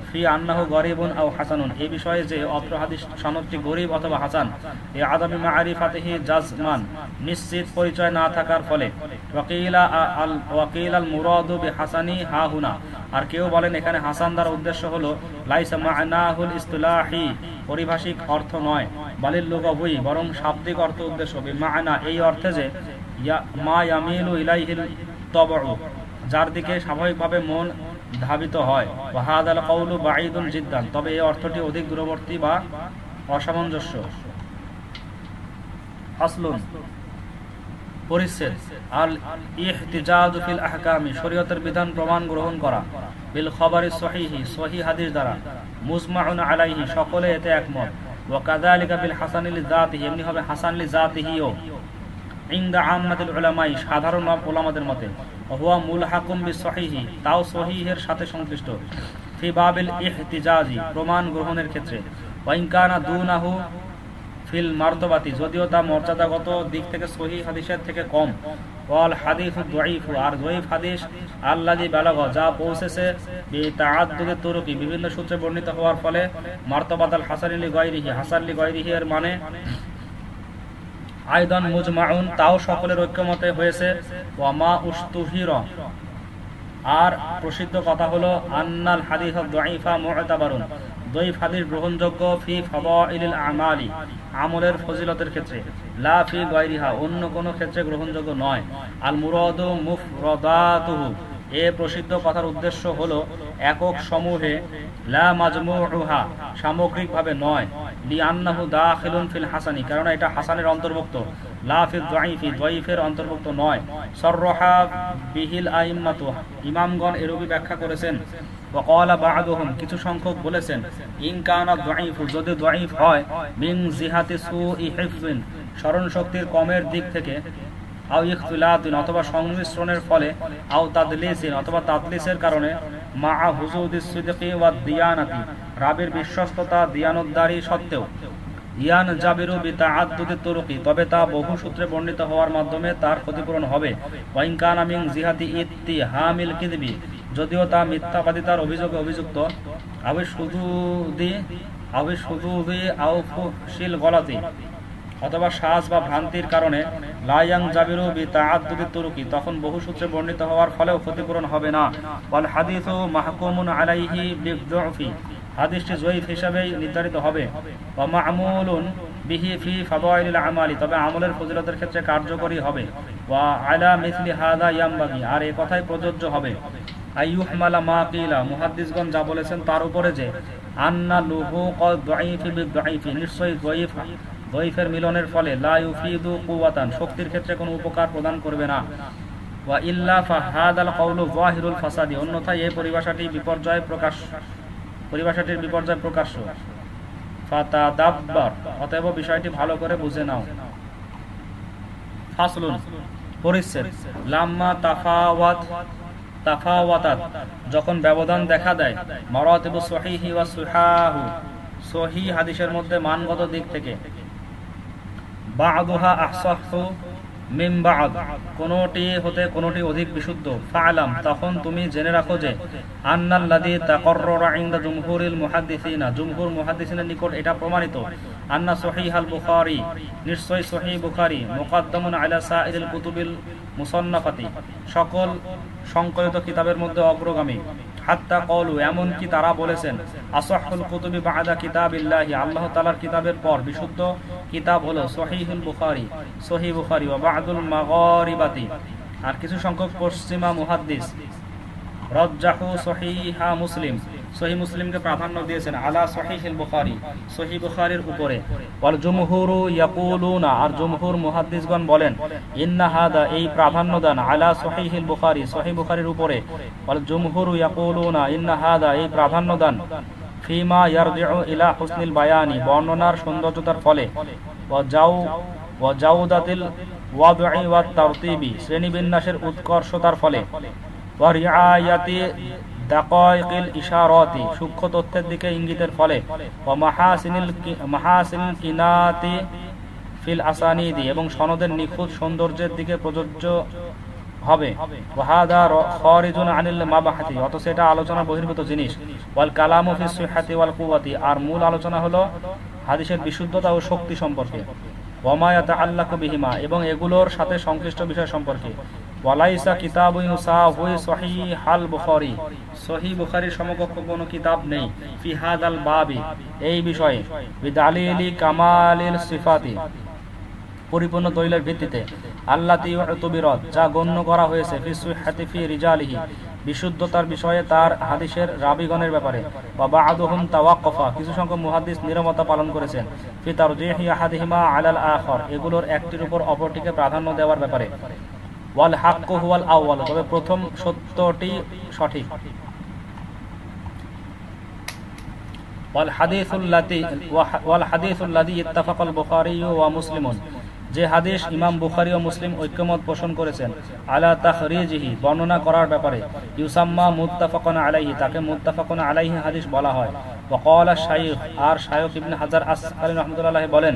ফি আন্নাহু গরিবুন আও হাসানুন, এই বিষয়ে যে অত্র হাদিস সনদটি গরীব অথবা হাসান, এই আদামি মারিফাতিহি জাজমান, নিশ্চিত পরিচয় না থাকার ফলে। ওয়াকিল আল মুরাদু বিহাসানি হা হুনা, আর কেউ বলেন এখানে হাসান দ্বারা উদ্দেশ্য হলো লাইসা মা'নাহুল ইসতিলাহি, পারিভাষিক অর্থ নয়, বালিল লুগাবি, বরং শাব্দিক অর্থ উদ্দেশ্য, বিমা'না, এই অর্থে যে মা ইয়ামিলু ইলাইহিল তাবউ, যার দিকে স্বাভাবিকভাবে মন ধাবিত হয়। ওয়া হাযাল কাউলু বাঈদুন জিদ্দান, তবে এই অর্থটি অধিক দূরবর্তী বা অসামঞ্জস্য। ফাসলুন, পরিচ্ছেদ, আল ইহতিজাজ ফিল আহকামি, শরীয়তের বিধান প্রমাণ গ্রহণ করা, বিল খবরি সহিহি, সহিহ হাদিস দ্বারা, মুজমাউন আলাইহি, সকলে এতে একমত। ওয়া কাযালিকা বিল হাসানি লিযাতিহি, এমনি হবে হাসান লিযাতিহিও, ইনদা আম্মাতুল উলামাই, সাধারণ উলামাদের মতে। হুয়া মুলহাকুম বিসহিহি, তাও সহিহের সাথে সংশ্লিষ্ট, ফি বাবিল ইহতিজাজি, প্রমাণ গ্রহণের ক্ষেত্রে। ওয়া ইন কানা দুনাহু ফিল মারতাবাতি, যদিও তা মর্যাদাগত দিক থেকে সহিহ হাদিসের থেকে কম। ওয়াল হাদিসু যায়ীফু, আর যায়ীফ হাদিস আল্লাযী বালাগা, যা পৌঁছেছে বিতাআদ্দুদি তুরুকি, বিভিন্ন সূত্রে বর্ণিত হওয়ার ফলে, মারতাবাতাল হাসানি লিগায়রিহি, হাসান লিগায়রিহি এর মানে আইদান মুজমাউন, তাও সকলের ঐক্যমতে হয়েছে। ওয়া মা উস্তুহির, আর প্রসিদ্ধ কথা হলো আন্নাল হাদিস যায়ীফা মু'তাবারুন, যায়ীফ হাদিস গ্রহণযোগ্য, ফি ফাদাইলিল আমালি, আমলের ফজিলতের ক্ষেত্রে, লা ফি গায়রিহা, অন্য কোন ক্ষেত্রে গ্রহণযোগ্য নয়। আল মুরাদু মুফরাদাতুহু, এ প্রসিদ্ধ কথার উদ্দেশ্য হলো একক সমূহে, লা মাজমুউহা, সামগ্রিকভাবে নয়, লিআন্নাহু দাখিলুন ফিল হাসানি, কারণ এটা হাসানের অন্তর্ভুক্ত, লা ফিল যায়ীফি, যায়ীফের অন্তর্ভুক্ত নয়। সররাহা বিহিল আইম্মাতু, ইমামগণ এরূপই ব্যাখ্যা করেছেন। ওয়া ক্বালা বা'দুহুম, কিছু সংখ্যক বলেছেন ইন কানা যায়ীফু, যদি যায়ীফ হয়, মিন জিহাতি সুই হিফজিন, স্মরণ শক্তির কমের দিক থেকে, আও ইখতিলাতিন, অথবা সংমিশ্রণের ফলে, আও তাদলিসিন, অথবা তাদলিসের কারণে, মা হুজুদিস সিদকি ওয়াদ দিয়ানাতি, রাবির বিশ্বস্ততা দিয়ানতদারি সত্ত্বেও, ইয়ান জাবিরু বিতাআদ্দুদি তুরুকি, তবে তা বহু সূত্রে বর্ণিত হওয়ার মাধ্যমে তার ক্ষতিপূরণ হবে। ওয়া ইন কানা মিন জিহাতি ইত্তিহামিল কিযবি, যদিও তা মিথ্যাবাদিতার অভিযোগে অভিযুক্ত, আও শুযুযি আও ফুহশিল গলাতি, অথবা সাজ বা ভ্রান্তির কারণে, লা ইয়াং জাবিরু বিতাআদ্দুদি তুরুকি, তখন বহু সূত্রে বর্ণিত হওয়ার ফলেও ক্ষতিপূরণ হবে না। ওয়াল হাদিসু মাহকুমুন আলাইহি বিযুফি, হাদিসটি যায়ীফ হিসাবেই নির্ধারিত হবে। ওয়া মা'মুলুন বিহি ফি ফাদাইলিল আমালি, তবে আমলের ফজিলতের ক্ষেত্রে কার্যকরী হবে। ওয়া আলা মিসলি হাযা ইয়ামবাগি, আর এই কথাই প্রযোজ্য হবে। আইয়ুহমালা মা কিলা, মুহাদ্দিসগণ যা বলেছেন তার উপরে যে, আন্না লুহুক যায়ীফি বিযায়ীফি, নিশ্চয়ই যায়ীফের মিলনের ফলে, লা ইউফিদু কুওয়াতান, শক্তির ক্ষেত্রে কোনো উপকার প্রদান করবে না। ওয়া ইল্লা ফাহাদাল কাউলু যাহিরুল ফাসাদি, অন্যথায় এই পরিভাষাটির বিপর্যয় প্রকাশ্য। ফাতাদাব্বার, অতএব বিষয়টি ভালো করে বুঝে নাও। ফাসলুন, পরিচ্ছেদ, লাম্মা তাফাওয়াত তাফাওয়াতাত যখন ব্যবধান দেখা দেয়, মারাতিবুস সহিহি ওয়া সুহাহু সহিহ হাদিসের মধ্যে মানগত দিক থেকে, বা'দুহা আহসাহু মিন বা'দ কোনটি হতে কোনটি অধিক বিশুদ্ধ, ফা'লাম তখন তুমি জেনে রাখো যে আন্নাল্লাযী তাকাররারা ইনদা জুমহুরিল মুহাদ্দিসিনা জুমহুর মুহাদ্দিসিনের নিকট এটা প্রমাণিত, আন্না সহিহাল বুখারী নিশ্চয় সহিহ বুখারী মুকদ্দামুন আলা সাইরিল কুতুবিল মুসান্নাফাতি সকল সংকলিত কিতাবের মধ্যে অগ্রগামী, হাত্তা ক্বালু এমনকি তারা বলেছেন, আসাহুল কুতুবি বা'দা কিতাবিল্লাহি আল্লাহ তাআলার কিতাবের পর বিশুদ্ধ কিতাব হলো সহিহুল বুখারী সহিহ বুখারী, ওয়া বা'দুল মাগারিবাতি আর কিছু সংখ্যক পশ্চিমা মুহাদ্দিস রাজ্জাহু সহিহা মুসলিম সহিহ মুসলিমকে প্রাধান্য দিয়েছেন আলা সহিহুল বুখারী সহিহ বুখারীর উপরে, ওয়াল জুমহুরু ইয়াকুলুনা আর জুমহুর মুহাদ্দিসগণ বলেন, ইন্না হাদা এই প্রাধান্য দান আলা সহিহুল বুখারী সহিহ বুখারীর উপরে, ওয়াল জুমহুরু ইয়াকুলুনা ইন্না হাদা এই প্রাধান্য দান ফিমা ইয়ারজিউ ইলা হুসনিল বায়ানি বর্ণনার সৌন্দর্যতার ফলে, ওয়া জাউদাতিল ওয়াদঈ ওয়াত তারতিবি শ্রেণীবিন্যাসের উৎকর্ষতার ফলে, ওয়া রিআয়াতি দাকাইকিল ইশারাতি সূক্ষ্ম তথ্যের দিকে ইঙ্গিতের ফলে, ওয়া মাহাসিনিল কিনাতি ফিল আসানিদি এবং সনদের নিখুঁত সৌন্দর্যের দিকে প্রযোজ্য হবে, ওয়া হাদা খারিজুন আনিল মাবাহাতি অথচ এটা আলোচনা বহির্ভূত জিনিস, ওয়াল কালামু ফিস সিহহাতি ওয়াল কুওয়াতি আর মূল আলোচনা হলো হাদিসের বিশুদ্ধতা ও শক্তি সম্পর্কে, ওয়া মা ইয়াতাআল্লাকু বিহিমা এবং এগুলোর সাথে সংশ্লিষ্ট বিষয় সম্পর্কে, ওয়ালাইসা কিতাবুন ইউসাহু সহিহাল বুখারী সহিহ বুখারীর সমকক্ষ কোনো কিতাব নেই, ফি হাদাল বাবি এই বিষয়ে, বিদালিলি কামালিল সিফাতি পরিপূর্ণ দলিলের ভিত্তিতে, আল্লাতী উতুবিরাত যা গণ্য করা হয়েছে, ফি সিহহাতি ফি রিজালিহি বিশুদ্ধতার বিষয়ে তার হাদিসের রাবীগণের ব্যাপারে, ওয়া বা'দুহুম তাওয়াক্কাফা কিছু সংখ্যক মুহাদ্দিস নীরবতা পালন করেছেন, ফি তারজিহি আহাদিহিমা আলাল আখর এগুলোর একটির উপর অপরটিকে প্রাধান্য দেওয়ার ব্যাপারে, ওয়াল হাক্কু হুয়াল আউয়াল তবে প্রথম সত্যটি সঠিক, ওয়াল হাদিসুল্লাযী ইত্তাফাকাল বুখারী ওয়া মুসলিমুন যে হাদিস ইমাম বুখারী ও মুসলিম ঐক্যমত পোষণ করেছেন, আলা তাখরিজিহি বর্ণনা করার ব্যাপারে, ইউসাম্মা মুত্তাফাকুন আলাইহি তাকে মুত্তাফাকুন আলাইহি হাদিস বলা হয়, ওয়া ক্বালা শাইখ আর শায়খ ইবনে হাজার আসকালী রাহমাতুল্লাহ বলেন,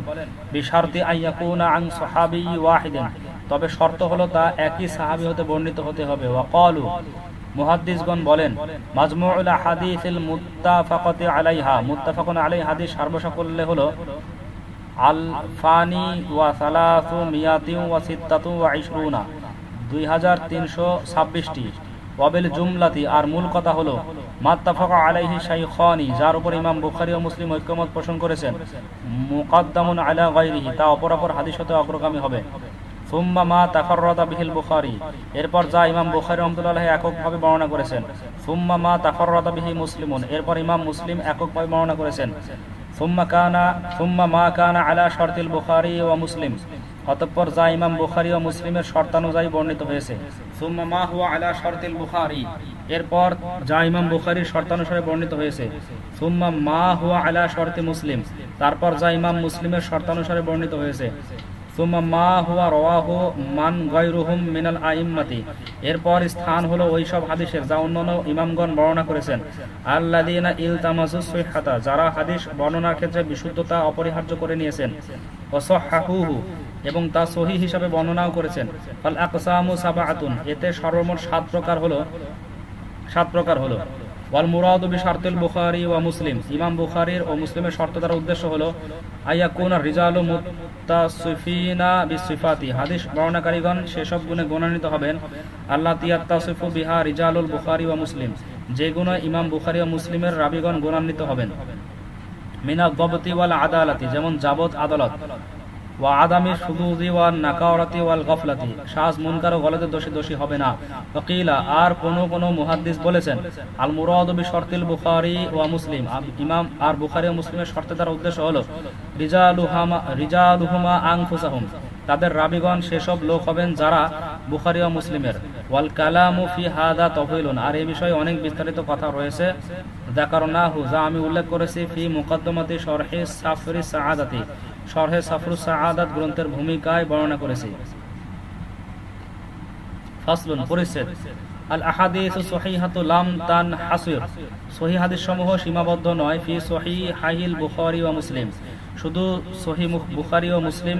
বিশারতি আইয়াকুনা আন সাহাবী ওয়াহিদিন তবে শর্ত হলো তা একই সাহাবী হতে বর্ণিত হতে হবে, ওয়া ক্বালু মুহাদ্দিসগণ বলেন, মাজমুউল আহাদিসিল মুত্তাফাকাতি আলাইহা মুত্তাফাকুন আলাইহি হাদিস সর্বসাকল্যে হলো আলফানি ওয়া সালাসু মিয়াতিন ওয়া সিত্তাতু ওয়া ইশরুনা 2326টি, ওয়াবিল জুমলাতি আর মূল কথা হলো মাত্তাফাকা আলাইহি শাইখানি যার উপর ইমাম বুখারী ও মুসলিম ঐক্যমত পোষণ করেছেন, মুকাদ্দামুন আলা গায়রিহি তা অপর হাদিস হতে অগ্রগামী হবে, সুম্মা মা তাফাররাদা বিহিল বুখারী এরপর যা ইমাম বুখারী রাহমাতুল্লাহ এককভাবে বর্ণনা করেছেন, সুম্মা মা তাফাররাদা বিহি মুসলিমুন এরপর ইমাম মুসলিম এককভাবে বর্ণনা করেছেন, সুম্মা মা কানা আলা শারতিল বুখারী ওয়া মুসলিম অতঃপর যা ইমাম বুখারী ও মুসলিমের শর্তানুযায়ী বর্ণিত হয়েছে, সুম্মা মা হুয়া আলা শারতিল বুখারী এরপর যা ইমাম বুখারীর শর্তানুসারে বর্ণিত হয়েছে, সুম্মা মা হুয়া আলা শারতি মুসলিম তারপর যা ইমাম মুসলিমের শর্তানুসারে বর্ণিত হয়েছে, সুম্মা মা হুয়া রাওয়াহু মান গায়রুহুম মিনাল আইম্মাতি এরপর স্থান হলো ওই সব হাদিসের যা অন্যান্য ইমামগণ বর্ণনা করেছেন, আল্লাযীনা ইলতামাসুস সিহহাতা যারা হাদিস বর্ণনার ক্ষেত্রে বিশুদ্ধতা অপরিহার্য করে নিয়েছেন, ওয়া সাহহাহুহু এবং তা সহিহ হিসাবে বর্ণনাও করেছেন, ফাল আকসামু সাবআতুন এতে সর্বমোট 7 প্রকার হলো, ওয়াল মুরাদু বিশারতিল বুখারী ওয়া মুসলিম ইমাম বুখারীর ও মুসলিমের শর্ত দ্বারা উদ্দেশ্য হলো আয়াকুনা রিজালু মুত্তাসিফিনা বিসিফাতি হাদিস বর্ণনাকারীগণ সেসব গুণে গুণান্বিত হবেন, আল্লাতী ইয়াত্তাসিফু বিহা রিজালুল বুখারী ওয়া মুসলিম যে গুণে ইমাম বুখারী ও মুসলিমের রাবীগণ গুণান্বিত হবেন, মিনাদ দাবতি ওয়াল আদালাতি যেমন যাবত আদালত, ওয়া আদামি শুযুযি ওয়া নাকারাতি ওয়াল গাফলাতি শায মুনকার ও গলতে দোষী হবে না, ওয়াকিলা আর কোন মুহাদ্দিস বলেছেন, আল মুরাদু বিশারতিল বুখারী ওয়া মুসলিম ইমাম আর বুখারী ও মুসলিমের শর্তের দ্বারা উদ্দেশ্য হলো রিজালুহুমা আনফুসাহুম তাদের রাবীগণ সেসব লোক হবেন যারা বুখারী ও মুসলিমের, ওয়াল কালামু ফি হাদা তাফীলুন আর এই বিষয়ে অনেক বিস্তারিত কথা রয়েছে, যাকারনাহু যা আমি উল্লেখ করেছি ফি মুকদ্দমাতি শরহি সাফরুস সাআদাতি শরহে সাফরুস সাআদাত গ্রন্থের ভূমিকায় বর্ণনা করেছি। ফাসলুন পরিচ্ছেদ, আল আহাদিস সহিহাতু লাম তানহাসির, সহিহ হাদিস সমূহ সীমাবদ্ধ নয়, ফি সহিহাইল বুখারী ওয়া মুসলিম, শুধু সহিহ বুখারী ও মুসলিম,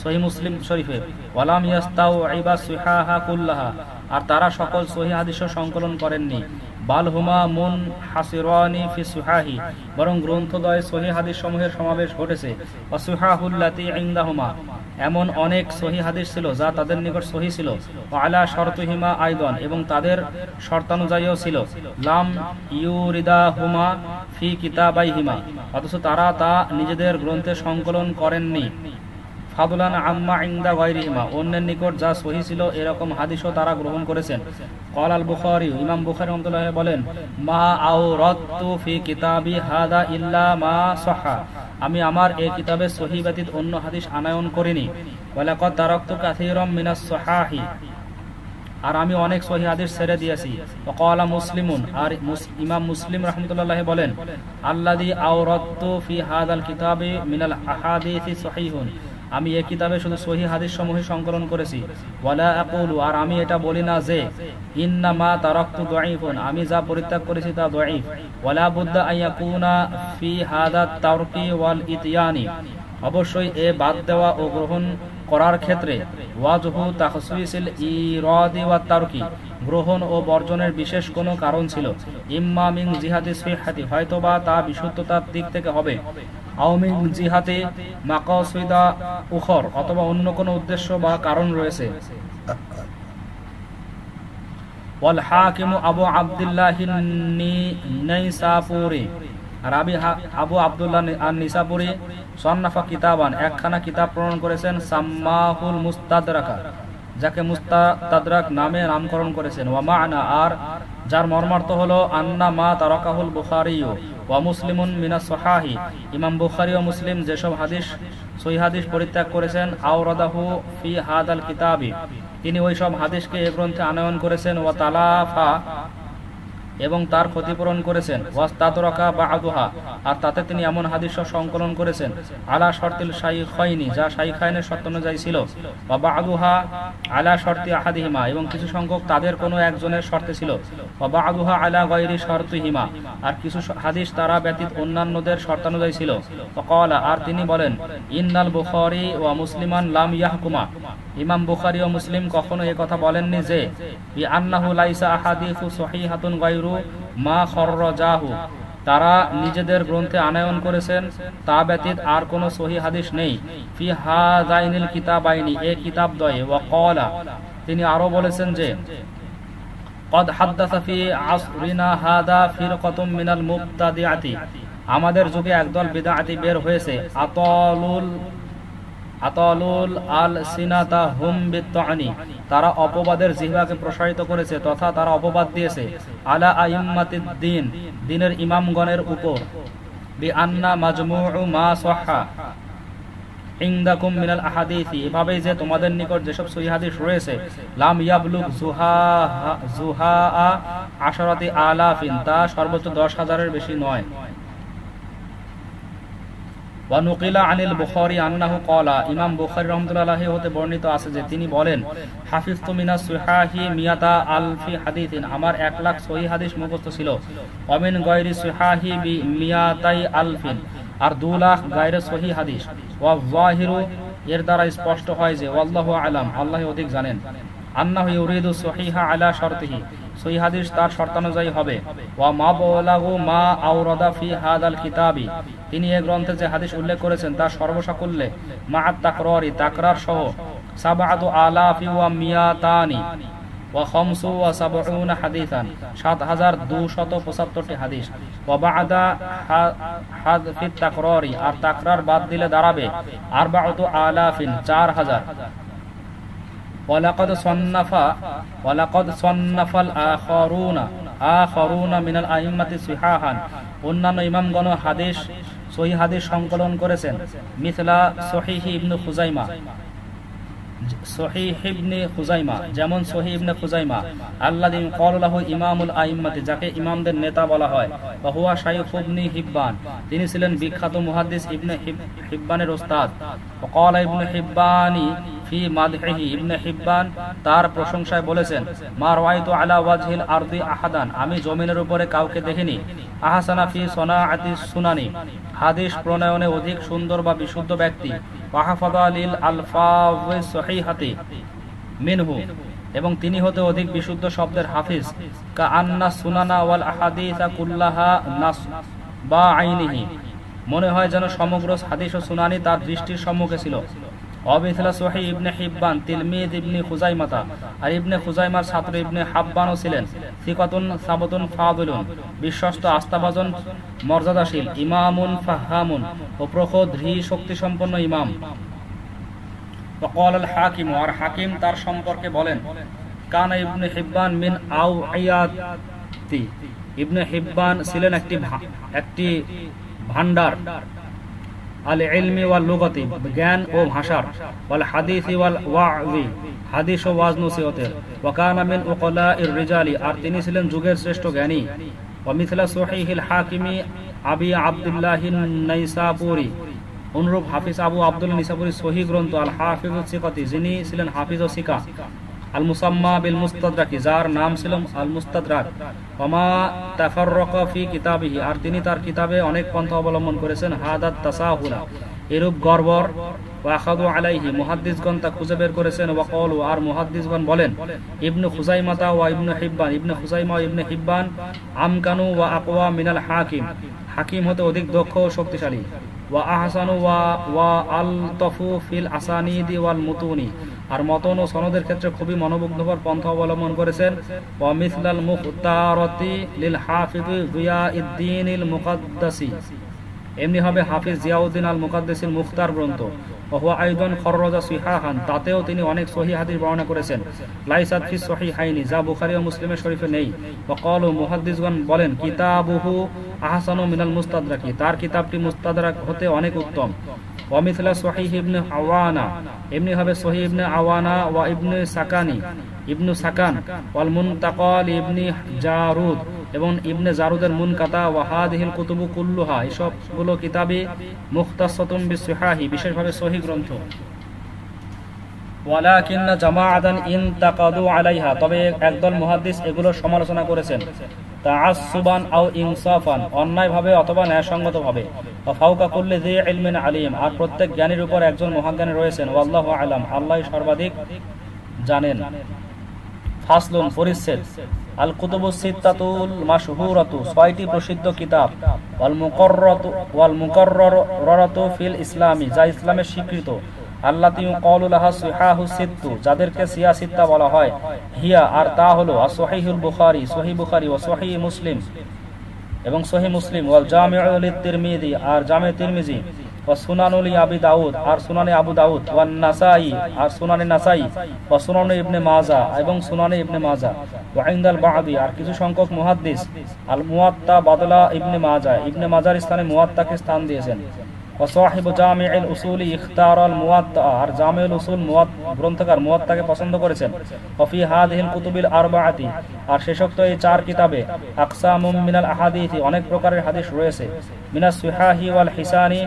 সহিহ মুসলিম শরীফে, ওয়ালাম ইয়াস্তাউইবা সিহাহা কুল্লাহা, আর তারা সকল সহিহ হাদিসও সংকলন করেননি, বাল হুমা মুনহাসিরানি ফি সিহাহি, বরং গ্রন্থদ্বয়ে সহিহ হাদিস সমূহের সমাবেশ ঘটেছে, ওয়া সিহাহুল্লাতি ইনদাহুমা, এমন অনেক সহিহ হাদিস ছিল যা তাদের নিকট সহিহ ছিল, ওয়া আলা শর্তুহিমা আইদান, এবং তাদের শর্তানুযায়ীও ছিল, লাম ইউরিদাহুমা ফি কিতাবাইহিমা, অথচ তারা তা নিজেদের গ্রন্থে সংকলন করেননি, ফাদলান আম্মা ইনদা গায়রিহিমা, অন্যের নিকট যা সহিহ ছিল এরকম হাদিসও তারা গ্রহণ করেছেন। ক্বাল আল বুখারী, ইমাম বুখারী রাহমাতুল্লাহ বলেন, মা আওরাতু ফি কিতাবি হাদা ইল্লা মা সাহহা, আমি আমার এই কিতাবে সহিহ ব্যতীত অন্য হাদিস আনয়ন করিনি, ওয়ালাকাদ তারাকতু কাসীরাম মিনাস সাহাহি, আর আমি অনেক সহিহ হাদিস ছেড়ে দিয়েছি। ওয়াকালা মুসলিমুন, আর ইমাম মুসলিম রাহমাতুল্লাহ বলেন, আল্লাযী আওরাতু ফি হাদাল কিতাবি মিনাল আহাদিসি সহিহুন, আমি এই কিতাবে শুধু সহিহ হাদিস সমূহ সংকলন করেছি, ওয়ালা আকুলু, আর আমি এটা বলি না যে ইন্নামা তারাকতু দাঈফুন, আমি যা পরিত্যাগ করেছি তা দাঈফ, ওয়ালা বুদ্দা আন ইয়াকুনা ফি হাদা তারকি ওয়াল ইতিয়ানি, অবশ্যই এ বাদ দেওয়া ও গ্রহণ করার ক্ষেত্রে ওয়াজহু তাখসিসিল ইরাদি ওয়াত তারকি, গ্রহণ ও বর্জনের বিশেষ কোনো কারণ ছিল, ইম্মা মিন জিহাদি সিহহাতি, হয়তোবা তা বিশুদ্ধতার দিক থেকে হবে, আও মিন জিহাতি মাকাসিদা উখর, অথবা অন্য কোনো উদ্দেশ্য বা কারণ রয়েছে। ওয়াল হাকিমু আবু আব্দুল্লাহ আন-নাইসাপুরি, আর আবু আব্দুল্লাহ আন-নাইসাপুরি সন্নাফা কিতাবান, একখানা কিতাব প্রণয়ন করেছেন, সাম্মাহুল মুস্তাদরাকা, যাকে মুস্তাদরাক নামে নামকরণ করেছেন, ওয়া মা'না, আর যার মর্মার্থ হলো আন্না মা তারাকাহুল বুখারী ওয়া মুসলিমুন মিনাস সাহাহি, ইমাম বুখারী ও মুসলিম যেসব হাদিস সহিহ হাদিস পরিত্যাগ করেছেন, আওরাদাহু ফি হাদাল কিতাবি, তিনি ওই সব হাদিসকে এই গ্রন্থে আনয়ন করেছেন, ওয়া তালাফা, এবং তার ক্ষতিপূরণ করেছেন, ওয়াস্তাদরাকা বা'দুহা, আর তাতে তিনি এমন হাদিস সংকলন করেছেন, আলা শর্তিল শাইখাইনি, যা শাইখাইনের শর্ত অনুযায়ী ছিল, ওয়া বা'দুহা আলা শর্তি আহাদিহিমা, এবং কিছু সংখ্যক তাদের কোনো একজনের শর্তে ছিল, ওয়া বা'দুহা আলা গায়রি শর্তিহিমা, আর কিছু হাদিস তারা ব্যতীত অন্যান্যদের শর্তানুযায়ী ছিল। ওয়াকালা, আর তিনি বলেন, ইন্নাল বুখারী ওয়া মুসলিমান লাম ইয়াহকুমা, ইমাম বুখারী ও মুসলিম কখনো এই কথা বলেননি যে বি আন্নাহু লাইসা আহাদিসু সহিহাতুন গায়রু মা খররাজাহু, তারা নিজেদের গ্রন্থে আনয়ন করেছেন তা ব্যতীত আর কোনো সহিহ হাদিস নেই, ফি হাযাইনিল কিতাবাইনি, এই কিতাবদ্বয়ে। ওয়া ক্বালা, তিনি আরো বলেছেন যে ক্বাদ হাদাসা ফি আসরিনা হাদা ফিরকাতুম মিনাল মুবতাদিআতি, আমাদের যুগে একদল বিদআতি বের হয়েছে, আতালুল আল সিনাতা হুম বিত্তানি, তারা অপবাদের জিহ্বাকে প্রসারিত করেছে তথা তারা অপবাদ দিয়েছে, আলা আইম্মাতিদ দ্বীন, দ্বীনের ইমামগণের উপর, বি আন্না মাজমুউ মা সাহহা ইনদাকুম মিনাল আহাদিসি, এভাবেই যে তোমাদের নিকট যেসব সহিহ হাদিস রয়েছে, লাম ইয়াবলুগ জুহা আশরাতি আলাফিন, তা সর্বোচ্চ 10,000-এর বেশি নয়। ওয়া নুকিলা আনিল বুখারী আন্নাহু ক্বালা, ইমাম বুখারী রাহমাতুল্লাহি আলাইহি হতে বর্ণিত আছে যে তিনি বলেন, হাফিজতু মিনাস সিহাহি মিয়াতা আলফি হাদিসিন, আমার 1,00,000 সহিহ হাদিস মুখস্থ ছিল, ওয়া মিন গায়রি সিহাহি বি মিয়াতাই আলফিন, আর 2,00,000 গায়রে সহিহ হাদিস। ওয়া যাহিরু, এর দ্বারা স্পষ্ট হয় যে, আল্লাহু আলাম, আল্লাহ অধিক জানেন, আন্নাহু ইউরিদু সহিহা আলা শর্তিহি, সহিহ হাদিস তার শর্তানুযায়ী হবে, ওয়া মাবলাগু মা আওরাদা ফি হাদাল কিতাবি, তিনি এই গ্রন্থে যে হাদিস উল্লেখ করেছেন তা সর্বসাকুল্যে মা'আত তাকরারি, তাকরার সহ, 7,000 ওয়া মিয়াতানি ওয়া 75 হাদিসান, 7,275টি হাদিস, ওয়া বা'দা হাযফিত তাকরারি, আর তাকরার বাদ দিলে দাঁড়াবে 4,000, 4,000। ওয়ালাকাদ সন্নাফাল আখারুনা মিনাল আইম্মাতি সিহাহান, অন্যান্য ইমামগণ হাদিস সহিহ হাদিস সংকলন করেছেন, মিথলা সহিহ ইবনে খুজাইমা, যেমন সহিহ ইবনে খুজাইমা, আল্লাযী ক্বালা লাহু ইমামুল আইম্মাতি, যাকে ইমামদের নেতা বলা হয়, ওয়া হুয়া শাইখ ইবনে হিব্বান, তিনি ছিলেন বিখ্যাত মুহাদ্দিস ইবনে হিব্বানের ওস্তাদ। ওয়া ক্বালা ইবনে হিব্বানি ফি মাদহিহি, ইবনে হিব্বান তার প্রশংসায় বলেছেন, মা রাআইতু আলা ওয়াজহিল আরদি আহাদান, আমি জমিনের উপরে কাউকে দেখিনি, আহসানা ফি সনাআতি সুনানি, হাদিস প্রণয়নে অধিক সুন্দর বা বিশুদ্ধ ব্যক্তি, ওয়া হাফাযা লিল আলফাযি সহিহাতি মিনহু, এবং তিনি হতে অধিক বিশুদ্ধ শব্দের হাফিজ, কা আন্না সুনানা ওয়াল আহাদিসা কুল্লাহা নাস বা আইনিহি, মনে হয় যেন সমগ্র হাদিস ও সুনানি তার দৃষ্টির সম্মুখে ছিল। অবিথলা সহিহ ইবনে হিব্বান তিলমিদ ইবনে খুজাইমাতা, আর ইবনে খুজাইমার ছাত্র ইবনে হাব্বানও ছিলেন সিকাতুন সাবতুন ফাদিলুন, বিশ্বস্ত আস্থাভাজন মর্যাদাশীল, ইমামুন ফাহামুন, ও প্রখর ধী শক্তি সম্পন্ন ইমাম। ওয়াকাল আল হাকিম, আর হাকিম তার সম্পর্কে বলেন, কানা ইবনে হিব্বান মিন আওয়ায়াতি, ইবনে হিব্বান ছিলেন একটি ভান্ডার, আল ইলমি ওয়াল লুগাতি, জ্ঞান ও ভাষার, ওয়াল হাদিসি ওয়াল ওয়াজি, হাদিস ও ওয়াজ নসিহতের, ওয়া কানা মিন উকলাইর রিজালি, আর তিনি ছিলেন যুগের শ্রেষ্ঠ জ্ঞানী। ওয়া মিথলা সহিহিল হাকিমি আবি আব্দুল্লাহিন নাইসাপুরি, অনুরূপ হাফিজ আবু আব্দুল্লাহ নিসাপুরি সহিহ গ্রন্থ আল হাফিজ সিকাতি, যিনি ছিলেন হাফিজ ও সিকা, আল মুসাম্মা বিল মুস্তাদরাকি, যার নাম ছিল আল মুস্তাদরাক, ওমা তাফাররাকা ফি কিতাবিহি, আর তিনি তার কিতাবে অনেক পন্থা অবলম্বন করেছেন, হাদাত তাসাহুলা, এরূপ গর্বর, ওয়া আখাযু আলাইহি, মুহাদ্দিসগণ তা খুঁজে বের করেছেন, ওয়া ক্বালু, আর মুহাদ্দিসগণ বলেন, ইবনে খুজাইমাতা ওয়া ইবনে হিব্বান, ইবনে খুজাইমা ও ইবনে হিব্বান আমকানু ওয়া আকওয়া মিনাল হাকিম, হাকিম হতে অধিক দক্ষ ও শক্তিশালী, ওয়া আহসানু ওয়া আলতাফু ফিল আসানিদি ওয়াল মুতুনি, আর মতন ও সনদের ক্ষেত্রে খুবই মনোমুগ্ধকর পন্থা অবলম্বন করেছেন। ওয়া মিসলাল মুখতারাতি লিল হাফিজ জিয়াউদ্দিন আল মুকাদ্দাসি, এমনি হবে হাফিজ জিয়াউদ্দিন আল মুকাদ্দাসির মুখতার গ্রন্থ। ওয়া হুয়া আইদান খররাজা সিহাহান, তাতেও তিনি অনেক সহিহ হাদিস বর্ণনা করেছেন, লাইসাত ফি সহিহাইনি, যা বুখারী ও মুসলিমের শরীফে নেই। ওয়া ক্বালু, মুহাদ্দিসগণ বলেন, কিতাবুহু আহসানু মিনাল মুস্তাদরাকি, তার কিতাবটি মুস্তাদরাক হতে অনেক উত্তম। ওয়া মিথলা সহিহ ইবনে আওয়ানা, এমনি হবে সহিহ ইবনে আওয়ানা, ওয়া ইবনে সাকানি, ইবনু সাকান, ওয়াল মুনতাকাল ইবনে জারুদ, এবং ইবনে জারুদের মুনকাতা, ওয়া হাদিহিল কুতুবু কুল্লুহা, এসবগুলো কিতাবে মুখতাসাতুন বিসহিহি, বিশেষভাবে সহিহ গ্রন্থ। ওয়ালাকিন্না জামাআতান ইনতাকাদু আলাইহা, তবে একদল মুহাদ্দিস এগুলো সমালোচনা করেছেন, তাআসসুবান আও ইনসাফান, অন্যায়ভাবে অথবা ন্যায়সঙ্গতভাবে, ওয়া ফাওকা কুল্লি যী ইলমিন আলিম, আর প্রত্যেক জ্ঞানীর উপর একজন মহাজ্ঞানী রয়েছেন, ওয়াল্লাহু আ'লাম, আল্লাহই সর্বাধিক জানেন। ফাসলুন, পরিচ্ছেদ, আল কুতুবুস সিত্তাতুল মাশহুরাতু, ছয়টি প্রসিদ্ধ কিতাব, ওয়াল মুকাররারাতু ফিল ইসলামি, যা ইসলামের স্বীকৃত, আল্লাতী ক্বালু লাহা সিহাহু সিত্তু, যাদেরকে সিয়া সিত্তা বলা হয়, হিয়া, আর তা হলো সহিহুল বুখারী, সহিহ বুখারী, ওয়া সহিহ মুসলিম, এবং সহিহ মুসলিম, ওয়াল জামিউ লিত তিরমিজি, আর জামে তিরমিজি, ওয়া সুনানুল আবি দাউদ, আর সুনানে আবু দাউদ, ওয়ান নাসাই, আর সুনানে নাসাই, ওয়া সুনানে ইবনে মাজা, এবং সুনানে ইবনে মাজা, ওয়া ইনদাল বাদি, আর কিছু সংখ্যক মুহাদ্দিস আল মুওয়াত্তা বাদলা ইবনে মাজা, ইবনে মাজার স্থানে মুওয়াত্তাকে স্থান দিয়েছেন। ওয়া সাহিবু জামিউল উসুলি ইখতারাল মুওয়াত্তা, আর জামিউল উসুল গ্রন্থকার মুওয়াত্তাকে পছন্দ করেছেন। ওয়া ফি হাযিহিল কুতুবিল আরবাআতি, আর শেষোক্ত এই চার কিতাবে আকসামুম মিনাল আহাদিস, অনেক প্রকারের হাদিস রয়েছে, মিনাস সিহাহি ওয়াল হিসানি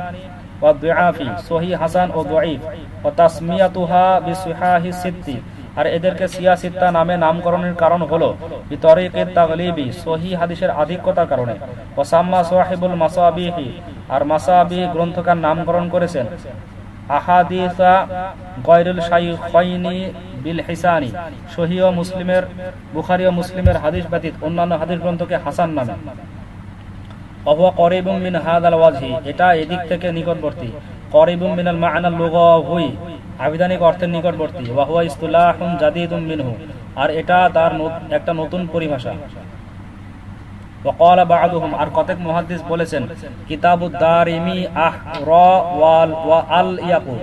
ওয়া দুআফি, সহিহ, হাসান ও দাঈফ, ওয়া তাসমিয়াতুহা বিসিহাহি সিত্তি, আর এদেরকে সিয়া সিত্তা নামে নামকরণের কারণ হলো বিতরিকিত তাগলিবি, সহিহ হাদিসের আধিক্যতার কারণে। ওয়া সাম্মা সাহিবুল মাসাবিহি, আর মাসাবি গ্রন্থকার নামকরণ করেছেন আহাদিসা গায়রুল শাইখাইনি বিল হিসানি, সহিহ ও মুসলিমের, বুখারী ও মুসলিমের হাদিস ব্যতীত অন্যান্য হাদিস গ্রন্থকে হাসান নামে। ওয়া করিবুম মিন হাযাল ওয়াজহি, এটা এদিক থেকে নিকটবর্তী, করিবুম মিনাল মা'নাল লুগাওয়ি, আবিধানিক অর্থের নিকটবর্তী, ওয়া হুয়া ইসতিলাহুন জাদীদুম মিনহু, আর এটা তার একটা নতুন পরিভাষা। ওয়া ক্বালা বা'দুহুম, আর কতক মুহাদ্দিস বলেছেন, কিতাবুদ দারিমি আহরা ওয়া আল ইয়াকু,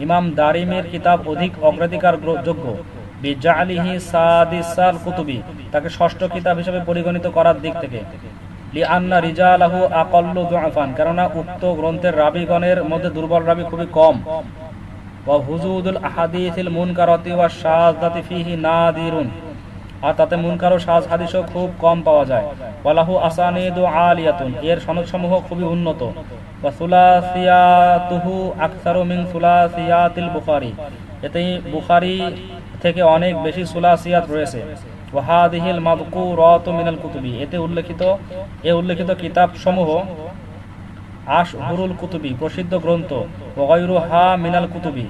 ইমাম দারিমির কিতাব অধিক অগ্রাধিকার যোগ্য, বিজালিহি সাদিসাল কুতুবি, তাকে ষষ্ঠ কিতাব হিসেবে পরিগণিত করার দিক থেকে, লিআন্না রিজালাহু আকাল্লু দুআফান, কেননা উক্ত গ্রন্থের রাবীগণের মধ্যে দুর্বল রাবী খুবই কম। ওয়া হুজুদুল আহাদিসিল মুনকারাতি ওয়া শাযাতি ফিহি নাদিরুন, আর তাতে মুনকার ও শায হাদিসও খুব কম পাওয়া যায়। ওয়ালাহু আসানিদু আলিয়াতুন, এর সনদসমূহ খুবই উন্নত। ওয়া সুলাসিয়াতুহু আকসারু মিন সুলাসিয়াতিল বুখারী, এতে বুখারী থেকে অনেক বেশি সুলাসিয়াত রয়েছে। ওয়াহাদিহিল মাযকুরাতু মিনাল কুতুবি, এতে উল্লেখিত কিতাব সমূহ আশহুরুল কুতুবি, প্রসিদ্ধ গ্রন্থ, ওয়া গায়রুহা মিনাল কুতুবি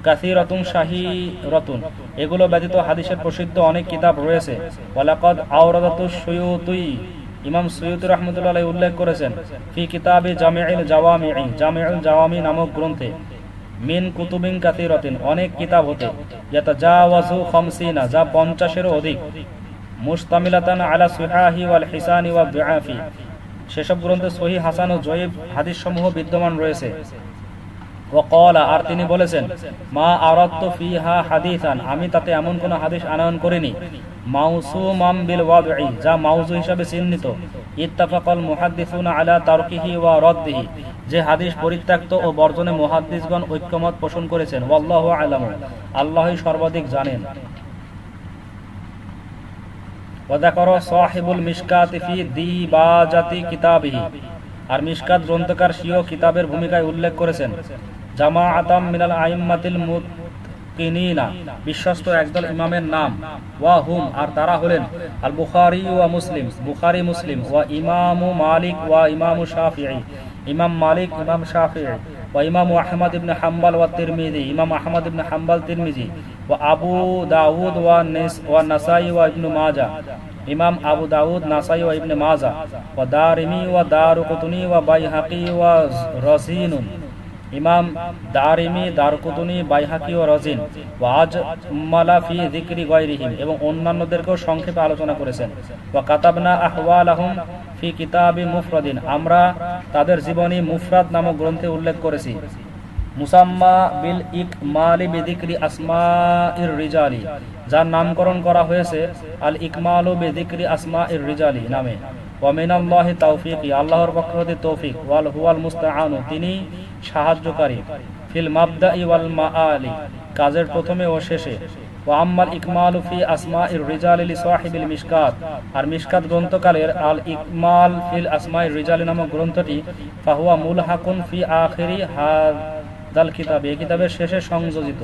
কাসীরাতুন শাহীরাতুন, এগুলো ব্যতীত হাদিসের প্রসিদ্ধ অনেক কিতাব রয়েছে। ওয়ালাকাদ আওরাদাতু সুয়ুতী, ইমাম সুয়ুতী রাহমাতুল্লাহ আলাইহি উল্লেখ করেছেন ফি কিতাবে জামিউল জাওয়ামি নামক গ্রন্থে মিন কুতুবিন কাসীরাতিন, অনেক কিতাব হতে, ইয়াতাজাওয়াজু 50, যা 50-এরও অধিক, মুশতামিলাতান আলা সুহাহি ওয়াল হিসানি ওয়াদ দুআফি, সেসব গ্রন্থে সহিহ, হাসান ও জয়ীফ হাদিস সমূহ বিদ্যমান রয়েছে। ওয়াকালা, আর তিনি বলেছেন, মা আরাদতু ফিহা হাদিসান, আমি তাতে এমন কোন হাদিস আনয়ন করিনি, মাউসুমাম বিল ওয়াদঈ, যা মাউযু হিসাবে চিহ্নিত, ইত্তাফাকাল মুহাদ্দিসুনা আলা তারকিহি ওয়া রাদ্দিহি, যে হাদিস পরিত্যক্ত ও বর্জনে মুহাদ্দিসগণ ঐক্যমত পোষণ করেছেন। ওয়াল্লাহু আ'লামু, আল্লাহই সর্বাধিক জানেন। ওয়াযাকারা সাহিবুল মিশকাত ফি দিবাজাতি কিতাবিহি, আর মিশকাত গ্রন্থকার স্বীয় কিতাবের ভূমিকায় উল্লেখ করেছেন, জামাআতাম মিনাল আইম্মাতিল মুতকিনিনা, বিশ্বস্ত একদল ইমামের নাম, ওয়া হুম, আর তারা হলেন আল বুখারী ওয়া মুসলিম, বুখারী মুসলিম, ওয়া ইমামু মালিক ওয়া ইমামু শাফিঈ, ইমাম মালিক, ইমাম শাফিঈ, ওয়া ইমামু আহমদ ইবনে হাম্বল ওয়া তিরমিজি, ইমাম আহমদ ইবনে হাম্বল তিরমিজি, ওয়া আবু দাউদ ওয়া নাসাই ওয়া ইবনে মাজাহ, ইমাম আবু দাউদ, নাসাই ওয়া ইবনে মাজাহ, ওয়া দারিমি ওয়া দারকুতনি ওয়া বাইহাকি ওয়া রাজিন, ইমাম দারিমি, দারকুতনি, বাইহাকি ও রাজিন, ওয়া আজমালা ফি যিকরি গায়রিহিম, এবং অন্যান্যদেরকেও সংক্ষেপে আলোচনা করেছেন। ওয়া কাতাবনা আহওয়ালাহুম ফি কিতাবি মুফরাদিন, আমরা তাদের জীবনী মুফরাদ নামক গ্রন্থে উল্লেখ করেছি। মুসাম্মা বিল ইকমালি বিযিকরি আসমাইর রিজালি, যার নামকরণ করা হয়েছে আল ইকমালু বিযিকরি আসমাইর রিজালি নামে। ওয়া মিনাল্লাহি তাওফীকি, আল্লাহর পক্ষ হতে তৌফিক, ওয়াল হুয়াল মুস্তাআনু, তিনি সাহায্যকারী, ফিল মাবদাই ওয়াল মাআলি, কাজের প্রথমে ও শেষে। ওয়া আম্মাল ইকমালু ফি আসমাইর রিজালি লিসাহিবিল মিশকাত, আর মিশকাত গ্রন্থকারের আল ইকমাল ফিল আসমাইর রিজালি নামক গ্রন্থটি ফাহুয়া মুলহাকুন ফি আখিরি হাযাল কিতাব, এই কিতাবের শেষে সংযোজিত।